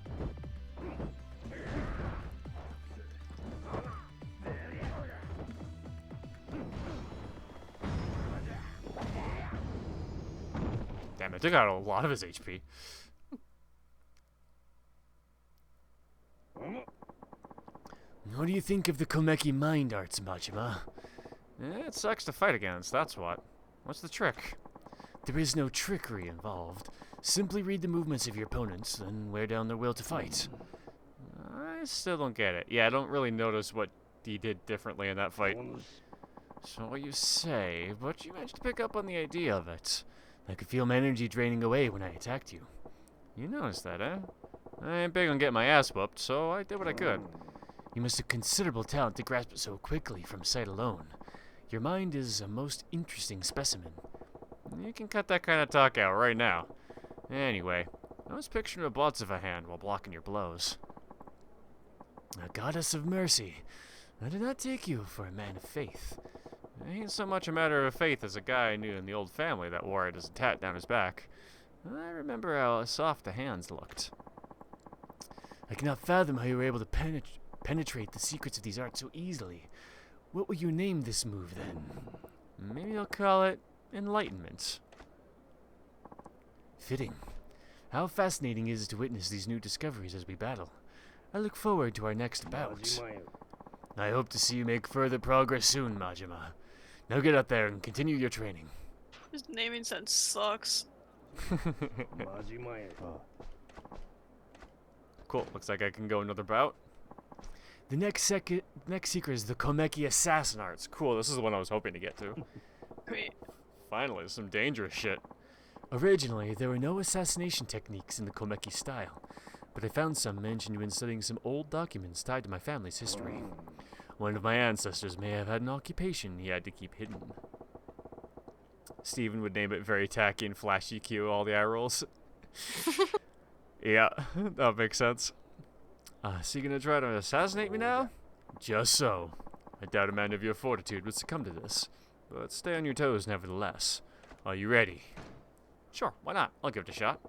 Damn, it took out a lot of his HP. What do you think of the Komeki mind arts, Majima? It sucks to fight against, that's what. What's the trick? There is no trickery involved. Simply read the movements of your opponents, then wear down their will to fight. I still don't get it. Yeah, I don't really notice what he did differently in that fight. So what you say, but you managed to pick up on the idea of it. I could feel my energy draining away when I attacked you. You noticed that, eh? I ain't big on getting my ass whooped, so I did what I could. You must have considerable talent to grasp it so quickly from sight alone. Your mind is a most interesting specimen. You can cut that kind of talk out right now. Anyway, I was picturing a Botsuva hand while blocking your blows. A goddess of mercy. I did not take you for a man of faith. It ain't so much a matter of faith as a guy I knew in the old family that wore it as a tat down his back. I remember how soft the hands looked. I cannot fathom how you were able to penetrate the secrets of these arts so easily. What will you name this move, then? Maybe I'll call it Enlightenment. Fitting. How fascinating it is to witness these new discoveries as we battle. I look forward to our next bout. I hope to see you make further progress soon, Majima. Now get out there and continue your training. His naming sense sucks. Cool, looks like I can go another bout. The next secret is the Komeki Assassin Arts. Cool, this is the one I was hoping to get to. Great. Finally, some dangerous shit. Originally, there were no assassination techniques in the Komeki style, but I found some mentioned when studying some old documents tied to my family's history. One of my ancestors may have had an occupation he had to keep hidden. Steven would name it very tacky and flashy cue all the eye rolls. Yeah, that makes sense. So you gonna try to assassinate me now? Just so. I doubt a man of your fortitude would succumb to this, but stay on your toes nevertheless. Are you ready? Sure, why not? I'll give it a shot.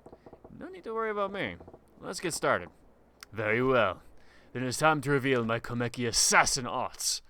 No need to worry about me. Let's get started. Very well. Then it's time to reveal my Komeki Assassin Arts.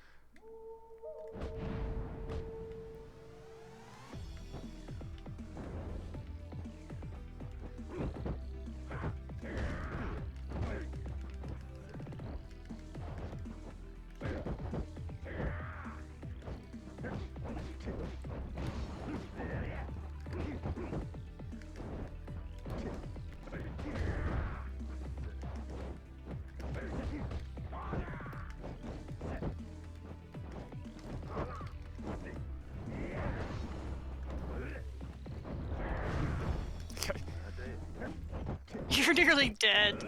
You're nearly dead.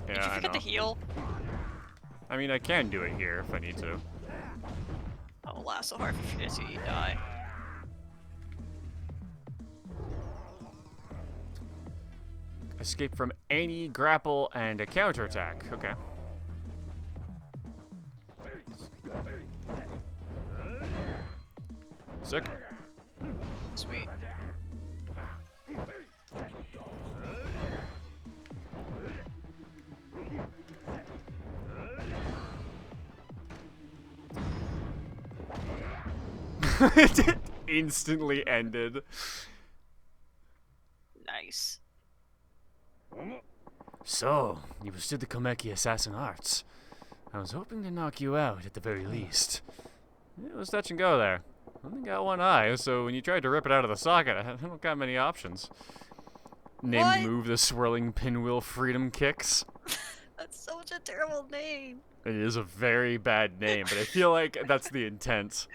Yeah, Did you forget to heal? I mean, I can do it here if I need to. Oh, laugh so hard if you forget to, you die. Escape from any grapple and a counterattack. Okay. Sick. Sweet. It instantly ended. Nice. So, you withstood the Komeki Assassin Arts. I was hoping to knock you out at the very least. It was touch and go there. I only got one eye, so when you tried to rip it out of the socket, I don't got many options. Named What? move the swirling pinwheel freedom kicks. That's such a terrible name. It is a very bad name, but I feel like that's the intent.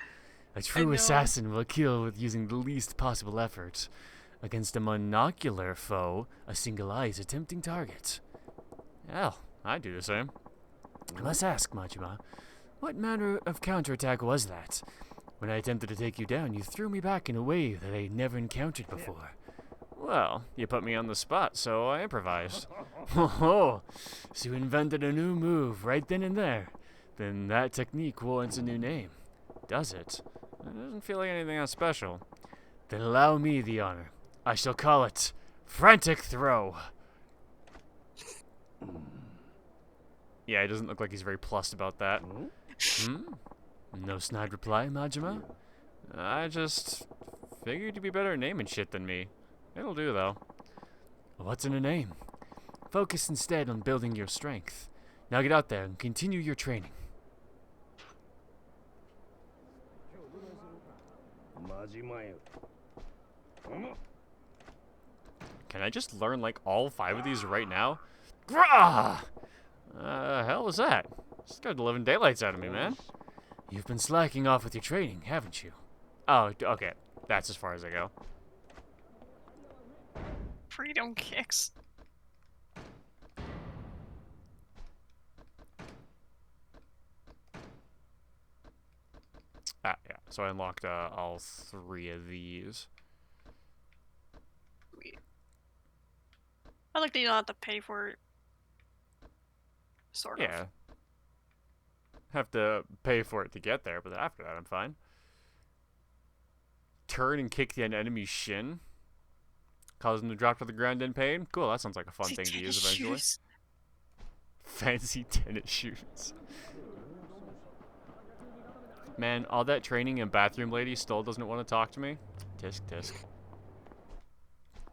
A true know. assassin will kill with using the least possible effort. Against a monocular foe, a single eye is a tempting target. Hell, I'd do the same. I must ask, Majima, what manner of counterattack was that? When I attempted to take you down, you threw me back in a way that I had never encountered before. Well, you put me on the spot, so I improvised. Oh, so you invented a new move right then and there. Then that technique warrants a new name, does it? It doesn't feel like anything that special. Then allow me the honor. I shall call it Frantic Throw. Yeah, he doesn't look like he's very plussed about that. No snide reply, Majima? I just figured you'd be better at naming shit than me. It'll do, though. What's in a name? Focus instead on building your strength. Now get out there and continue your training. Can I just learn, like, all 5 of these right now? Grah! Hell was that? Scared the living daylights out of me, man. You've been slacking off with your training, haven't you? Oh, okay. That's as far as I go. Freedom kicks. Ah, yeah. So I unlocked all 3 of these. I like that you don't have to pay for it. Sort of. Yeah. Have to pay for it to get there, but after that, I'm fine. Turn and kick the enemy's shin. Cause them to drop to the ground in pain. Cool, that sounds like a fun thing to use eventually. Shoes. Fancy tennis shoes. Man, all that training and bathroom lady still doesn't want to talk to me. Tisk, tisk.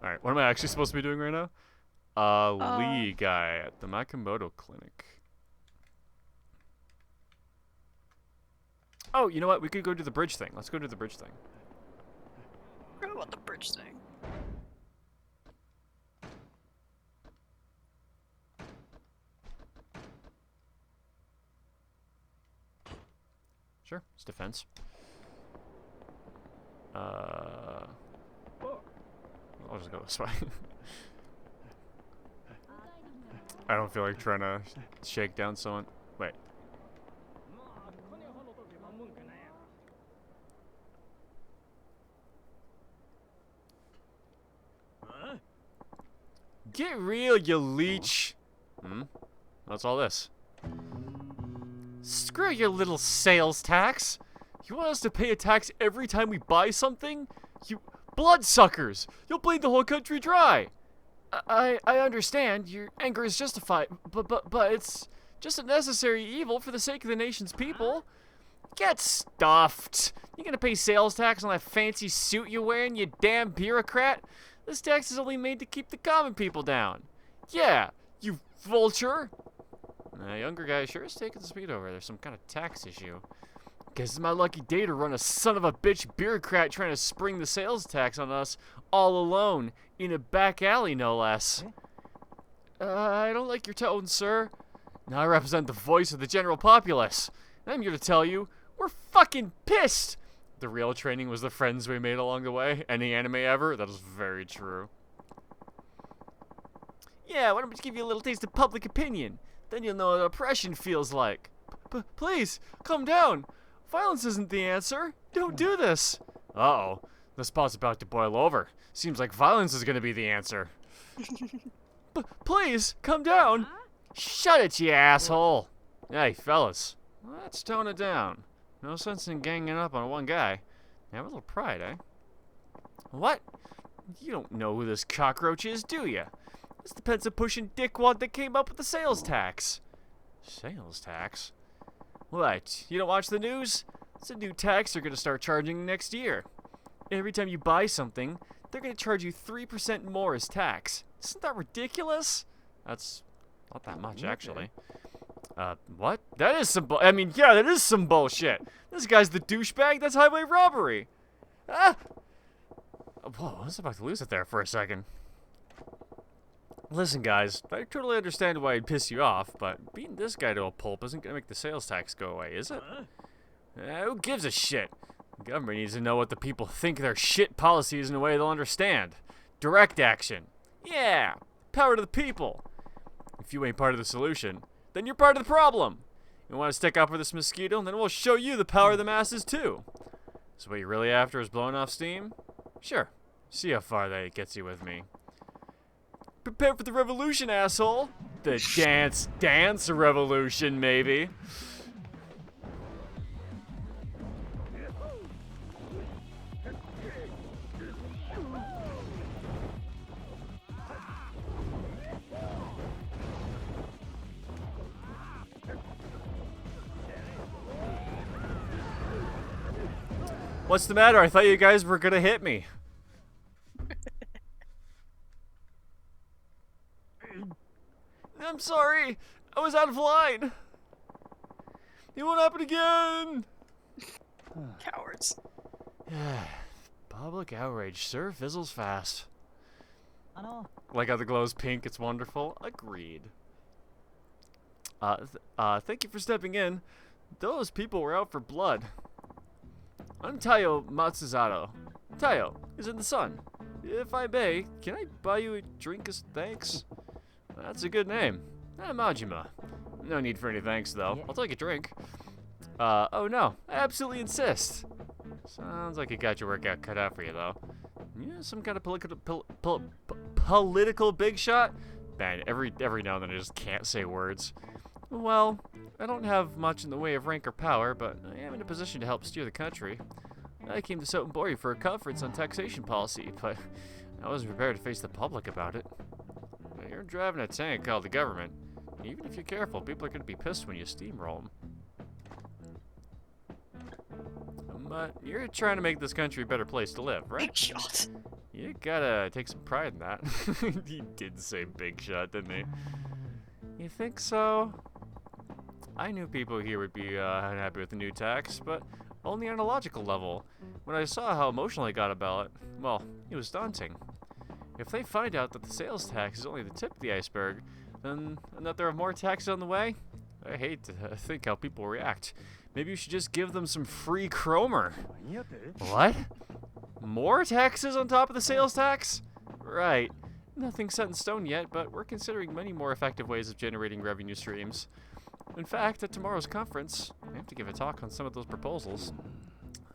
Alright, what am I actually supposed to be doing right now? Lee guy at the Makimoto Clinic. Oh, you know what? We could go do the bridge thing. Let's go do the bridge thing. I forgot about the bridge thing. Sure, it's defense. I'll just go this way. I don't feel like trying to shake down someone. Wait. Get real, you leech. What's all this? Screw your little sales tax. You want us to pay a tax every time we buy something? You bloodsuckers! You'll bleed the whole country dry. I understand your anger is justified, but it's just a necessary evil for the sake of the nation's people. Get stuffed. You gonna pay sales tax on that fancy suit you're wearing, you damn bureaucrat? This tax is only made to keep the common people down. Yeah, you vulture. Younger guy sure is taking the speed over. There's some kind of tax issue. Guess it's my lucky day to run a son of a bitch bureaucrat trying to spring the sales tax on us all alone in a back alley, no less. I don't like your tone, sir. Now I represent the voice of the general populace. And I'm here to tell you, we're fucking pissed. The real training was the friends we made along the way. Any anime ever? That is very true. Yeah, why don't we give you a little taste of public opinion? Then you'll know what oppression feels like. Please, calm down. Violence isn't the answer. Don't do this. Uh-oh. The spot's about to boil over. Seems like violence is going to be the answer. Please, calm down. Shut it, you asshole. Hey, fellas. Let's tone it down. No sense in ganging up on one guy. Have a little pride, eh? What? You don't know who this cockroach is, do you? It's the pencil-pushing dickwad that came up with the sales tax. Sales tax? What? You don't watch the news? It's a new tax they're going to start charging next year. Every time you buy something, they're going to charge you 3% more as tax. Isn't that ridiculous? That's not that much, actually. What? That is some yeah, that is some bullshit. This guy's the douchebag. That's highway robbery. Ah! Whoa, I was about to lose it there for a second. Listen, guys, I totally understand why it'd piss you off, but beating this guy to a pulp isn't gonna make the sales tax go away, is it? Who gives a shit? The government needs to know what the people think their shit policy is in a way they'll understand. Direct action. Yeah, power to the people. If you ain't part of the solution, then you're part of the problem. You want to stick up for this mosquito, then we'll show you the power of the masses too. So what you're really after is blowing off steam? Sure, See how far that gets you with me. Prepare for the revolution, asshole! The dance revolution, maybe. What's the matter? I thought you guys were gonna hit me. I'm sorry. I was out of line. It won't happen again. Cowards. Public outrage sure fizzles fast. Like how the glow's pink, it's wonderful. Agreed. Thank you for stepping in. Those people were out for blood. I'm Tayo Matsuzato. Tayo is in the sun. If I may, can I buy you a drink as thanks? That's a good name. Majima. No need for any thanks, though. I'll take a drink. Oh no, I absolutely insist. Sounds like you got your work cut out for you, though. Yeah, some kind of political big shot? Man, every now and then I just can't say words. Well, I don't have much in the way of rank or power, but I am in a position to help steer the country. I came to Sotenbori for a conference on taxation policy, but I wasn't prepared to face the public about it. You're driving a tank called the government. Even if you're careful, people are going to be pissed when you steamroll them. But you're trying to make this country a better place to live, right? Big shot. You gotta take some pride in that. He did say big shot, didn't he? You think so? I knew people here would be unhappy with the new tax, but only on a logical level. When I saw how emotional I got about it, well, it was daunting. If they find out that the sales tax is only the tip of the iceberg, and that there are more taxes on the way, I hate to think how people react. Maybe you should just give them some free Cromer. What? More taxes on top of the sales tax? Right. Nothing set in stone yet, but we're considering many more effective ways of generating revenue streams. In fact, at tomorrow's conference, I have to give a talk on some of those proposals.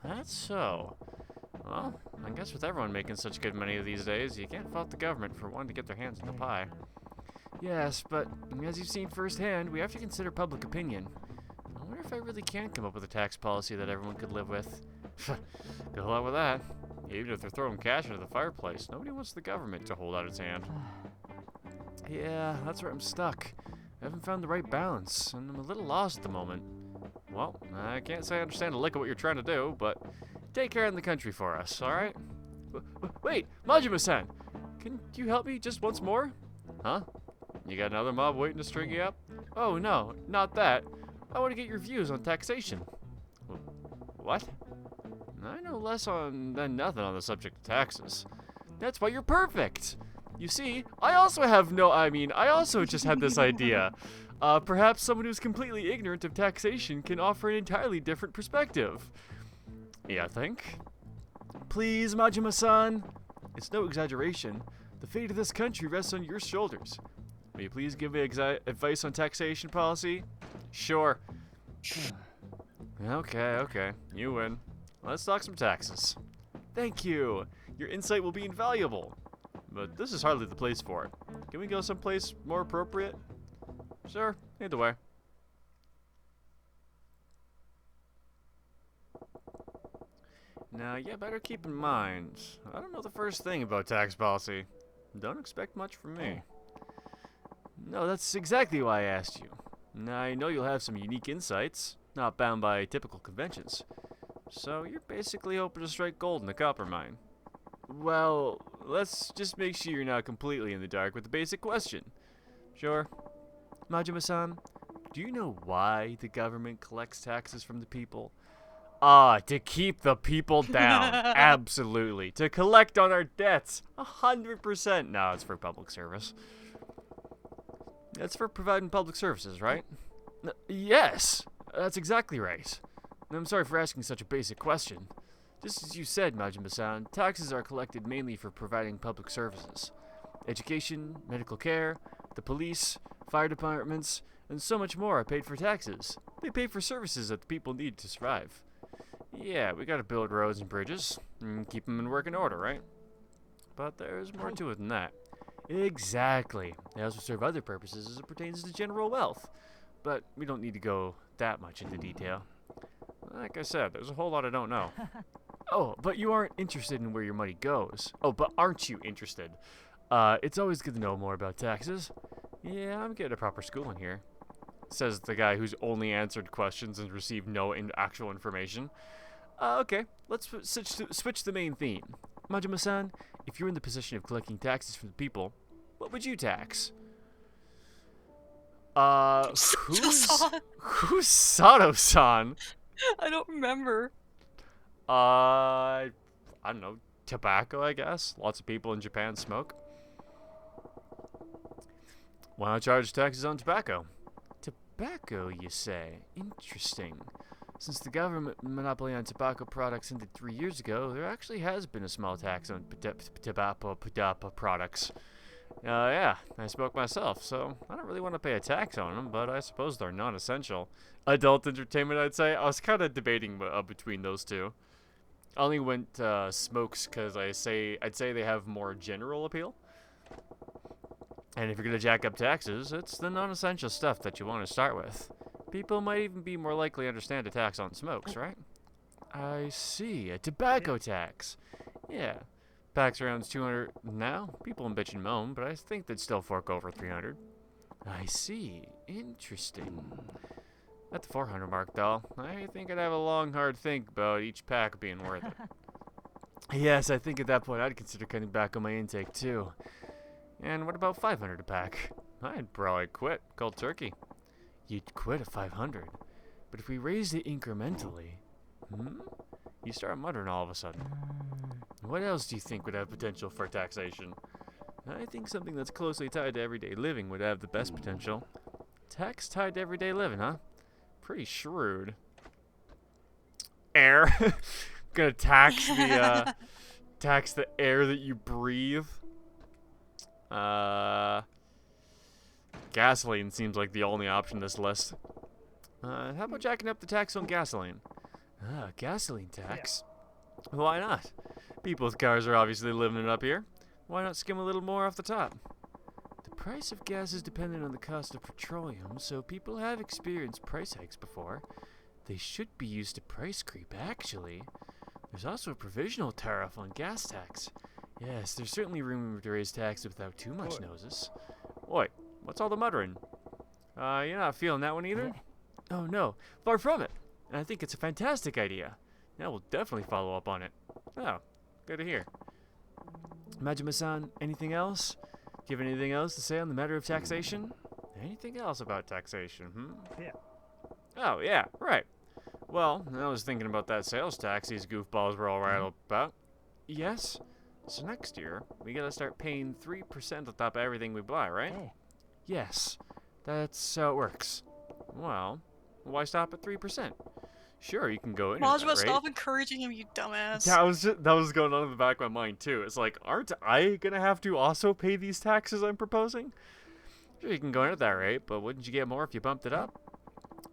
That's so. Well, I guess with everyone making such good money these days, you can't fault the government for wanting to get their hands on the pie. Yes, but as you've seen firsthand, we have to consider public opinion. I wonder if I really can come up with a tax policy that everyone could live with. Good luck with that. Even if they're throwing cash into the fireplace, nobody wants the government to hold out its hand. Yeah, that's where I'm stuck. I haven't found the right balance, and I'm a little lost at the moment. Well, I can't say I understand a lick of what you're trying to do, but take care of the country for us, alright? Wait, Majima-san! Can you help me just once more? Huh? You got another mob waiting to string you up? Oh no, not that. I want to get your views on taxation. What? I know less than nothing on the subject of taxes. That's why you're perfect! You see, I also just had this idea. Perhaps someone who's completely ignorant of taxation can offer an entirely different perspective. Yeah, I think. Please, Majima-san. It's no exaggeration. The fate of this country rests on your shoulders. Will you please give me advice on taxation policy? Sure. Okay. You win. Let's talk some taxes. Thank you. Your insight will be invaluable. But this is hardly the place for it. Can we go someplace more appropriate? Sure, either way. Now, you better keep in mind, I don't know the first thing about tax policy. Don't expect much from me. No, that's exactly why I asked you. Now, I know you'll have some unique insights, not bound by typical conventions. So, you're basically hoping to strike gold in the copper mine. Well, let's just make sure you're not completely in the dark with the basic question. Sure. Majima-san, do you know why the government collects taxes from the people? To keep the people down. Absolutely. To collect on our debts. 100%. No, it's for public service. It's for providing public services, right? Yes, that's exactly right. I'm sorry for asking such a basic question. Just as you said, Majima-san, taxes are collected mainly for providing public services. Education, medical care, the police, fire departments, and so much more are paid for taxes. They pay for services that the people need to survive. Yeah, we gotta build roads and bridges, and keep them in working order, right? but there's more to it than that. Exactly. They also serve other purposes as it pertains to general wealth. But we don't need to go that much into detail. Like I said, there's a whole lot I don't know. Oh, but you aren't interested in where your money goes. Oh, but aren't you interested? It's always good to know more about taxes. Yeah, I'm getting a proper schooling here. Says the guy who's only answered questions and received no actual information. Okay, let's switch the main theme. Majima-san, if you're in the position of collecting taxes from the people, what would you tax? Who's Sato-san? I don't remember. I don't know, tobacco, I guess. Lots of people in Japan smoke. Why not charge taxes on tobacco? Tobacco, you say? Interesting. Since the government monopoly on tobacco products ended 3 years ago, there actually has been a small tax on tobacco products. Yeah, I smoke myself, so I don't really want to pay a tax on them, but I suppose they're non-essential. Adult entertainment, I'd say. I was kind of debating between those two. I only went smokes because I'd say they have more general appeal. And if you're going to jack up taxes, it's the non-essential stuff that you want to start with. People might even be more likely to understand a tax on smokes, right? I see, a tobacco tax. Yeah, tax around 200 now. People bitch and moan, but I think they'd still fork over 300. I see, interesting. At the 400 mark, though, I think I'd have a long, hard think about each pack being worth it. Yes, I think at that point I'd consider cutting back on my intake, too. And what about 500 a pack? I'd probably quit, cold turkey. You'd quit at 500. But if we raised it incrementally... You start muttering all of a sudden. What else do you think would have potential for taxation? I think something that's closely tied to everyday living would have the best potential. Tax tied to everyday living, huh? Pretty shrewd. Air. Gonna tax the air that you breathe. Gasoline seems like the only option in this list. How about jacking up the tax on gasoline? Gasoline tax? Yeah. Why not? People with cars are obviously living it up here. Why not skim a little more off the top? The price of gas is dependent on the cost of petroleum, so people have experienced price hikes before. They should be used to price creep, actually. There's also a provisional tariff on gas tax. Yes, there's certainly room to raise taxes without too much noses. Oi, what's all the muttering? You're not feeling that one either? Oh no, far from it. And I think it's a fantastic idea. Now we'll definitely follow up on it. Oh, good to hear. Majima-san, anything else? Do you have anything else to say on the matter of taxation? Anything else about taxation, Yeah. Oh, yeah, right. Well, I was thinking about that sales tax these goofballs were all rattled about. Yes? So next year, we gotta start paying 3% on top of everything we buy, right? Oh. Yes, that's how it works. Well, why stop at 3%? Sure, you can go in at that Majima, rate. stop encouraging him, you dumbass. That was going on in the back of my mind too. It's like, aren't I gonna have to also pay these taxes I'm proposing? Sure, you can go in at that rate, but wouldn't you get more if you bumped it up?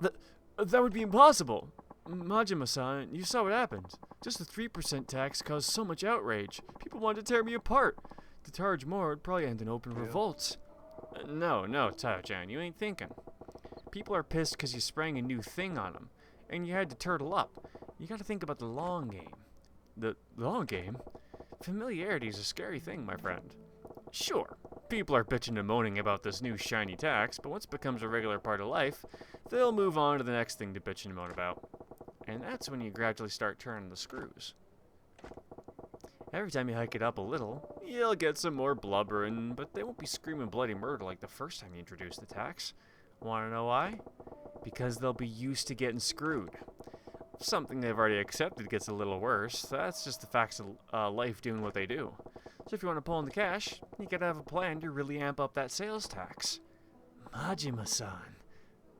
That would be impossible. Majima-san, you saw what happened. Just the 3% tax caused so much outrage. People wanted to tear me apart. To charge more would probably end in open revolts. No, Tayo-chan, you ain't thinking. People are pissed because you sprang a new thing on them, and you had to turtle up. You gotta think about the long game. The long game? Familiarity is a scary thing, my friend. Sure, people are bitching and moaning about this new shiny tax, but once it becomes a regular part of life, they'll move on to the next thing to bitch and moan about. And that's when you gradually start turning the screws. Every time you hike it up a little, you'll get some more blubbering, but they won't be screaming bloody murder like the first time you introduced the tax. Wanna know why? Because they'll be used to getting screwed. If something they've already accepted gets a little worse, that's just the facts of life doing what they do. So if you want to pull in the cash, you gotta have a plan to really amp up that sales tax. Majima-san,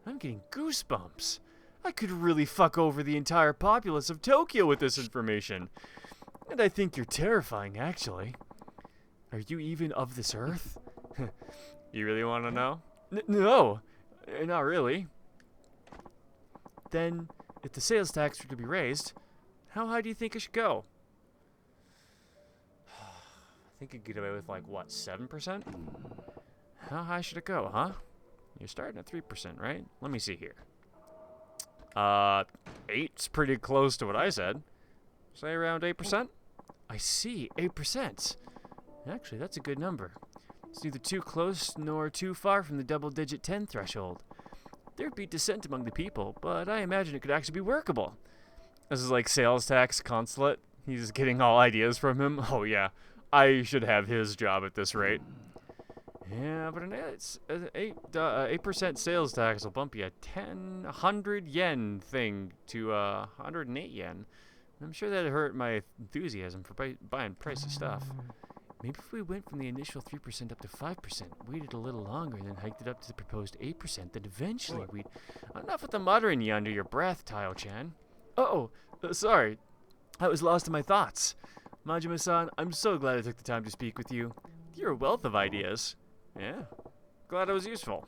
I'm getting goosebumps. I could really fuck over the entire populace of Tokyo with this information. And I think you're terrifying, actually. Are you even of this earth? You really want to know? No, not really. Then, if the sales tax were to be raised, how high do you think it should go? I think you get away with like what, 7%? How high should it go, huh? You're starting at 3%, right? Let me see here. 8's pretty close to what I said. Say around 8%? I see, 8%. Actually, that's a good number. It's neither too close nor too far from the double-digit 10 threshold. There'd be dissent among the people, but I imagine it could actually be workable. This is like sales tax consulate. He's getting all ideas from him. Oh yeah, I should have his job at this rate. Yeah, but it's 8% sales tax will bump you a 100 yen thing to 108 yen. I'm sure that'd hurt my enthusiasm for buying pricey stuff. Maybe if we went from the initial 3% up to 5%, waited a little longer, and then hiked it up to the proposed 8%, then eventually we'd... Enough with the muttering you under your breath, Tayo-chan. Sorry. I was lost in my thoughts. Majima-san, I'm so glad I took the time to speak with you. You're a wealth of ideas. Yeah. Glad I was useful.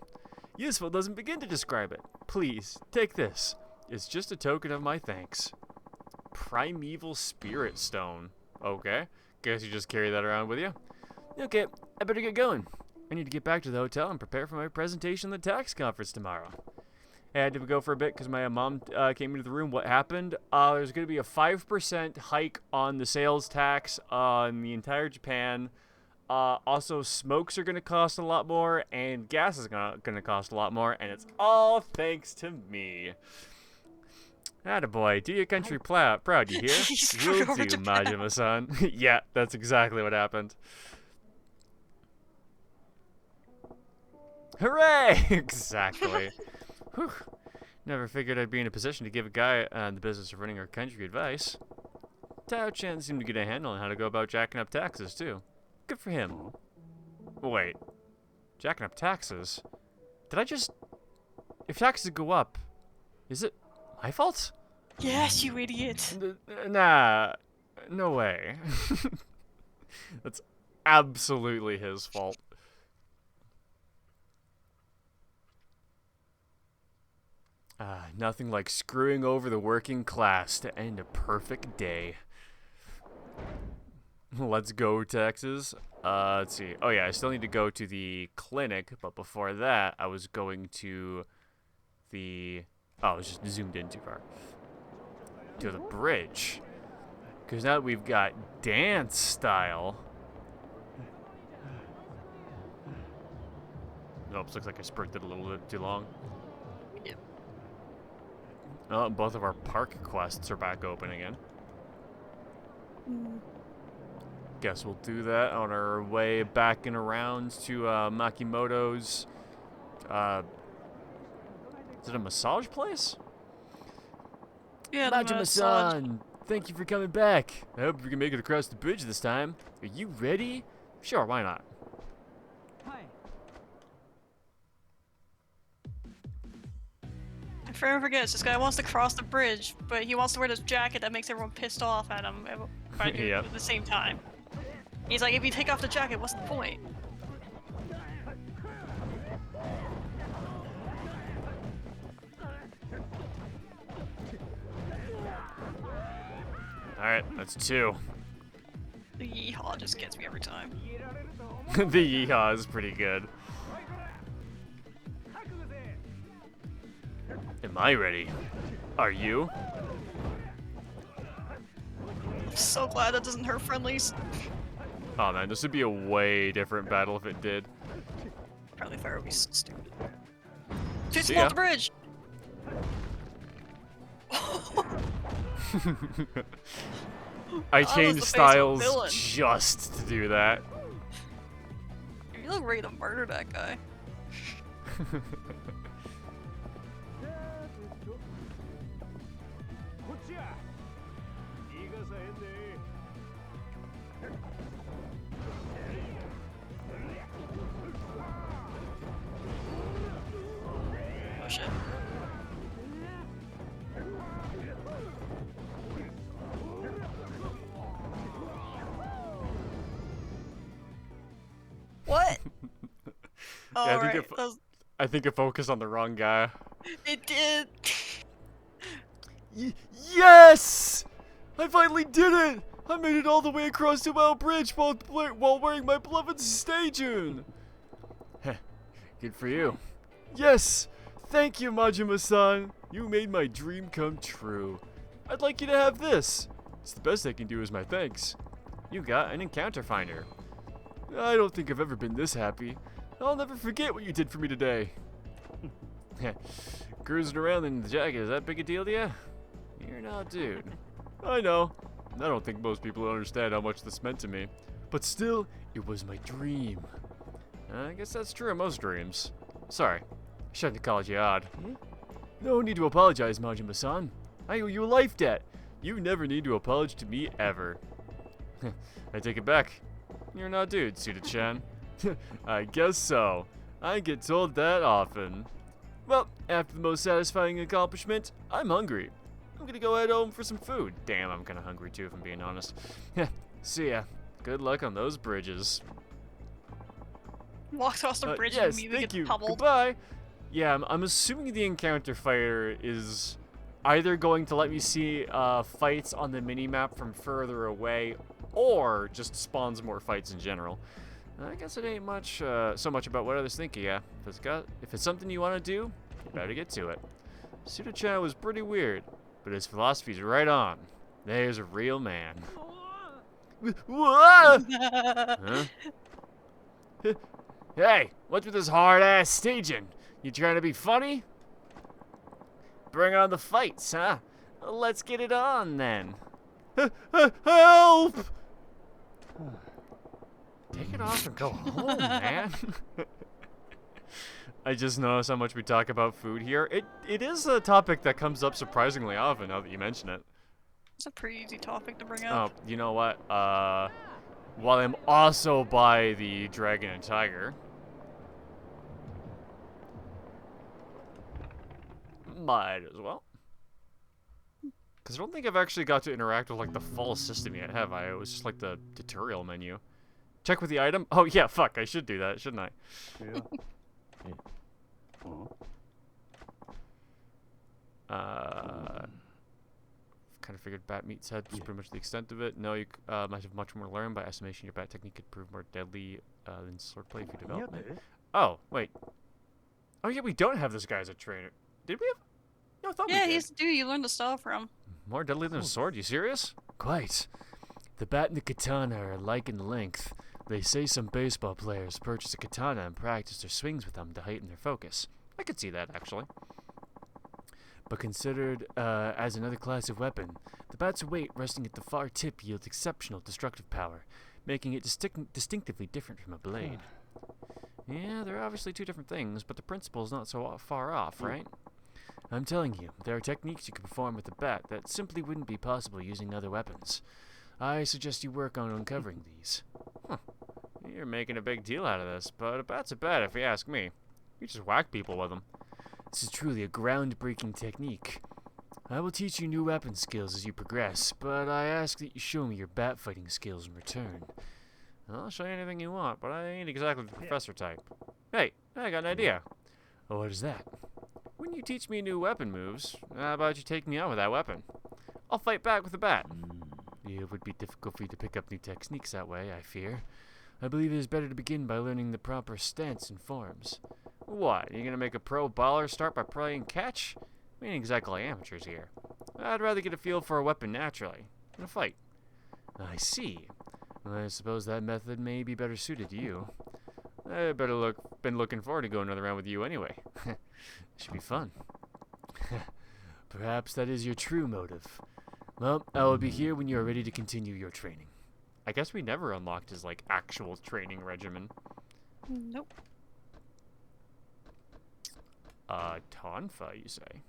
Useful doesn't begin to describe it. Please, take this. It's just a token of my thanks. Primeval Spirit Stone. Okay. Guess you just carry that around with you. Okay, I better get going. I need to get back to the hotel and prepare for my presentation at the tax conference tomorrow. I had to go for a bit because my mom came into the room. What happened? There's going to be a 5% hike on the sales tax on the entire Japan. Also, smokes are going to cost a lot more, and gas is going to cost a lot more, and it's all thanks to me. Attaboy, do your country proud, you hear? Will do, Majima-san. Yeah, that's exactly what happened. Hooray! Exactly. Whew. Never figured I'd be in a position to give a guy in the business of running our country advice. Tao-chan seemed to get a handle on how to go about jacking up taxes, too. Good for him. Wait. Jacking up taxes? Did I just... If taxes go up, is it my fault? Yes, you idiot. Nah. No way. That's absolutely his fault. Nothing like screwing over the working class to end a perfect day. Let's go, Texas. Let's see. Oh yeah, I still need to go to the clinic, but before that, I was going to the... Oh, I was just zoomed in too far. To the bridge. Because now that we've got dance style... Oops, looks like I sprinted a little bit too long. Yep. Oh, both of our park quests are back open again. Guess we'll do that on our way back and around to Makimoto's. Is it a massage place? Yeah, the massage. Majima-san, thank you for coming back. I hope we can make it across the bridge this time. Are you ready? Sure, why not? My friend forgets, this guy wants to cross the bridge, but he wants to wear this jacket that makes everyone pissed off at him Yep. at the same time. He's like, if you take off the jacket, what's the point? Alright, that's 2. The yeehaw just gets me every time. The yeehaw is pretty good. Am I ready? Are you? I'm so glad that doesn't hurt friendlies. Oh man, this would be a way different battle if it did. Probably fire would be so stupid. Dude, See come off ya. the bridge! I was changed the face of a styles villain. just to do that. You look ready to murder that guy. Oh shit. What? Oh, I think right. it I think it focused on the wrong guy. It did. Yes! I finally did it! I made it all the way across the Well Bridge while wearing my beloved Stagun! Good for you. Yes! Thank you, Majima-san! You made my dream come true. I'd like you to have this. It's the best I can do as my thanks. You got an encounter finder. I don't think I've ever been this happy. I'll never forget what you did for me today. Cruising around in the jacket, is that big a deal to you? You're not, dude. I know. I don't think most people understand how much this meant to me. But still, it was my dream. I guess that's true of most dreams. Sorry. I shouldn't have called you odd. No need to apologize, Majima-san. I owe you a life debt. You never need to apologize to me ever. I take it back. You're not dude, Suda-chan. I guess so. I get told that often. Well, after the most satisfying accomplishment, I'm hungry. I'm gonna go head home for some food. Damn, I'm kinda hungry too, if I'm being honest. See ya. Good luck on those bridges. Walk across the bridge and Yes, immediately thank get you. pummeled. Goodbye. Yeah, I'm assuming the encounter fighter is either going to let me see fights on the mini-map from further away, or just spawns more fights in general. I guess it ain't much, so much about what others think of ya. If it's something you want to do, you better get to it. Suda-chan was pretty weird, but his philosophy's right on. There's a real man. Whoa! Huh? Hey, what's with this hard-ass staging? You trying to be funny? Bring on the fights, huh? Let's get it on, then. Help! Take it off and go home, man. I just noticed how much we talk about food here. It is a topic that comes up surprisingly often now that you mention it. It's a pretty easy topic to bring up. Oh, you know what? While I'm also by the Dragon and Tiger, might as well. Because I don't think I've actually got to interact with like the full system yet, have I? It was just like the tutorial menu. Check with the item. Oh yeah, fuck. I should do that, shouldn't I? Yeah. Kind of figured bat meat's head was pretty much the extent of it. No, you might have much more to learn. By estimation, your bat technique could prove more deadly than swordplay if you develop it. Oh, wait. Oh yeah, we don't have this guy as a trainer. Did we have? No, I thought we Yeah, did. he's the dude you learned the style from. More deadly than a sword? You serious? Quite. The bat and the katana are alike in length. They say some baseball players purchase a katana and practice their swings with them to heighten their focus. I could see that, actually. But considered as another class of weapon, the bat's weight resting at the far tip yields exceptional destructive power, making it distinctively different from a blade. Yeah, they're obviously two different things, but the principle's not so far off, right? I'm telling you, there are techniques you can perform with a bat that simply wouldn't be possible using other weapons. I suggest you work on uncovering these. Huh. You're making a big deal out of this, but a bat's a bat if you ask me. You just whack people with them. This is truly a groundbreaking technique. I will teach you new weapon skills as you progress, but I ask that you show me your bat fighting skills in return. I'll show you anything you want, but I ain't exactly the professor type. Hey, I got an idea. Oh, what is that? When you teach me new weapon moves, how about you take me on with that weapon? I'll fight back with a bat. It would be difficult for you to pick up new techniques that way, I fear. I believe it is better to begin by learning the proper stance and forms. What, you gonna make a pro baller start by playing catch? We ain't exactly amateurs here. I'd rather get a feel for a weapon naturally, in a fight. I see. I suppose that method may be better suited to you. I'd been looking forward to going another round with you anyway. Should be fun. Perhaps that is your true motive. Well, I will be here when you are ready to continue your training. I guess we never unlocked his, like, actual training regimen. Nope. Tonfa, you say?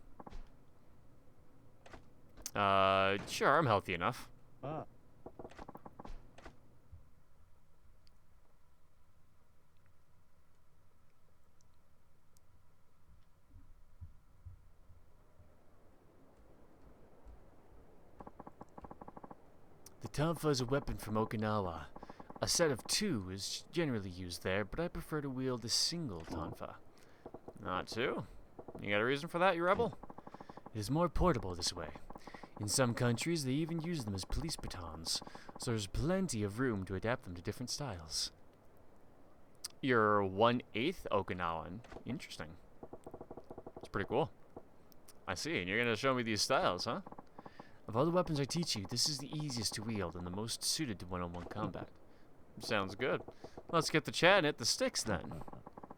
Sure, I'm healthy enough. The tonfa is a weapon from Okinawa. A set of two is generally used there, but I prefer to wield a single tonfa. Not two? You got a reason for that, you rebel? It is more portable this way. In some countries, they even use them as police batons, so there's plenty of room to adapt them to different styles. You're 1/8 Okinawan. Interesting. It's pretty cool. I see, and you're gonna show me these styles, huh? Of all the weapons I teach you, this is the easiest to wield and the most suited to one-on-one combat. Sounds good. Let's get to chat and hit the sticks then.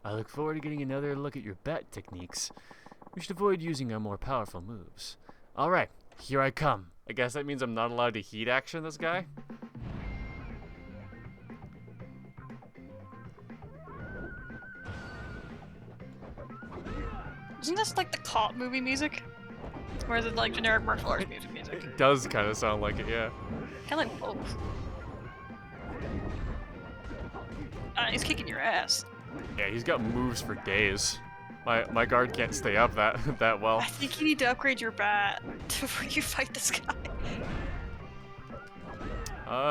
I look forward to getting another look at your bat techniques. We should avoid using our more powerful moves. Alright, here I come. I guess that means I'm not allowed to heat action this guy? Isn't this like the cop movie music? Or is it like generic martial arts music? It does kind of sound like it, yeah. Kind of like both. He's kicking your ass. Yeah, he's got moves for days. My guard can't stay up that well. I think you need to upgrade your bat before you fight this guy.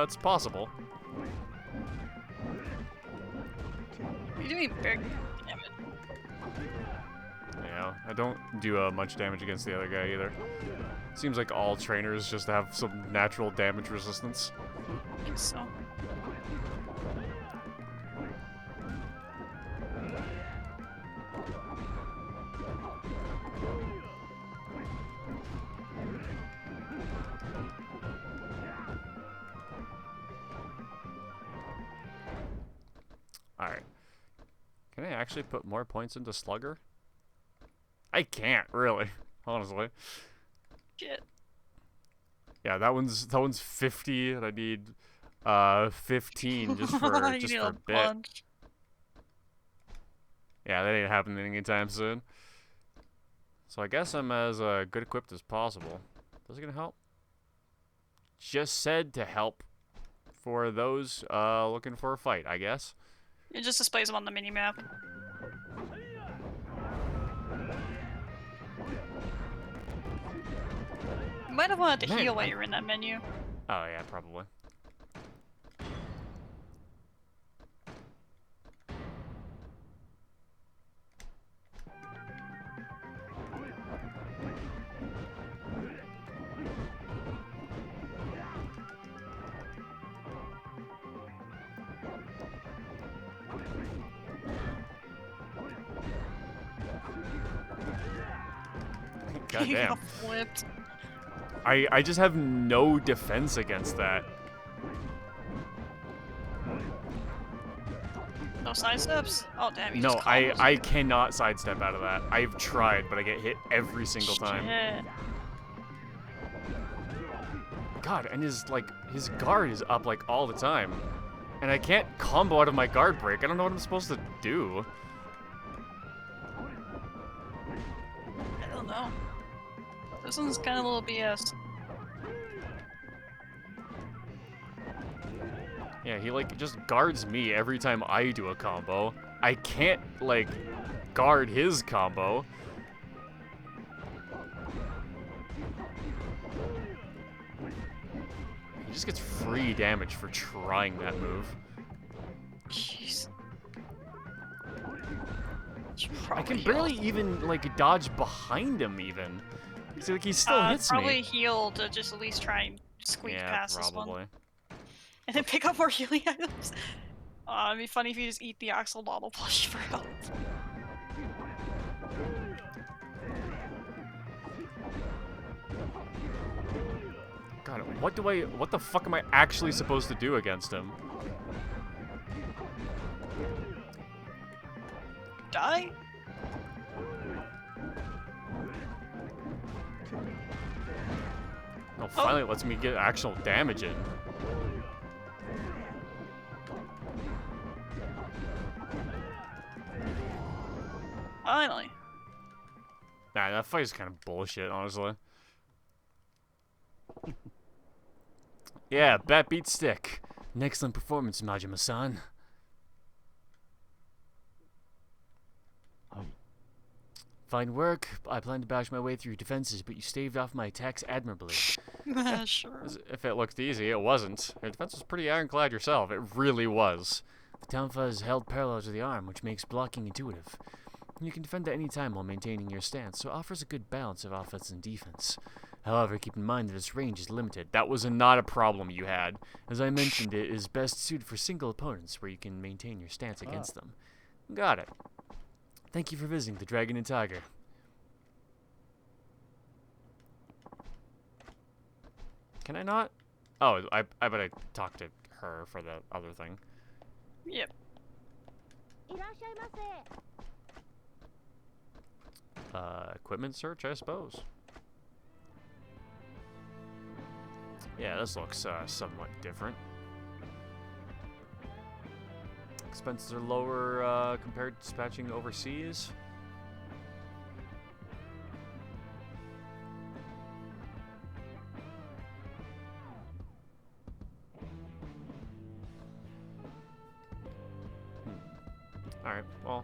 It's possible. You're doing big damage. Yeah, I don't do much damage against the other guy either. Seems like all trainers just have some natural damage resistance. I think so. Alright. Can I actually put more points into Slugger? I can't, really, honestly. Shit. Yeah, that one's 50, and I need 15 just for You just need for a a bit. bunch. Yeah, that ain't happening anytime soon. So I guess I'm as good equipped as possible. Is it gonna help? Just said to help for those looking for a fight, I guess. It just displays them on the mini map. You might have wanted to Man, heal while you're in that menu. Oh yeah, probably. You Goddamn. got flipped. I just have no defense against that. No side steps? Oh damn, you No, just I cannot sidestep out of that. I've tried, but I get hit every single time. Shit. God, and his guard is up like all the time. And I can't combo out of my guard break. I don't know what I'm supposed to do. I don't know. This one's kind of a little BS. Yeah, he just guards me every time I do a combo. I can't guard his combo. He just gets free damage for trying that move. Jeez. I can barely even dodge behind him even. So, he still hits probably me. heal to just at least try and squeak Yeah, past this one. probably. And then pick up more healing items. It'd be funny if you just eat the axolotl plushie for health. God, what the fuck am I actually supposed to do against him? Die? Oh, finally it lets me get actual damage in. Finally. Nah, that fight is kind of bullshit, honestly. Yeah, bat beat stick. An excellent performance, Majima-san. Fine work. I planned to bash my way through your defenses, but you staved off my attacks admirably. Sure. As if it looked easy, it wasn't. Your defense was pretty ironclad yourself. It really was. The Tonfa is held parallel to the arm, which makes blocking intuitive. You can defend at any time while maintaining your stance, so it offers a good balance of offense and defense. However, keep in mind that its range is limited. That was not a problem you had. As I mentioned, it is best suited for single opponents where you can maintain your stance against them. Got it. Thank you for visiting the Dragon and Tiger. Can I not? Oh, I bet I talked to her for the other thing. Yep. Equipment search, I suppose. Yeah, this looks somewhat different. Expenses are lower compared to dispatching overseas. Alright, well.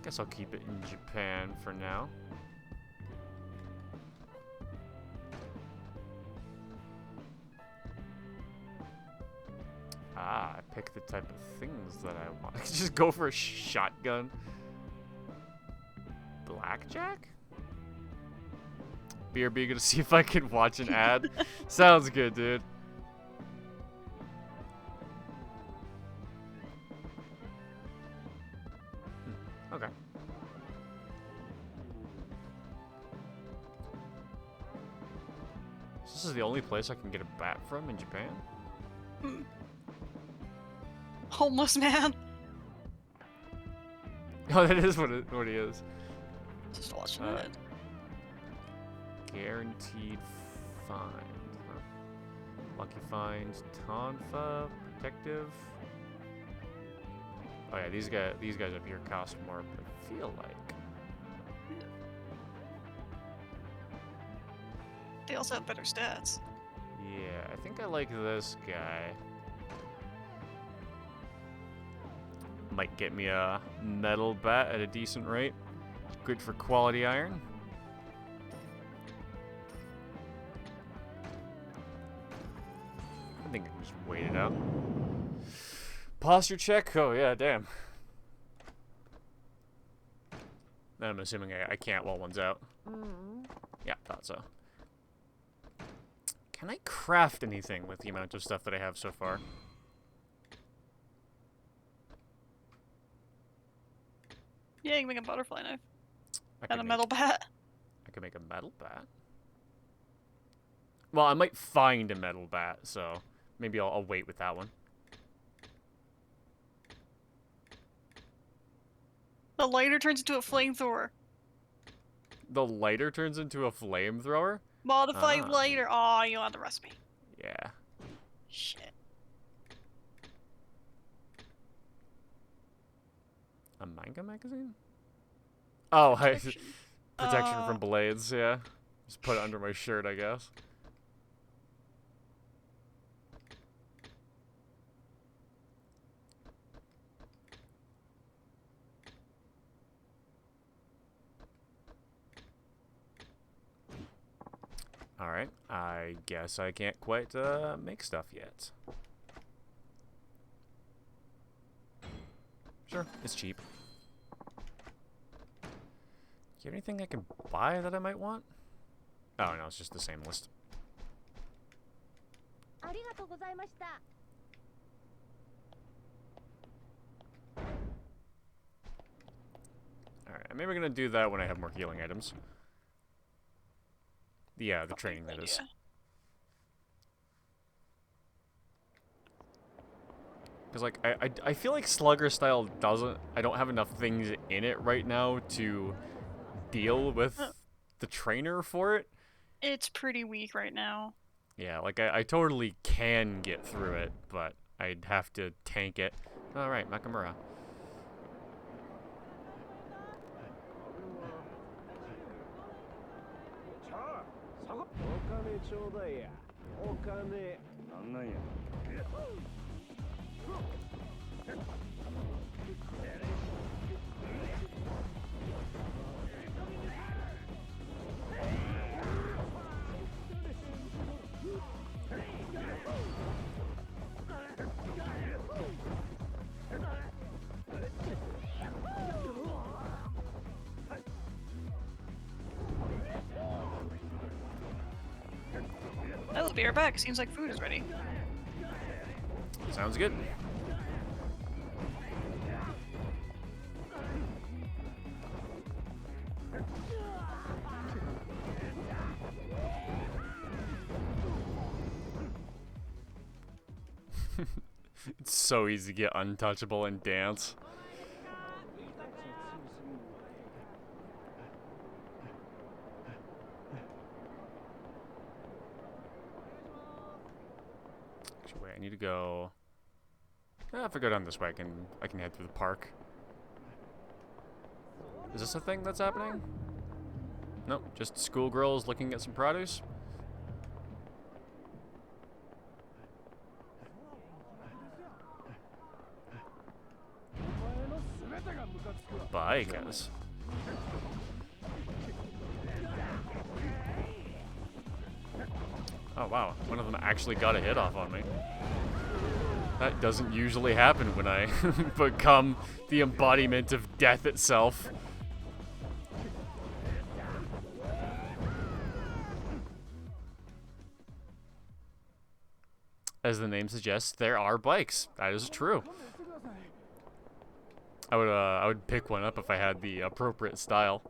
Guess I'll keep it in Japan for now. Ah, I pick the type of things that I want. I can just go for a shotgun. Blackjack? BRB, gonna see if I can watch an ad. Sounds good, dude. Okay. So this is the only place I can get a bat from in Japan? Homeless man. Oh, that is what he is. Just watching Uh, it. Guaranteed find. Huh? Lucky finds Tonfa protective. Oh yeah, these guys up here cost more. I feel like. They also have better stats. Yeah, I think I like this guy. Might get me a metal bat at a decent rate. Good for quality iron. I think I can just wait it out. Posture check? Oh yeah, damn. I'm assuming I can't while one's out. Yeah, thought so. Can I craft anything with the amount of stuff that I have so far? Yeah, you can make a butterfly knife. I And a could metal bat. I could make a metal bat. Well, I might find a metal bat, so maybe I'll wait with that one. The lighter turns into a flamethrower. The lighter turns into a flamethrower? Modify Ah. lighter. Oh, you have the recipe. Yeah. Shit. A manga magazine? Oh, Protection. protection from blades, yeah. Just put it under my shirt, I guess. Alright, I guess I can't quite make stuff yet. Sure, it's cheap. Do you have anything I can buy that I might want? Oh no, it's just the same list. Alright, maybe we're gonna do that when I have more healing items. The training, that is. Because, like, I feel like Slugger style I don't have enough things in it right now to deal with the trainer for it. It's pretty weak right now. Yeah, like, I totally can get through it, but I'd have to tank it. Alright, Nakamura. ちょうだいや。お金なんなんや。be right back. Seems like food is ready. Sounds good. It's so easy to get untouchable and dance. Actually, wait, I need to go. If I go down this way, I can head through the park. Is this a thing that's happening? Nope, just schoolgirls looking at some produce. Bikers. Oh wow, one of them actually got a hit off on me. That doesn't usually happen when I become the embodiment of death itself. As the name suggests, there are bikes. That is true. I would pick one up if I had the appropriate style.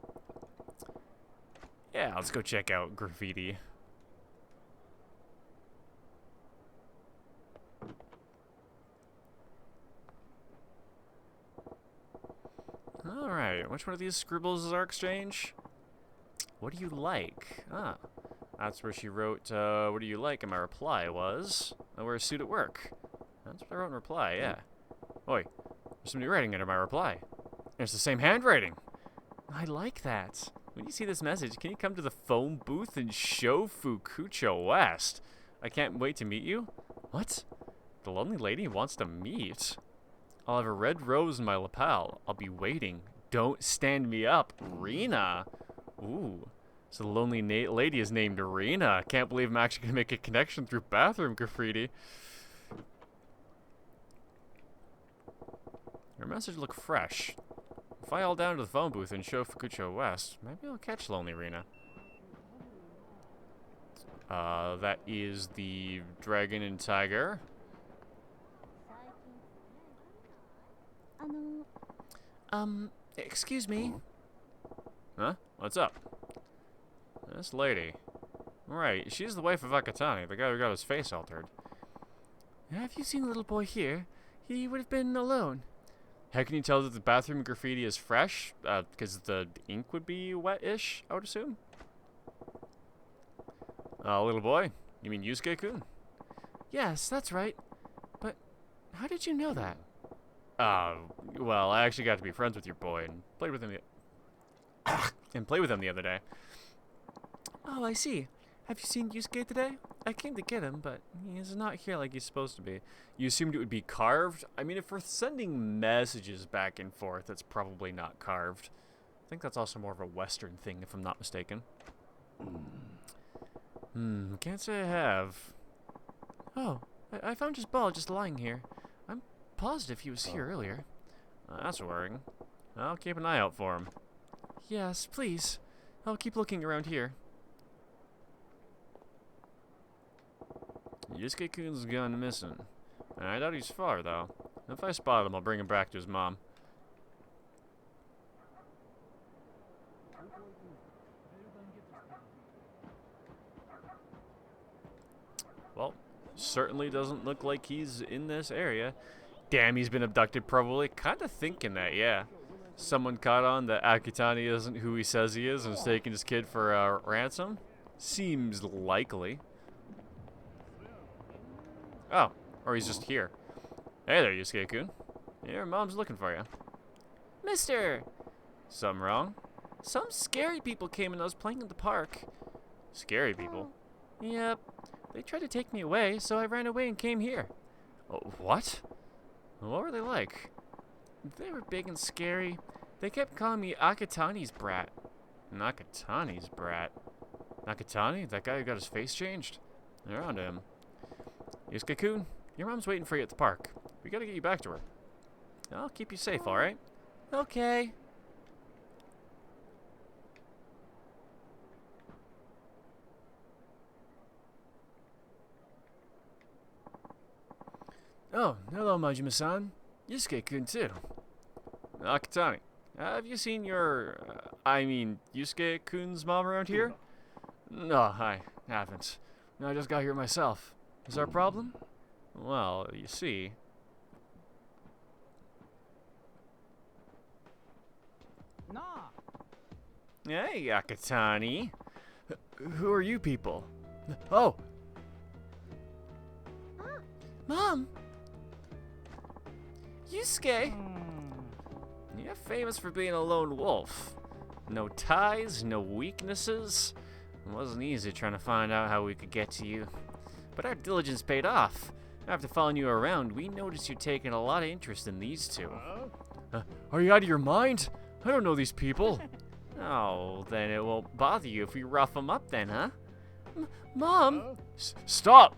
Yeah, let's go check out graffiti. Alright, which one of these scribbles is our exchange? What do you like? Ah, that's where she wrote, what do you like? And my reply was, I wear a suit at work. That's what I wrote in reply, yeah. Oi, there's some new writing under my reply. And it's the same handwriting. I like that. When you see this message, can you come to the phone booth in Shofukucho West? I can't wait to meet you. What? The lonely lady wants to meet. I'll have a red rose in my lapel. I'll be waiting. Don't stand me up. Rena. Ooh. So the lonely lady is named Rena. Can't believe I'm actually going to make a connection through bathroom graffiti. Your message looked fresh. If I all down to the phone booth in Shofukucho West, maybe I'll catch lonely Rena. That is the dragon and tiger. Excuse me. Huh? What's up? This lady. Right, she's the wife of Akatani, the guy who got his face altered. Have you seen the little boy here? He would have been alone. How can you tell that the bathroom graffiti is fresh? Because the ink would be wet-ish, I would assume. Little boy? You mean Yusuke-kun? Yes, that's right. But how did you know that? Well, I actually got to be friends with your boy and played with him the other day. Oh, I see. Have you seen Yusuke today? I came to get him, but he's not here like he's supposed to be. You assumed it would be carved? I mean, if we're sending messages back and forth, it's probably not carved. I think that's also more of a Western thing, if I'm not mistaken. Can't say I have. Oh, I found his ball just lying here. I'm positive he was here earlier. That's worrying. I'll keep an eye out for him. Yes, please. I'll keep looking around here. Yusuke-kun's gone missing. I doubt he's far, though. If I spot him, I'll bring him back to his mom. Well, certainly doesn't look like he's in this area. Damn, he's been abducted probably. Kinda thinking that, yeah. Someone caught on that Akitani isn't who he says he is and is taking his kid for ransom? Seems likely. Oh, or he's just here. Hey there, Yusuke-kun. Your mom's looking for you. Mister! Something wrong? Some scary people came when I was playing in the park. Scary people? Yep. They tried to take me away, so I ran away and came here. Oh, what? What were they like? They were big and scary. They kept calling me Akatani's brat. Nakatani's brat? Nakatani? That guy who got his face changed? They're on to him. Yusuke-kun, your mom's waiting for you at the park. We gotta get you back to her. I'll keep you safe, alright? Okay. Oh, hello, Majima-san. Yusuke-kun, too. Akatani, have you seen your, Yusuke-kun's mom around here? No, I haven't. I just got here myself. Is there a problem? Well, you see... Hey, Akatani. Who are you people? Oh! Mom! Yusuke! You're famous for being a lone wolf. No ties, no weaknesses. It wasn't easy trying to find out how we could get to you. But our diligence paid off. After following you around, we noticed you taking a lot of interest in these two. Are you out of your mind? I don't know these people. Oh, then it won't bother you if we rough them up then, huh? Mom! Stop!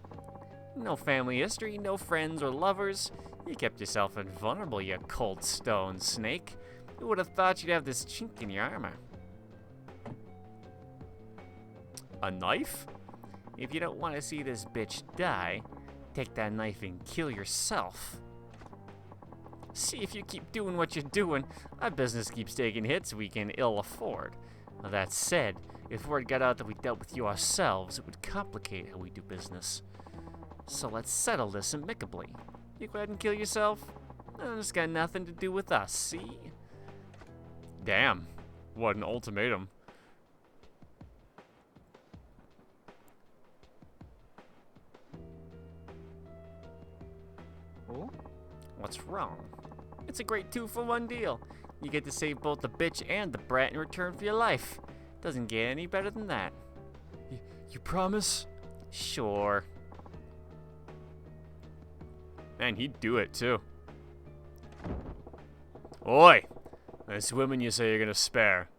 No family history, no friends or lovers. You kept yourself invulnerable, you cold stone snake. Who would have thought you'd have this chink in your armor? A knife? If you don't want to see this bitch die, take that knife and kill yourself. See if you keep doing what you're doing, our business keeps taking hits we can ill afford. Now, that said, if word got out that we dealt with you ourselves, it would complicate how we do business. So let's settle this amicably. You go ahead and kill yourself. It's got nothing to do with us, see? Damn, what an ultimatum. Oh? What's wrong? It's a great 2-for-1 deal. You get to save both the bitch and the brat in return for your life. Doesn't get any better than that. You promise? Sure. Man, he'd do it too. Oi! This woman you say you're gonna spare.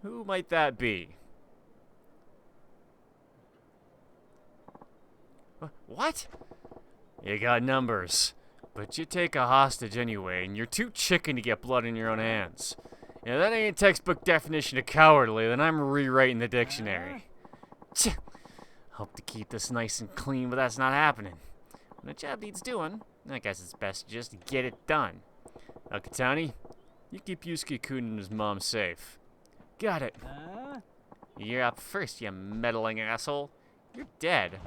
Who might that be? What? You got numbers. But you take a hostage anyway, and you're too chicken to get blood in your own hands. If that ain't a textbook definition of cowardly, then I'm rewriting the dictionary. Tch. Hope to keep this nice and clean, but that's not happening. When a job needs doing, I guess it's best to just get it done. Akatani, you keep Yusuke-kun and his mom safe. Got it. You're up first, you meddling asshole. You're dead.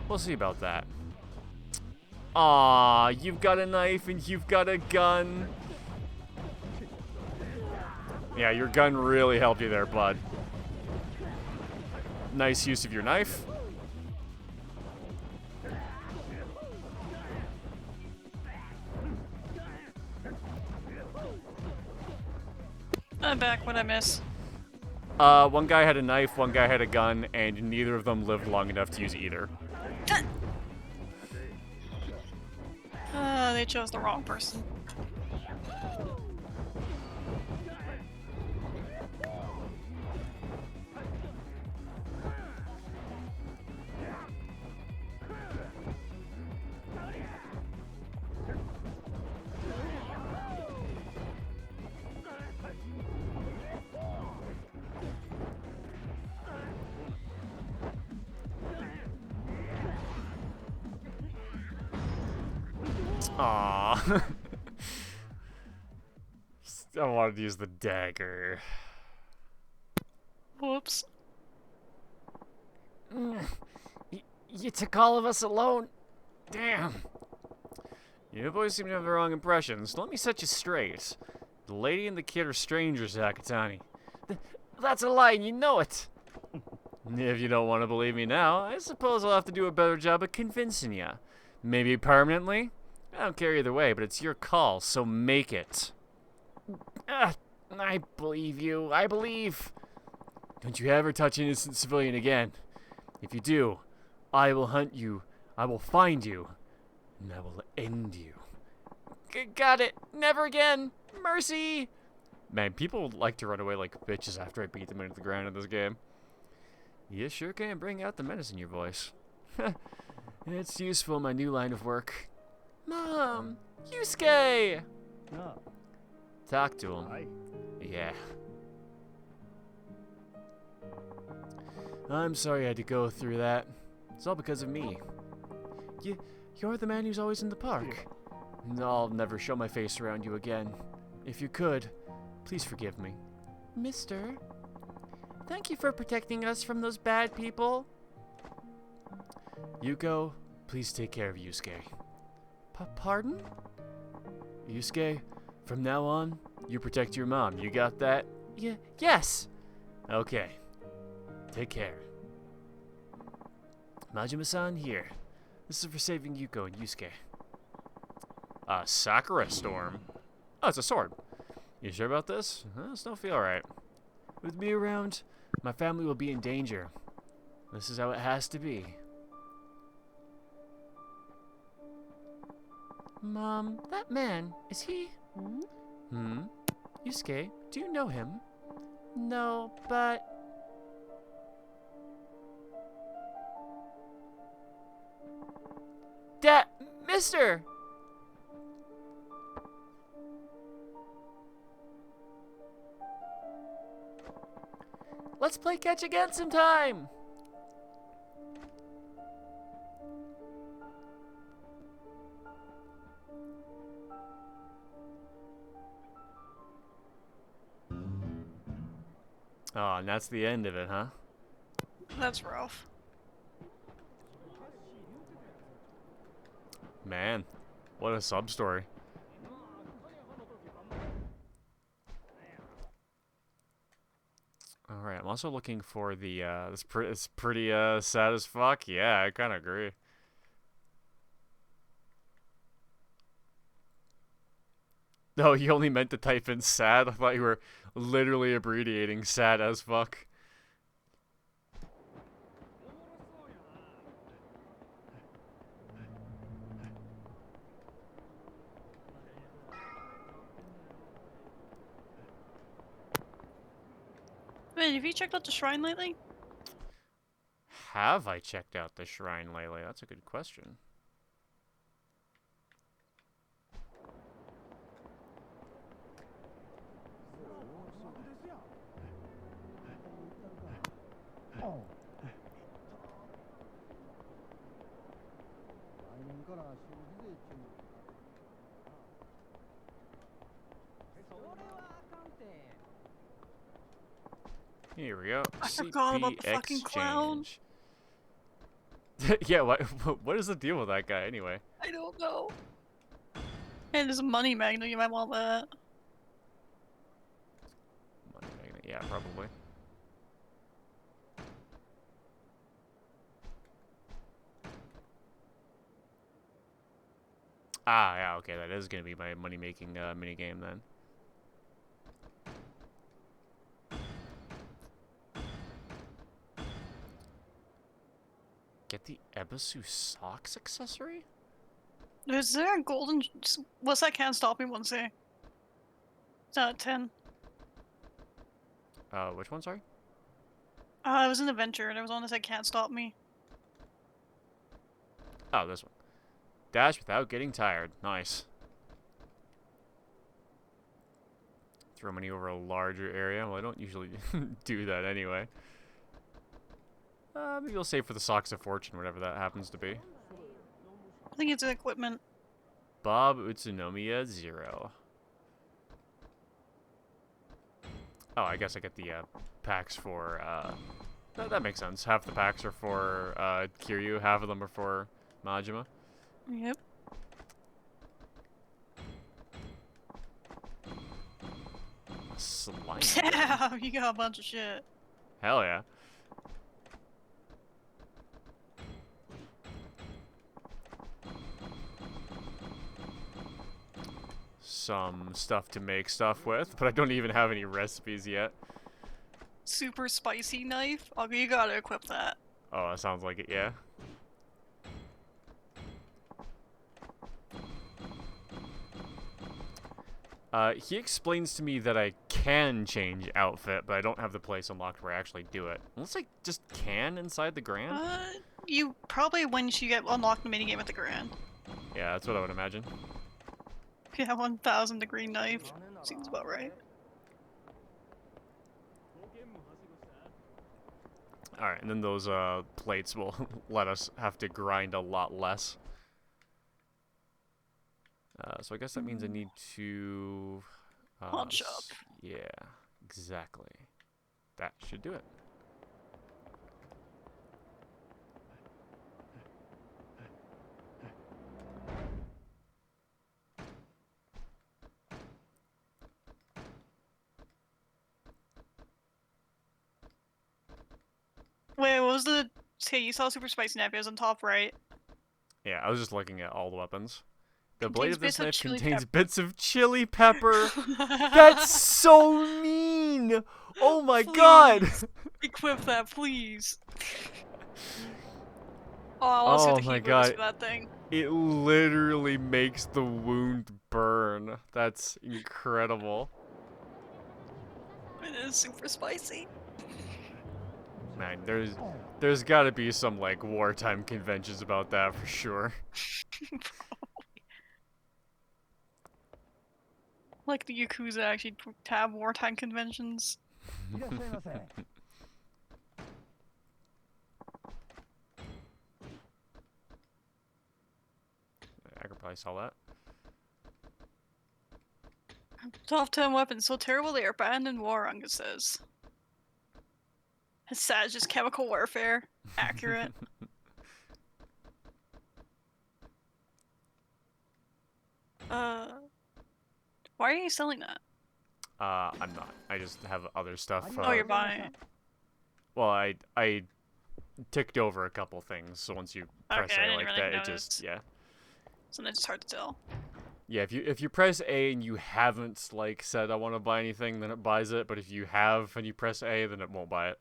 We'll see about that. Aw, you've got a knife and you've got a gun. Yeah, your gun really helped you there, bud. Nice use of your knife. I'm back. What'd I miss? One guy had a knife, one guy had a gun, and neither of them lived long enough to use either. They chose the wrong person. Aww. I wanted to use the dagger. Whoops. You took all of us alone? Damn. You boys seem to have the wrong impressions. Let me set you straight. The lady and the kid are strangers, Akatani. That's a lie, and you know it. If you don't want to believe me now, I suppose I'll have to do a better job of convincing you. Maybe permanently? I don't care either way, but it's your call, so make it. I believe you. I believe. Don't you ever touch an innocent civilian again. If you do, I will hunt you, I will find you, and I will end you. Got it. Never again. Mercy. Man, people like to run away like bitches after I beat them into the ground in this game. You sure can bring out the menace in your voice. It's useful in my new line of work. Mom! Yusuke! No. Talk to him. Yeah. I'm sorry I had to go through that. It's all because of me. You're the man who's always in the park. I'll never show my face around you again. If you could, please forgive me. Mister, thank you for protecting us from those bad people. Yuko, please take care of Yusuke. Pardon? Yusuke, from now on, you protect your mom. You got that? Yes! Okay. Take care. Majima-san, here. This is for saving Yuko and Yusuke. Sakura Storm? Oh, it's a sword. You sure about this? This don't feel right. With me around, my family will be in danger. This is how it has to be. Mom, that man, is he? Yusuke, do you know him? No, but... Mister! Let's play catch again sometime! Oh, and that's the end of it, huh? That's rough. Man, what a sub-story. Alright, I'm also looking for the, it's pretty, sad as fuck. Yeah, I kinda agree. No, you only meant to type in sad? I thought you were literally abbreviating sad as fuck. Wait, have you checked out the shrine lately? Have I checked out the shrine lately? That's a good question. Here we go. I forgot about the fucking clown. Yeah, what is the deal with that guy anyway? I don't know. And there's a money magnet, you might want that. Money magnet, yeah, probably. Ah, yeah, okay, that is gonna be my money-making minigame then. Get the Ebisu socks accessory? Is there a golden... What's that can't stop me one say? It's not 10. Which one, sorry? It was an adventure, and there was one that said can't stop me. Oh, this one. Dash without getting tired. Nice. Throw money over a larger area. Well, I don't usually do that anyway. Maybe I'll save for the Socks of Fortune, whatever that happens to be. I think it's equipment. Bob Utsunomiya 0. Oh, I guess I get the packs for... that makes sense. Half the packs are for Kiryu, half of them are for Majima. Yep. Slime. Yeah, you got a bunch of shit. Hell yeah. Some stuff to make stuff with, but I don't even have any recipes yet. Super spicy knife? Oh, you gotta equip that. Oh, that sounds like it, yeah. He explains to me that I can change outfit, but I don't have the place unlocked where I actually do it. Unless I just can inside the Grand? You probably once you get unlocked the minigame at the Grand. Yeah, that's what I would imagine. Yeah, 1,000 degree knife. Seems about right. Alright, and then those plates will let us have to grind a lot less. So I guess that means I need to... Punch up. Yeah, exactly. That should do it. Wait, what was the... Okay, you saw Super Spicy Knife. It was on top right. Yeah, I was just looking at all the weapons. The Contains blade of this bits of knife chili contains pepper. bits of chili pepper. That's so mean! Oh my god! Please. Equip that, please. Oh, I want to see Oh what the my heat limit is god. for that thing. It literally makes the wound burn. That's incredible. It is super spicy. Man, there's gotta be some, like, wartime conventions about that for sure. Like the Yakuza actually have wartime conventions. I could probably sell that. Top 10 weapons so terrible they are banned in war, Unga says. It's sad, it's just chemical warfare. Accurate. Why are you selling that? I'm not. I just have other stuff. Oh, you're buying it. Well, I ticked over a couple things, so once you press Okay, I A didn't like really that, it notice. just, yeah. Sometimes it's hard to tell. Yeah, if you press A and you haven't, like, said I want to buy anything, then it buys it, but if you have and you press A, then it won't buy it.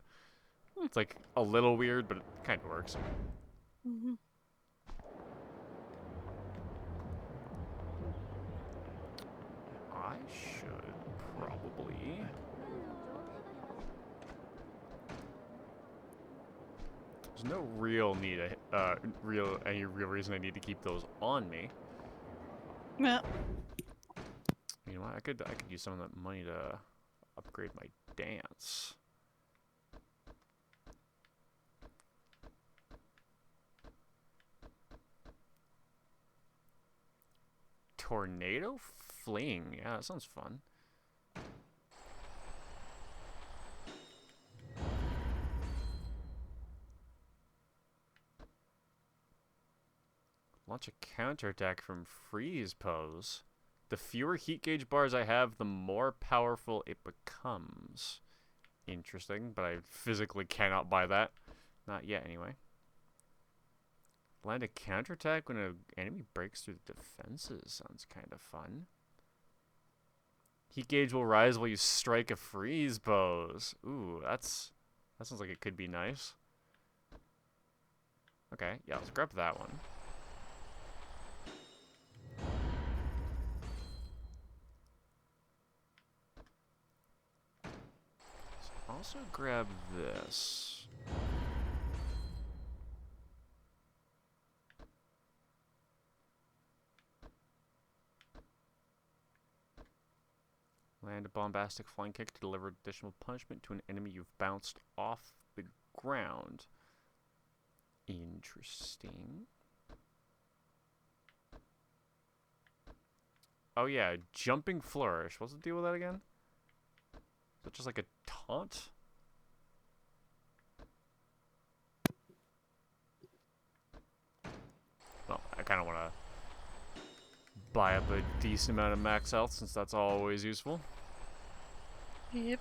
It's, like, a little weird, but it kind of works. Mm-hmm. I should probably... There's no real need, any real reason I need to keep those on me. Yeah. You know what? I could use some of that money to upgrade my dance. Tornado fling. Yeah, that sounds fun. Launch a counterattack from freeze pose. The fewer heat gauge bars I have, the more powerful it becomes. Interesting, but I physically cannot buy that. Not yet, anyway. Land a counterattack when an enemy breaks through the defenses. Sounds kind of fun. Heat gauge will rise while you strike a freeze pose. Ooh, that sounds like it could be nice. Okay, yeah, let's grab that one. Also grab this. Land a bombastic flying kick to deliver additional punishment to an enemy you've bounced off the ground. Interesting. Oh yeah, jumping flourish. What's the deal with that again? Is it just like a taunt? Well, I kind of want to buy up a decent amount of max health since that's always useful. Yep.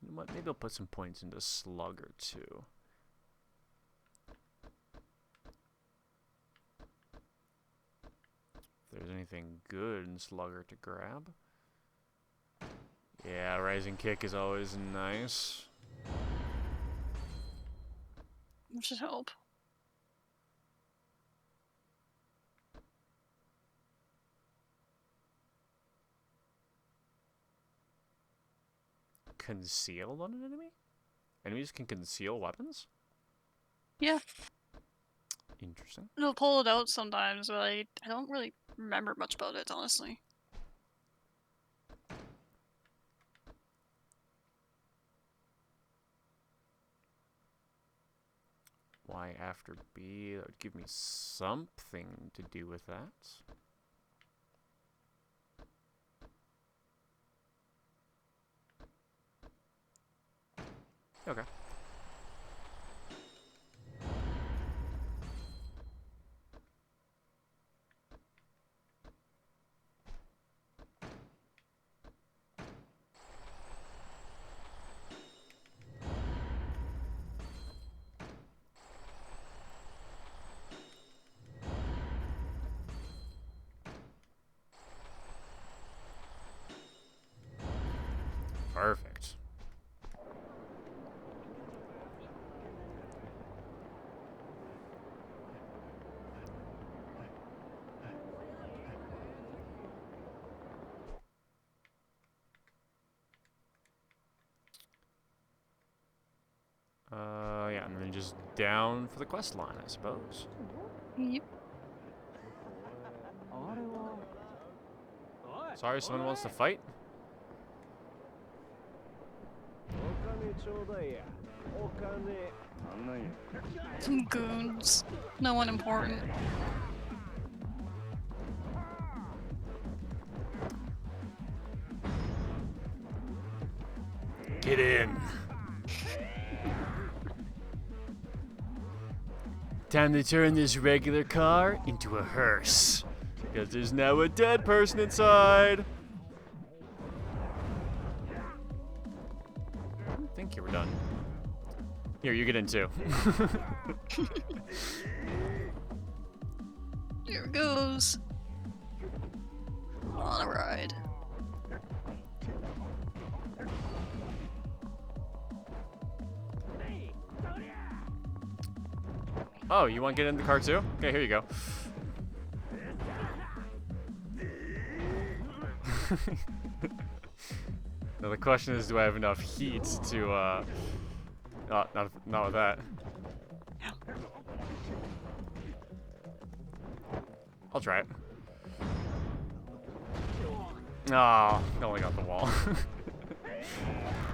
You know what? Maybe I'll put some points into Slugger too. If there's anything good in Slugger to grab. Yeah, Rising Kick is always nice. That should help. Concealed on an enemy? Enemies can conceal weapons? Yeah. Interesting. It'll pull it out sometimes, but I don't really remember much about it, honestly. Y after B. That would give me something to do with that. Okay. Perfect. Yeah, and then just down for the quest line, I suppose. Yep. Sorry, someone wants to fight? Some goons. No one important. Get in. Time to turn this regular car into a hearse. Because there's now a dead person inside. Thank you, we're done. Here, you get in too. Here it goes. On a ride. Oh, you want to get in the car too? Okay, here you go. Now the question is, do I have enough heat to, not with that. I'll try it. Oh, only got the wall.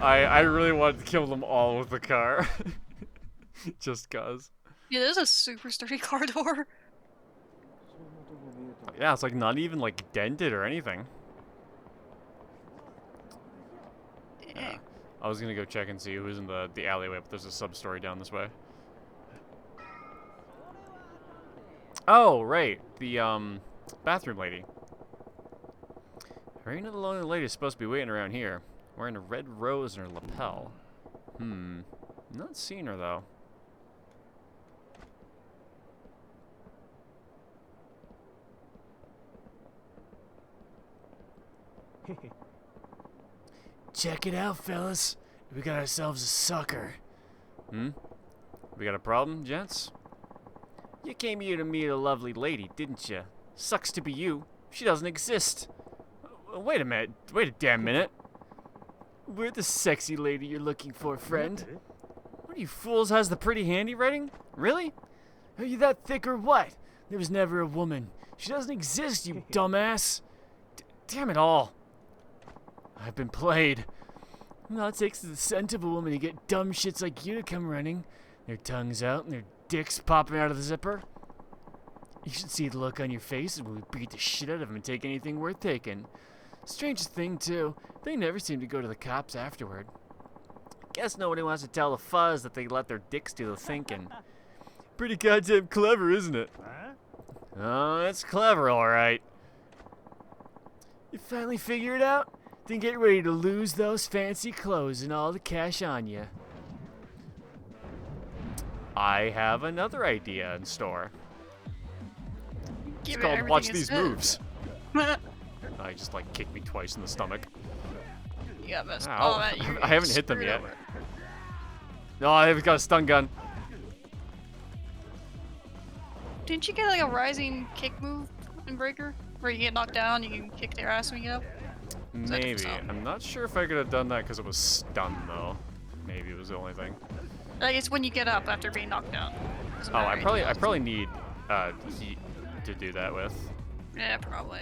I really wanted to kill them all with the car. Just cause. Yeah, there's a super sturdy car door. Yeah, it's like not even like dented or anything. Yeah. I was gonna go check and see who was in the alleyway, but there's a sub-story down this way. Oh, right. The, bathroom lady. Her another lonely lady is supposed to be waiting around here, wearing a red rose in her lapel. Not seeing her, though. Check it out, fellas. We got ourselves a sucker. We got a problem, gents? You came here to meet a lovely lady, didn't you? Sucks to be you. She doesn't exist. Wait a minute. Wait a damn minute. We're the sexy lady you're looking for, friend. What are you fools? Has the pretty handwriting? Really? Are you that thick or what? There was never a woman. She doesn't exist, you dumbass. Damn it all. I've been played. All it takes is the scent of a woman to get dumb shits like you to come running. Their tongues out and their dicks popping out of the zipper. You should see the look on your faces when we beat the shit out of them and take anything worth taking. Strangest thing, too, they never seem to go to the cops afterward. Guess nobody wants to tell the fuzz that they let their dicks do the thinking. Pretty goddamn clever, isn't it? Oh, it's clever, alright. You finally figure it out? Then get ready to lose those fancy clothes and all the cash on you. I have another idea in store. It's called Watch These Moves. I just like kicked me twice in the stomach. You got messed. Ow. Oh, man, I haven't hit them yet. Over. No, I've got a stun gun. Didn't you get like a rising kick move in Breaker? Where you get knocked down, you can kick their ass when you get up? Maybe. I'm not sure if I could have done that because it was stunned, though. Maybe it was the only thing. Like, it's when you get up after being knocked down. Oh, I probably need heat to do that with. Yeah, probably.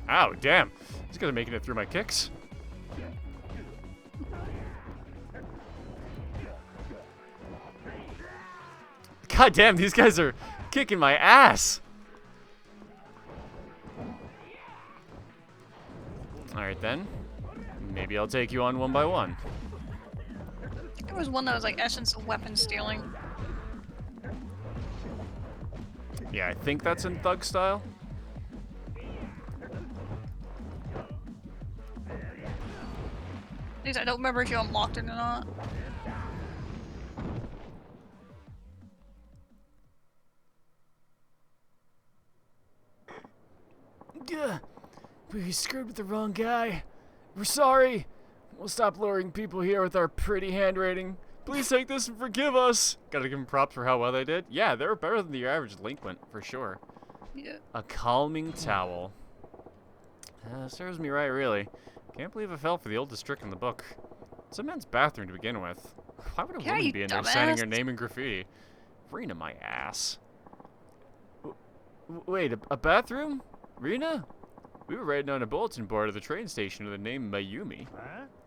Ow, damn. These guys are making it through my kicks. God damn, these guys are kicking my ass. Alright then. Maybe I'll take you on one by one. There was one that was like essence of weapon stealing. Yeah, I think that's in thug style. At least I don't remember if you unlocked it or not. Gah. We screwed with the wrong guy. We're sorry. We'll stop luring people here with our pretty handwriting. Please take this and forgive us. Gotta give them props for how well they did. Yeah, they were better than the average delinquent, for sure. Yeah. A calming towel. Serves me right, really. Can't believe I fell for the oldest trick in the book. It's a men's bathroom to begin with. Why would a Yeah, woman you be in there signing her dumbass. name in graffiti? Rena, my ass. Wait, a bathroom? Rena? We were writing on a bulletin board at the train station with the name Mayumi.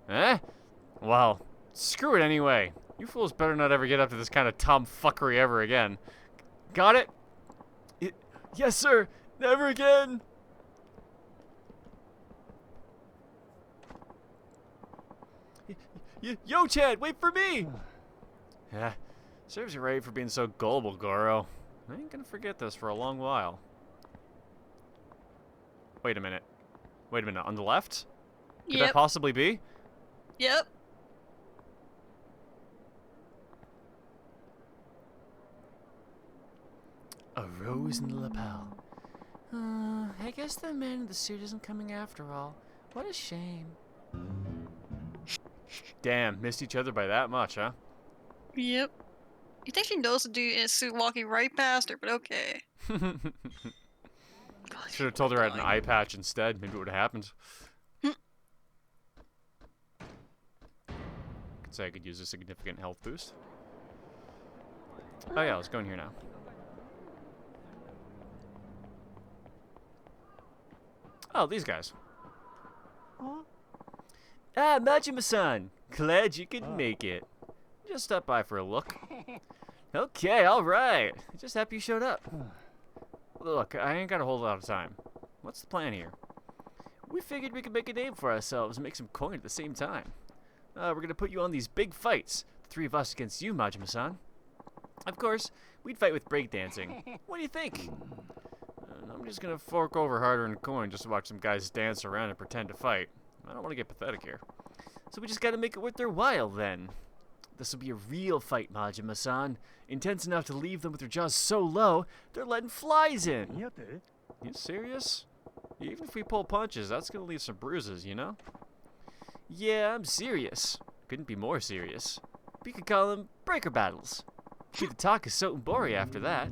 Eh? Well, screw it anyway. You fools better not ever get up to this kind of tomfuckery ever again. Got it? Yes, sir. Never again. Yo, Chad, wait for me! Yeah, serves you right for being so gullible, Goro. I ain't gonna forget this for a long while. Wait a minute. Wait a minute, on the left? Could that Yep. possibly be? Yep. A rose in the lapel. I guess the man in the suit isn't coming after all. What a shame. Damn, missed each other by that much, huh? Yep. You think she knows the dude in a suit walking right past her, but okay. Should have told her I had an eye patch instead. Maybe it would have happened. Could say I could use a significant health boost. Oh yeah, let's go in here now. Oh, these guys. Ah, Majima-san. Glad you could make it. Just stop by for a look. Okay, alright. Just happy you showed up. Look, I ain't got a whole lot of time. What's the plan here? We figured we could make a name for ourselves and make some coin at the same time. We're gonna put you on these big fights. The three of us against you, Majima-san. Of course, we'd fight with breakdancing. What do you think? I'm just gonna fork over hard-earned coin just to watch some guys dance around and pretend to fight. I don't want to get pathetic here. So we just gotta make it worth their while, then. This will be a real fight, Majima-san. Intense enough to leave them with their jaws so low, they're letting flies in. You serious? Even if we pull punches, that's gonna leave some bruises, you know? Yeah, I'm serious. Couldn't be more serious. We could call them breaker battles. Be the talk of Sotenbori after that.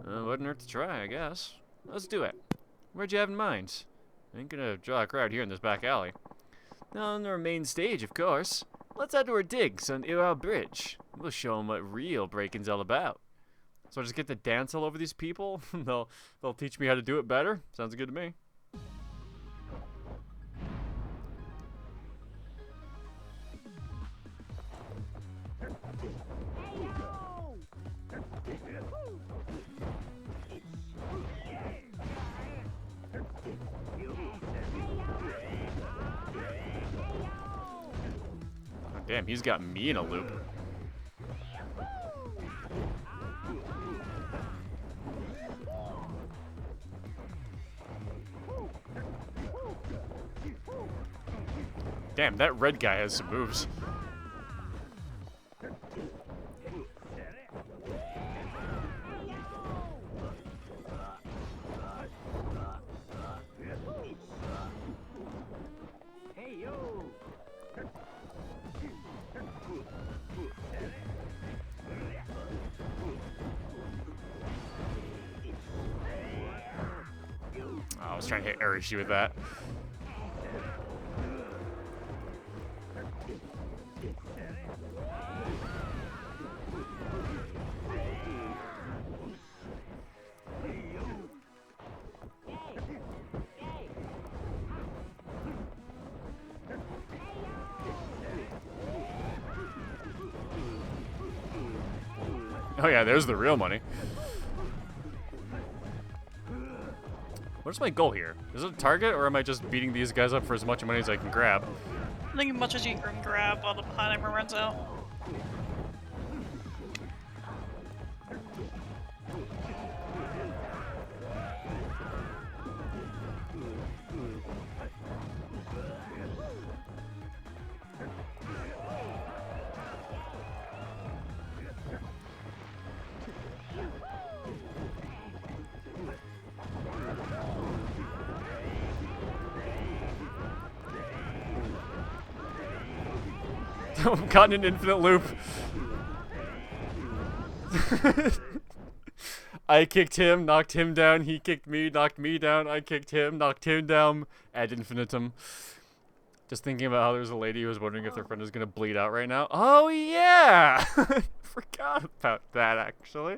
Wouldn't hurt to try, I guess. Let's do it. Where'd you have in mind? Ain't gonna draw a crowd here in this back alley. On our main stage, of course. Let's head to our digs on Iwao Bridge. We'll show them what real breaking's all about. So I just get to dance all over these people? they'll teach me how to do it better? Sounds good to me. Damn, he's got me in a loop. Damn, that red guy has some moves. I was trying to hit Arishi with that. Oh yeah, there's the real money. What's my goal here? Is it a target, or am I just beating these guys up for as much money as I can grab? I think as much as you can grab while the timer runs out. I'm caught in an infinite loop. I kicked him, knocked him down, he kicked me, knocked me down, I kicked him, knocked him down, ad infinitum. Just thinking about how there's a lady who was wondering if their friend was gonna bleed out right now. Oh yeah! Forgot about that actually.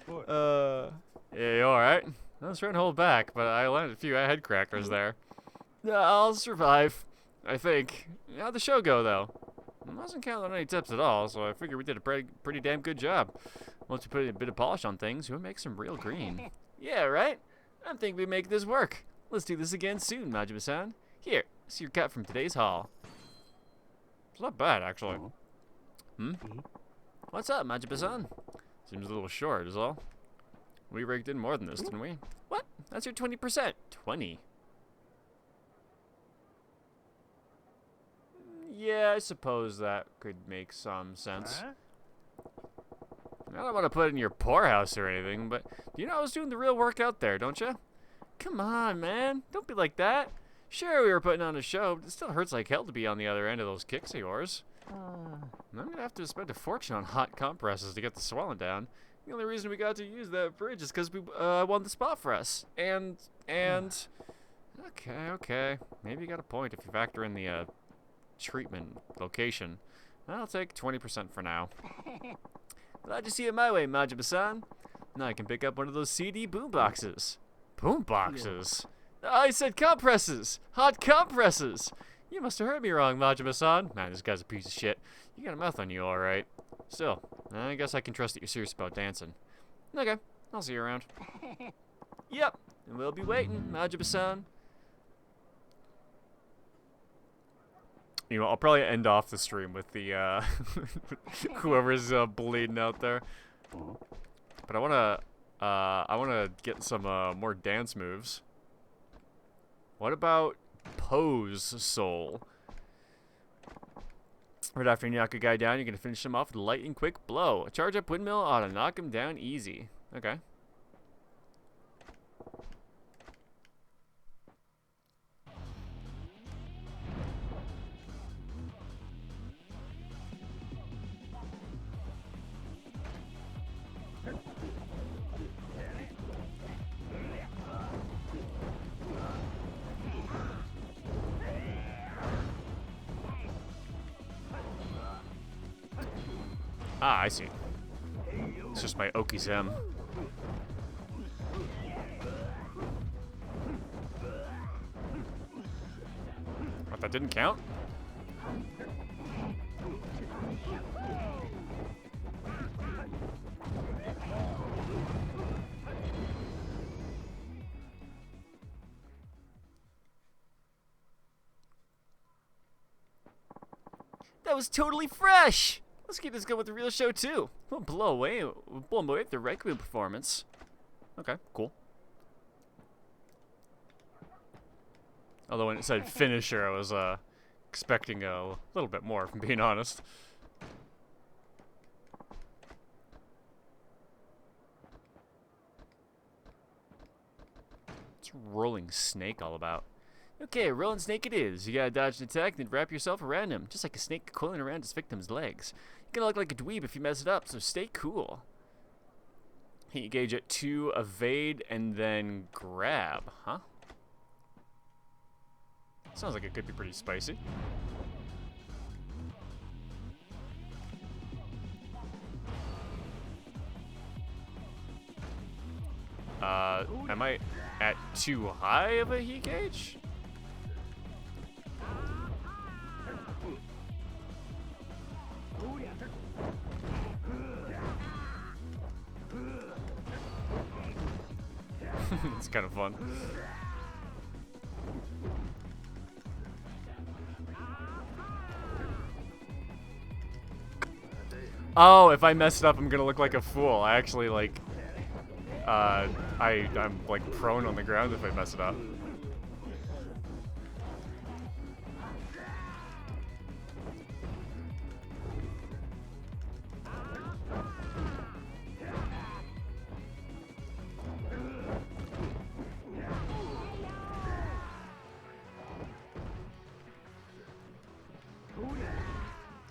Yeah, you alright? I was trying to hold back, but I landed a few head crackers there. I'll survive, I think. How'd the show go though? I wasn't counting on any tips at all, so I figured we did a pretty damn good job. Once we put a bit of polish on things, we'll make some real green. Yeah, right? I think we make this work. Let's do this again soon, Majima-san. Here, see your cut from today's haul. It's not bad, actually. What's up, Majima-san? Seems a little short, is all. We rigged in more than this, didn't we? What? That's your 20%. 20? Yeah, I suppose that could make some sense. I don't want to put it in your poorhouse or anything, but you know I was doing the real work out there, don't you? Come on, man. Don't be like that. Sure, we were putting on a show, but it still hurts like hell to be on the other end of those kicks of yours. I'm going to have to spend a fortune on hot compresses to get the swelling down. The only reason we got to use that bridge is because we won the spot for us. And... Okay. Maybe you got a point if you factor in the, treatment location. I'll take 20% for now. Glad you see it my way, Majima-san. Now I can pick up one of those CD boomboxes. Boomboxes? I said compresses! Hot compresses! You must have heard me wrong, Majima-san. Man, this guy's a piece of shit. You got a mouth on you, alright. Still, I guess I can trust that you're serious about dancing. Okay, I'll see you around. Yep, and we'll be waiting, Majima-san. You know, I'll probably end off the stream with the, whoever's bleeding out there. But I wanna get some, more dance moves. What about Pose Soul? Right after you knock a guy down, you're gonna finish him off with a lightning quick blow. A charge up windmill ought to knock him down easy. Okay. Ah, I see. It's just my Okizem. What, that didn't count? That was totally fresh! Let's keep this going with the real show, too. We'll blow away with the Requiem performance. Okay, cool. Although when it said finisher, I was expecting a little bit more, if I'm being honest. What's Rolling Snake all about? Okay, Rolling Snake it is. You gotta dodge an attack, then wrap yourself around him, just like a snake coiling around its victim's legs. You're gonna look like a dweeb if you mess it up, so stay cool. Heat gauge at 2, evade, and then grab, huh? Sounds like it could be pretty spicy. Am I at too high of a heat gauge? It's kind of fun. Oh, if I mess it up, I'm gonna look like a fool. I actually, like, I'm, like, prone on the ground if I mess it up.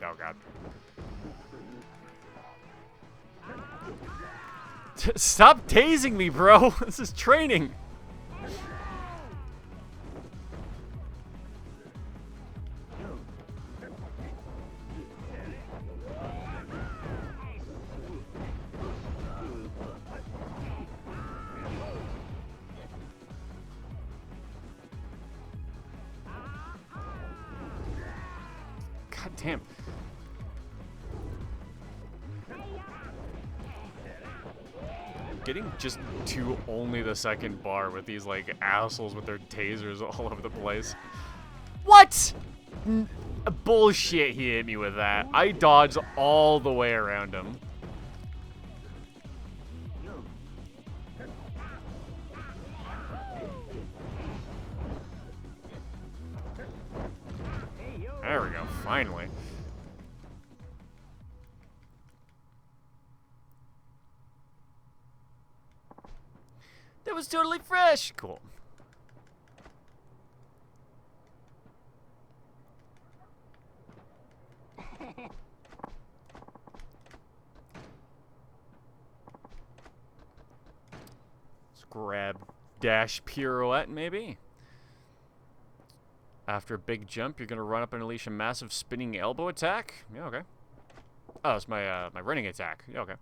Oh, God. Stop tasing me, bro! This is training! God damn. Getting just to only the second bar with these, like, assholes with their tasers all over the place. What? Bullshit, he hit me with that. I dodged all the way around him. There we go, finally. That was totally fresh. Cool. Let's grab dash pirouette, maybe. After a big jump, you're gonna run up and unleash a massive spinning elbow attack. Yeah, okay. Oh, it's my my running attack. Yeah, okay.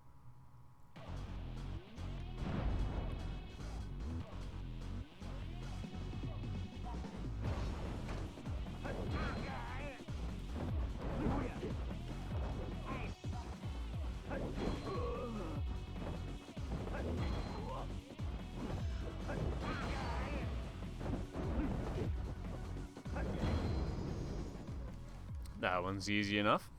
That one's easy enough.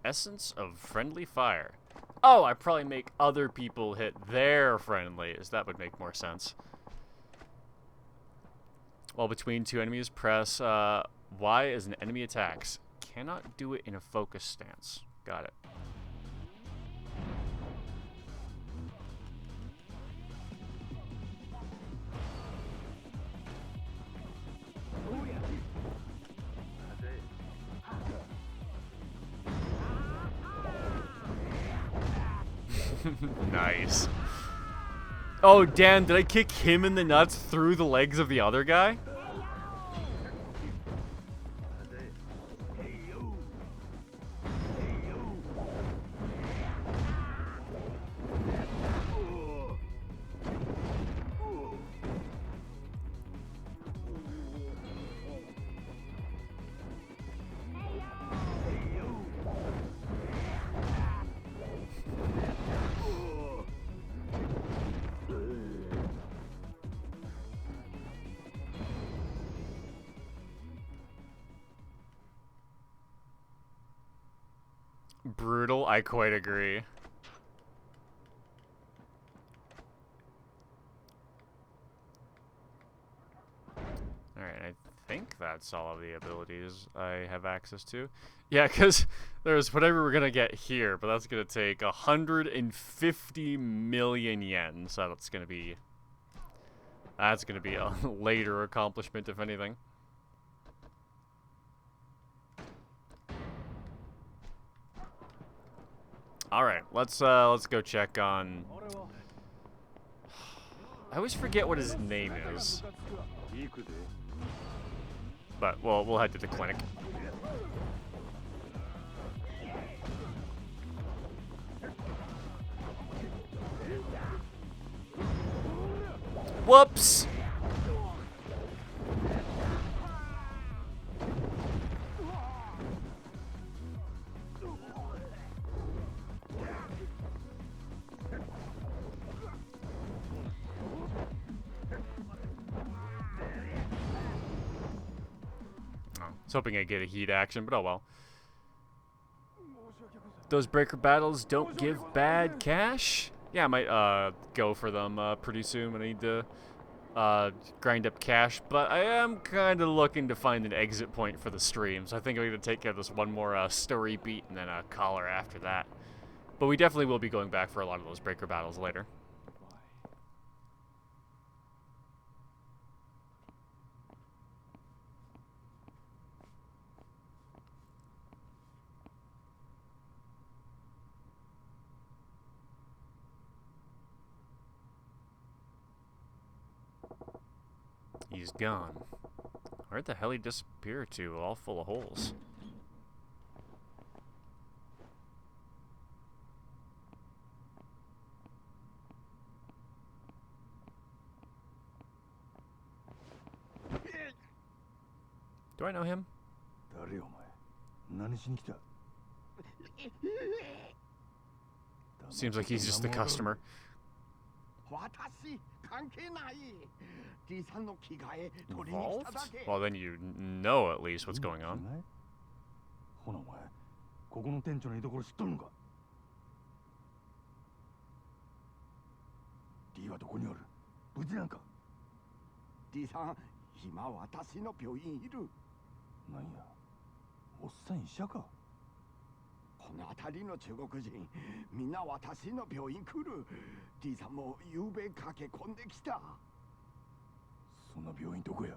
Essence of friendly fire. Oh, I probably make other people hit their friendlies. That would make more sense. While between two enemies, press Y as an enemy attacks. Cannot do it in a focus stance. Got it. Nice. Oh, damn, did I kick him in the nuts through the legs of the other guy? Brutal, I quite agree. Alright, I think that's all of the abilities I have access to. Yeah, because there's whatever we're going to get here, but that's going to take 150 million yen, so that's going to be a later accomplishment, if anything. All right, let's go check on. I always forget what his name is. But we'll head to the clinic. Whoops! I was hoping I'd get a heat action, but oh well. Those breaker battles don't give bad cash? Yeah, I might go for them pretty soon when I need to grind up cash, but I am kind of looking to find an exit point for the stream, so I think I'm going to take care of this one more story beat and then a collar after that. But we definitely will be going back for a lot of those breaker battles later. He's gone. Where'd the hell he disappear to? All full of holes. Do I know him? Seems like he's just the customer. Involved? Well, then you know at least what's going on. ほなお前ここの店長の居所知っとるのかDはどこにおる無事なんか D さん今私の病院いるなんやおっさん医者かこの辺りの中国人みんな私の病院来る D さんも夕べ駆け込んできたそんな病院どこやい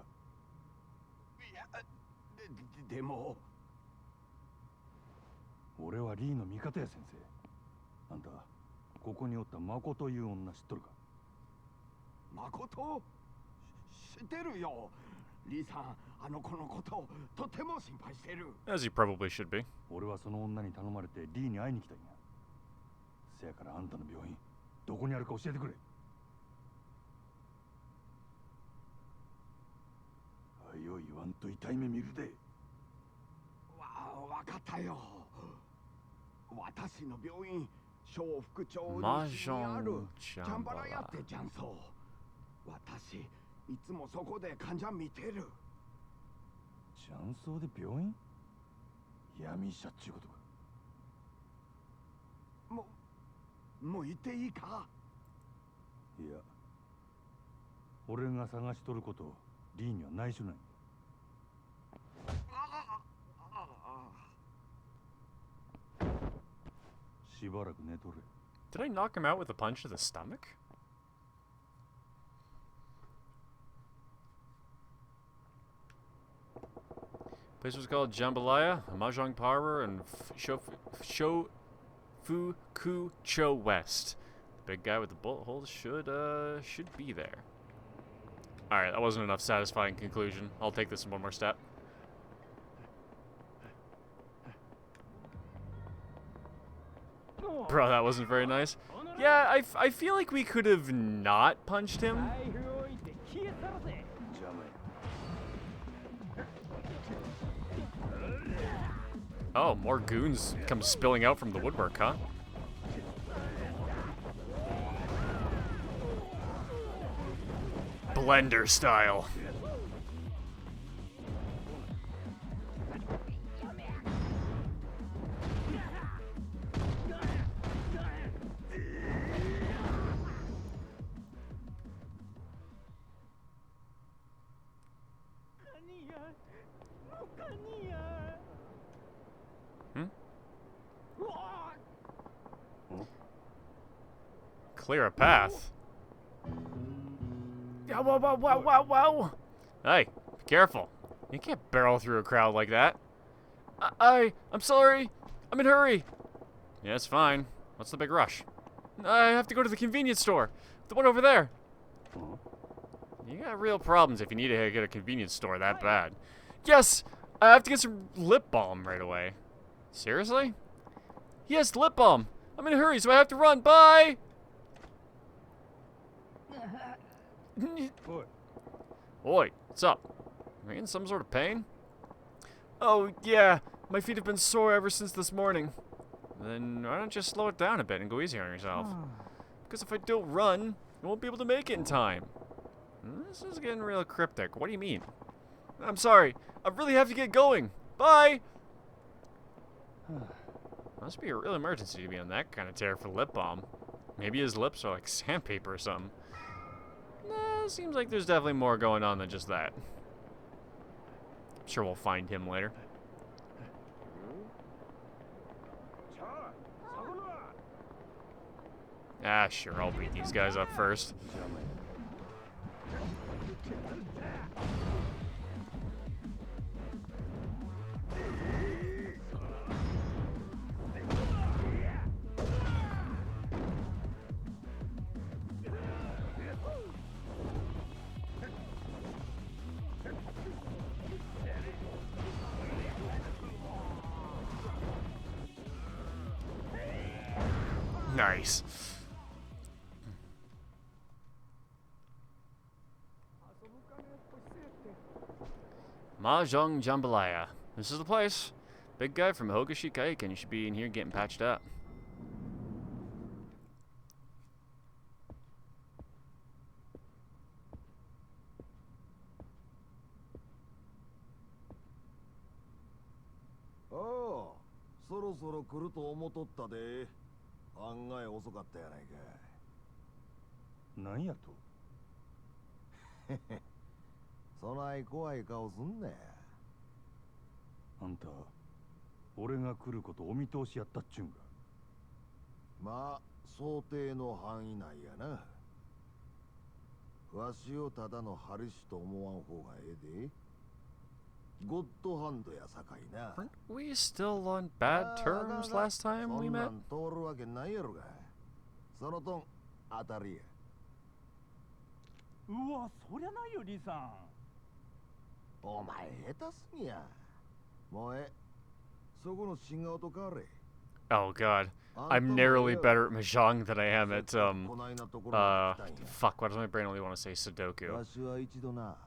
やでも俺はリーの味方や先生あんたここにおったマコという女知っとるか誠知ってるよリーさんあの子のこととても心配してる As he probably should be. 俺はその女に頼まれてリーに会いに来たんやせやからあんたの病院どこにあるか教えてくれはよ言わんと痛い目見るでわかったよ私の病院小副長にあるジャンバラ屋ってジャンソー私いつもそこで患者見てる雀荘で病院闇医者っちゅうことかもう言っていいかいや俺が探しとることリーには内緒ないしばらく寝とれ Did I knock him out with a punch to the stomach? Place was called Jambalaya, a mahjong parlor in Shofukucho West. The big guy with the bullet holes should be there. Alright, that wasn't enough satisfying conclusion. I'll take this one more step. Bro, that wasn't very nice. Yeah, I feel like we could have not punched him. Oh, more goons come spilling out from the woodwork, huh? Blender style. Clear a path. Whoa. Hey, be careful. You can't barrel through a crowd like that. I'm sorry. I'm in a hurry. Yeah, it's fine. What's the big rush? I have to go to the convenience store. The one over there. You got real problems if you need to get a convenience store that bad. Yes, I have to get some lip balm right away. Seriously? Yes, lip balm. I'm in a hurry, so I have to run. Bye! Oi, what's up? Am I in some sort of pain? Oh, yeah. My feet have been sore ever since this morning. Then why don't you slow it down a bit and go easy on yourself? Because if I don't run, I won't be able to make it in time. This is getting real cryptic. What do you mean? I'm sorry. I really have to get going. Bye! Must be a real emergency to be on that kind of tear for lip balm. Maybe his lips are like sandpaper or something. Nah, seems like there's definitely more going on than just that. I'm sure we'll find him later. Ah, sure, I'll beat these guys up first. Nice. Mahjong Jambalaya. This is the place. Big guy from Hogashi Kaiken should be in here getting patched up.ああ、そろそろ来ると思っとったで。案外遅かったやないか。なんやと。そない怖い顔すんなや。あんた、俺が来ることお見通しやったっちゅうんか。まあ、想定の範囲内やな。わしをただのハリシと思わん方がええで。ゴッドハンドやさかいな。Weren't we still on bad terms last time we met? そんなん通るわけないやろが。そのとん、当たりや。うわ、そりゃないよ、リさん。お前下手すぎや。もうそこの新顔と変われ。Oh god. I'm narrowly better at Mahjong than I am at, fuck, why does my brain only want to say Sudoku? わしは一度な、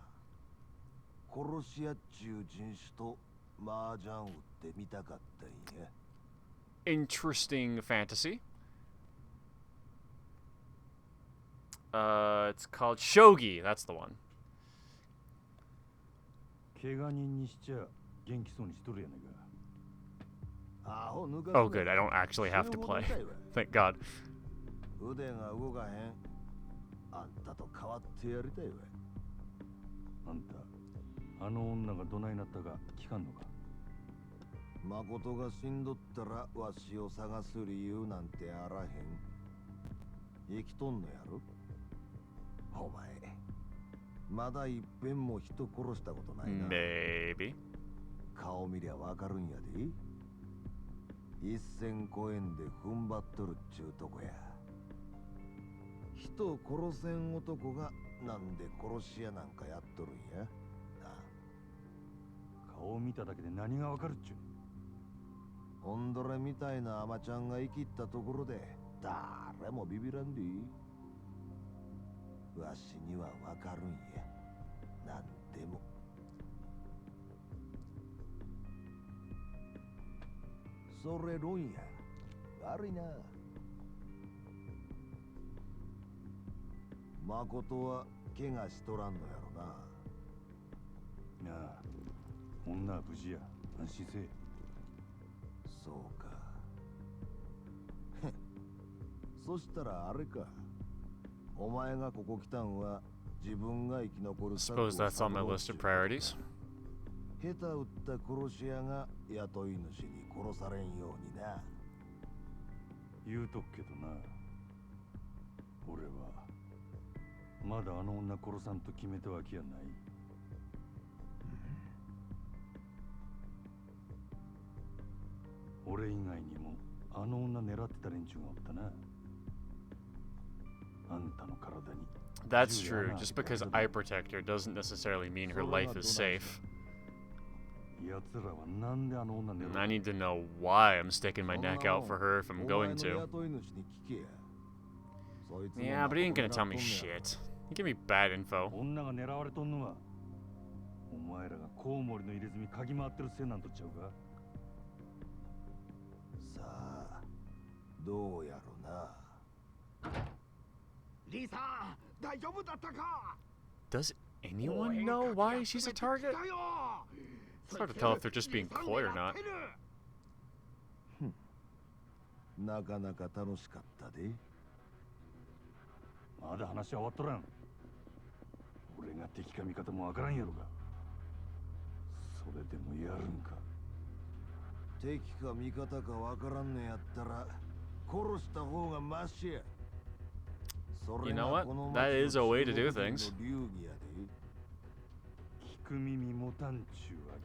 殺し屋っちゅう人種と麻雀打ってみたかったんや。Interesting fantasy. It's called Shogi. That's the one. 怪我人にしちゃ元気そうにしとるやないか。Oh good, I don't actually have to play. Thank God. 腕が動かへん。あんたと変わってやりたいわ。あんた、あの女がどないなったか聞かんのか。誠が死んどったらわしを探す理由なんてあらへん。生きとんのやろ。お前まだいっぺんも人殺したことないな。 Maybe. 顔見りゃわかるんやで。1000コエンで踏ん張っとるっちゅうとこや。人を殺せん男がなんで殺し屋なんかやっとるんや。顔を見ただけで何がわかるっちゅう。オンドレみたいなアマちゃんが生きったところで誰もビビらんで。わしにはわかるんや。なんでも。それ論や。悪いな。誠は怪我しとらんのやろな。なあ、女は無事や。安心せえ。そうか。そしたらあれか。お前がここ来たんは自分が生き残る。Suppose that's on my list of priorities. 下手打った殺し屋が雇い主に殺されんようにな。言うとくけどな、俺はまだあの女殺さんと決めたわけやない。俺以外にもあの女狙ってた連中がおったな。あんたの体に。 That's true. Just because I protect her doesn't necessarily mean her life is safe. And I need to know why I'm sticking my neck out for her if I'm going to. Yeah, but he ain't gonna tell me shit. You give me bad info. 女が狙われとんのはお前らがコウモリの入れ墨嗅ぎ回ってるせいなんとちゃうか。さあどうやろな。リーさん大丈夫だったか。 Does anyone know why she's a target? It's hard to tell if they're just being coy or not. なかなか楽しかったで。まだ話は終わっとらん。俺が敵か味方もわからんやろか。それでもやるんか。敵か味方かわからんのやったら殺した方がマシや。 You know what? That is a way to do things. 聞く耳持たんちゅうわ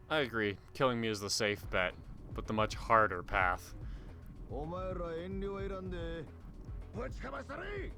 けかい。 I agree. Killing me is the safe bet, but the much harder path. お前ら遠慮選んでぶちかましたれ。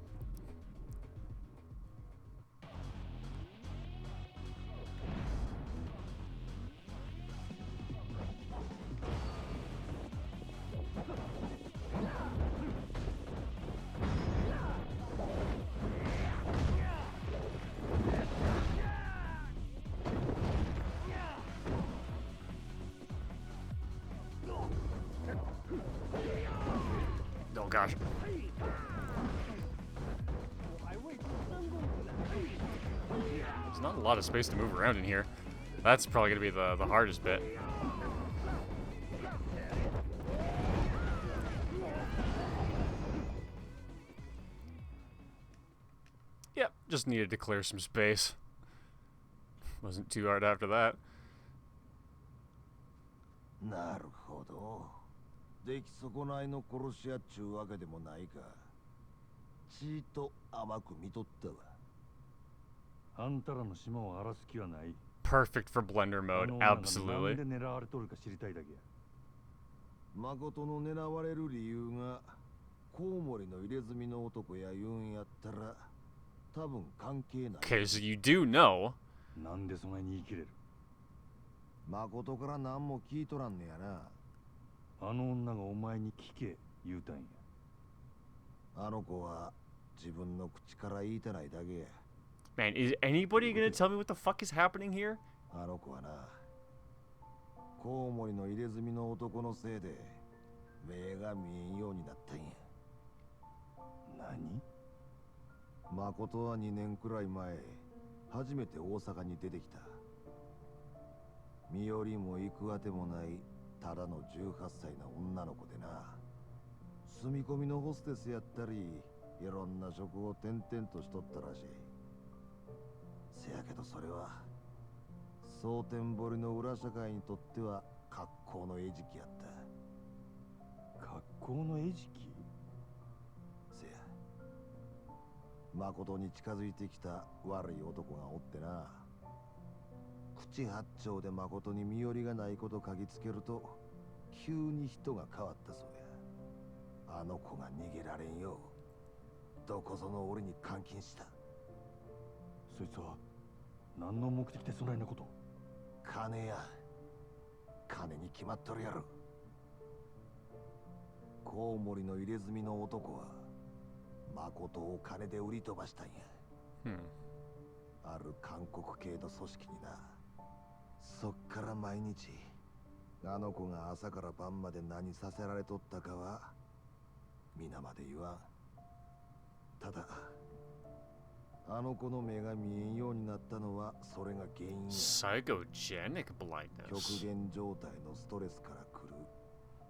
Oh gosh. There's not a lot of space to move around in here. That's probably gonna be the hardest bit. Yep, just needed to clear some space. Wasn't too hard after that. なるほど。出来損ないの殺し屋っちゅうわけでもないか。ちーと甘く見とったわ。あんたらの島を荒らす気はない。 Perfect for blender mode, なん absolutely. で狙われとるか知りたいだけや。誠の狙われる理由がコウモリの入れ墨の男や言うんやったら多分関係ない。 Okay, so you do know. なんでそないに言い切れる。誠から何も聞いとらんねやな。あの女がお前に聞け言うたんや。あの子は自分の口から言いたないだけや。 Man, is anybody gonna tell me what the fuck is happening here? あの子はな、コウモリの入れ墨の男のせいで目が見えんようになったんや。何？誠は2年くらい前、初めて大阪に出てきた。身寄りも行くあてもないただの18歳の女の子でな。住み込みのホステスやったり、いろんな職を転々としとったらしい。せやけどそれは蒼天堀の裏社会にとっては格好の餌食やった。格好の餌食？せや、誠に近づいてきた悪い男がおってな。口八丁で誠に身寄りがないこと嗅ぎつけると急に人が変わったそうや。あの子が逃げられんようどこぞの俺に監禁した。そいつは何の目的でそないなこと？金や。金に決まっとるやろ。コウモリの入れ墨の男は誠を金で売り飛ばしたんや。ある韓国系の組織にな。そっから毎日あの子が朝から晩まで何させられとったかは皆まで言わん。ただあの子の目が見えんようになったのはそれが原因や。 Psychogenic blindness. 極限状態のストレスから来る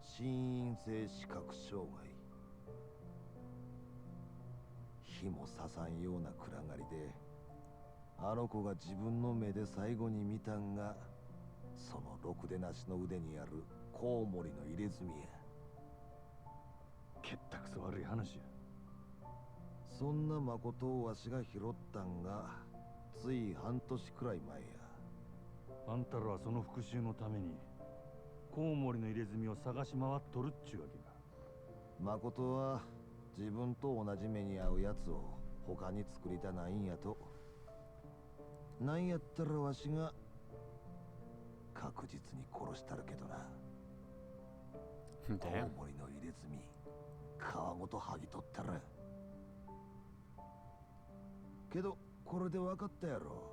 心因性視覚障害。火も刺さんような暗がりであの子が自分の目で最後に見たんがそのろくでなしの腕にあるコウモリの入れ墨や。けったくそ悪い話や。そんな誠をわしが拾ったんがつい半年くらい前や。あんたらはその復讐のためにコウモリの入れ墨を探し回っとるっちゅうわけか。誠は自分と同じ目に遭うやつを他に作りたないんやと。なんやったらわしが確実に殺したるけどな。コウモリの入れ墨皮ごと剥ぎ取ったらけどこれで分かったやろ。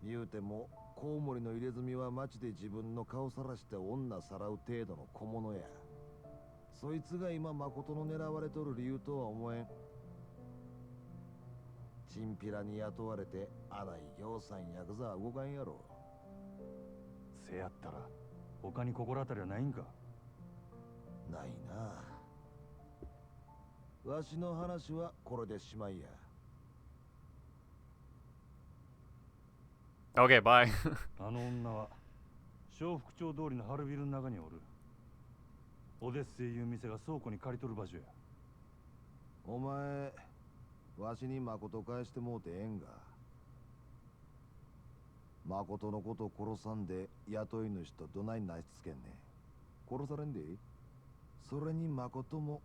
言うてもコウモリの入れ墨は町で自分の顔さらして女さらう程度の小物や。そいつが今誠の狙われとる理由とは思えん。チンピラに雇われてあない行さんヤクザは動かんやろ。せやったら他に心当たりはないんか。ないな。わしの話はこれでしまいや。Okay, bye. あの女は小福町通りの春ビルの中におる。オデッセイいう店が倉庫に借りとる場所や。お前わしに誠返してもうてええんが。誠のこと殺さんで雇い主とどないなしつけんね。殺されんで。それに誠も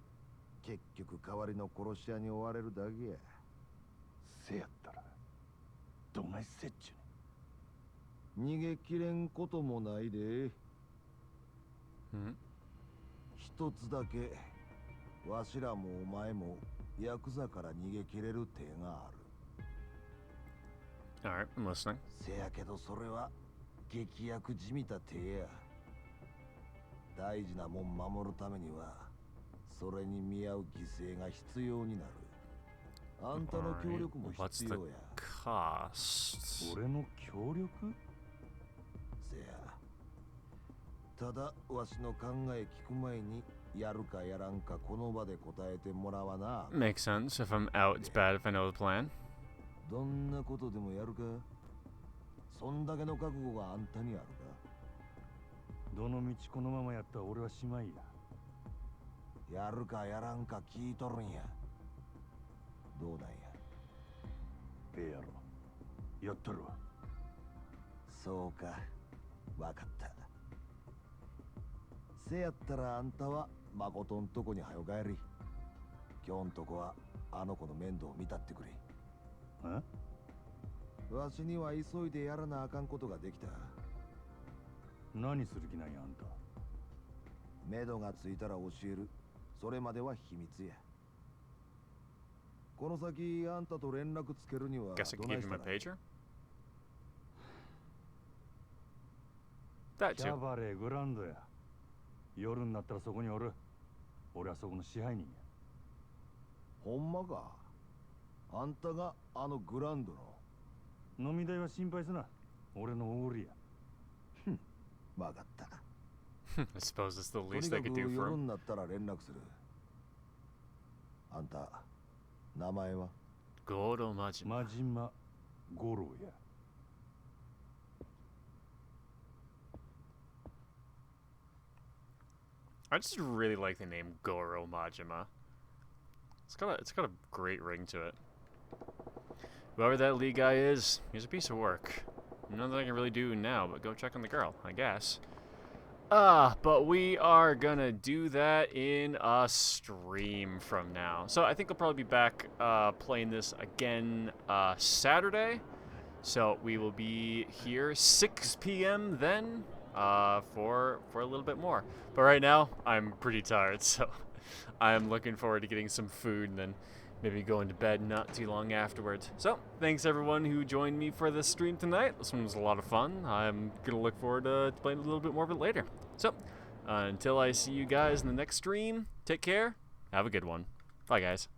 結局代わりの殺し屋に追われるだけや。せやったらどないせっちゅう逃げきれんこともないで。一つだけわしらもお前もヤクザから逃げきれる手がある。 Alright, I'm listening. せやけどそれは劇薬じみた手や。大事なもん守るためにはそれに見合う犠牲が必要になる。あんたの協力も What's 必 the 要や。 cost? 俺の協力。せや。ただわしの考え聞く前にやるかやらんかこの場で答えてもらわな。 Makes sense. If I'm out, it's bad if I know the plan. どんなことでもやるか。そんだけの覚悟があんたにあるか。どの道このままやったら俺はしまいや。やるかやらんか聞いとるんや。どうなんや。ええやろ。やったるわ。そうか。わかった。せやったらあんたは誠んとこにはよ帰り。今日んとこはあの子の面倒を見たってくれ。わしには急いでやらなあかんことができた。何する気なんやあんた。目処がついたら教える。それまでは秘密や。この先あんたと連絡つけるには Guess I ど could ない give し him た a ら。 pager? That キャ too. バレーグランドや。夜になったらそこにおる。俺はそこの支配人や。ほんまか。あんたがあのグランドの。飲み代は心配すな。俺のおごりや。わかった。I suppose it's the とに least か I く could do for 夜 him. になったら連絡する。あんた名前は。 Goro Majima. 真島五郎や。I just really like the name Goro Majima. It's got a great ring to it. Whoever that lead guy is, he's a piece of work. Nothing I can really do now but go check on the girl, I guess. But we are gonna do that in a stream from now. So I think I'll probably be back playing this again Saturday. So we will be here 6 p.m. then for a little bit more. But right now, I'm pretty tired, so I'm looking forward to getting some food and then maybe going to bed not too long afterwards. So, thanks everyone who joined me for this stream tonight. This one was a lot of fun. I'm going to look forward to playing a little bit more of it later. So, until I see you guys in the next stream, take care. Have a good one. Bye, guys.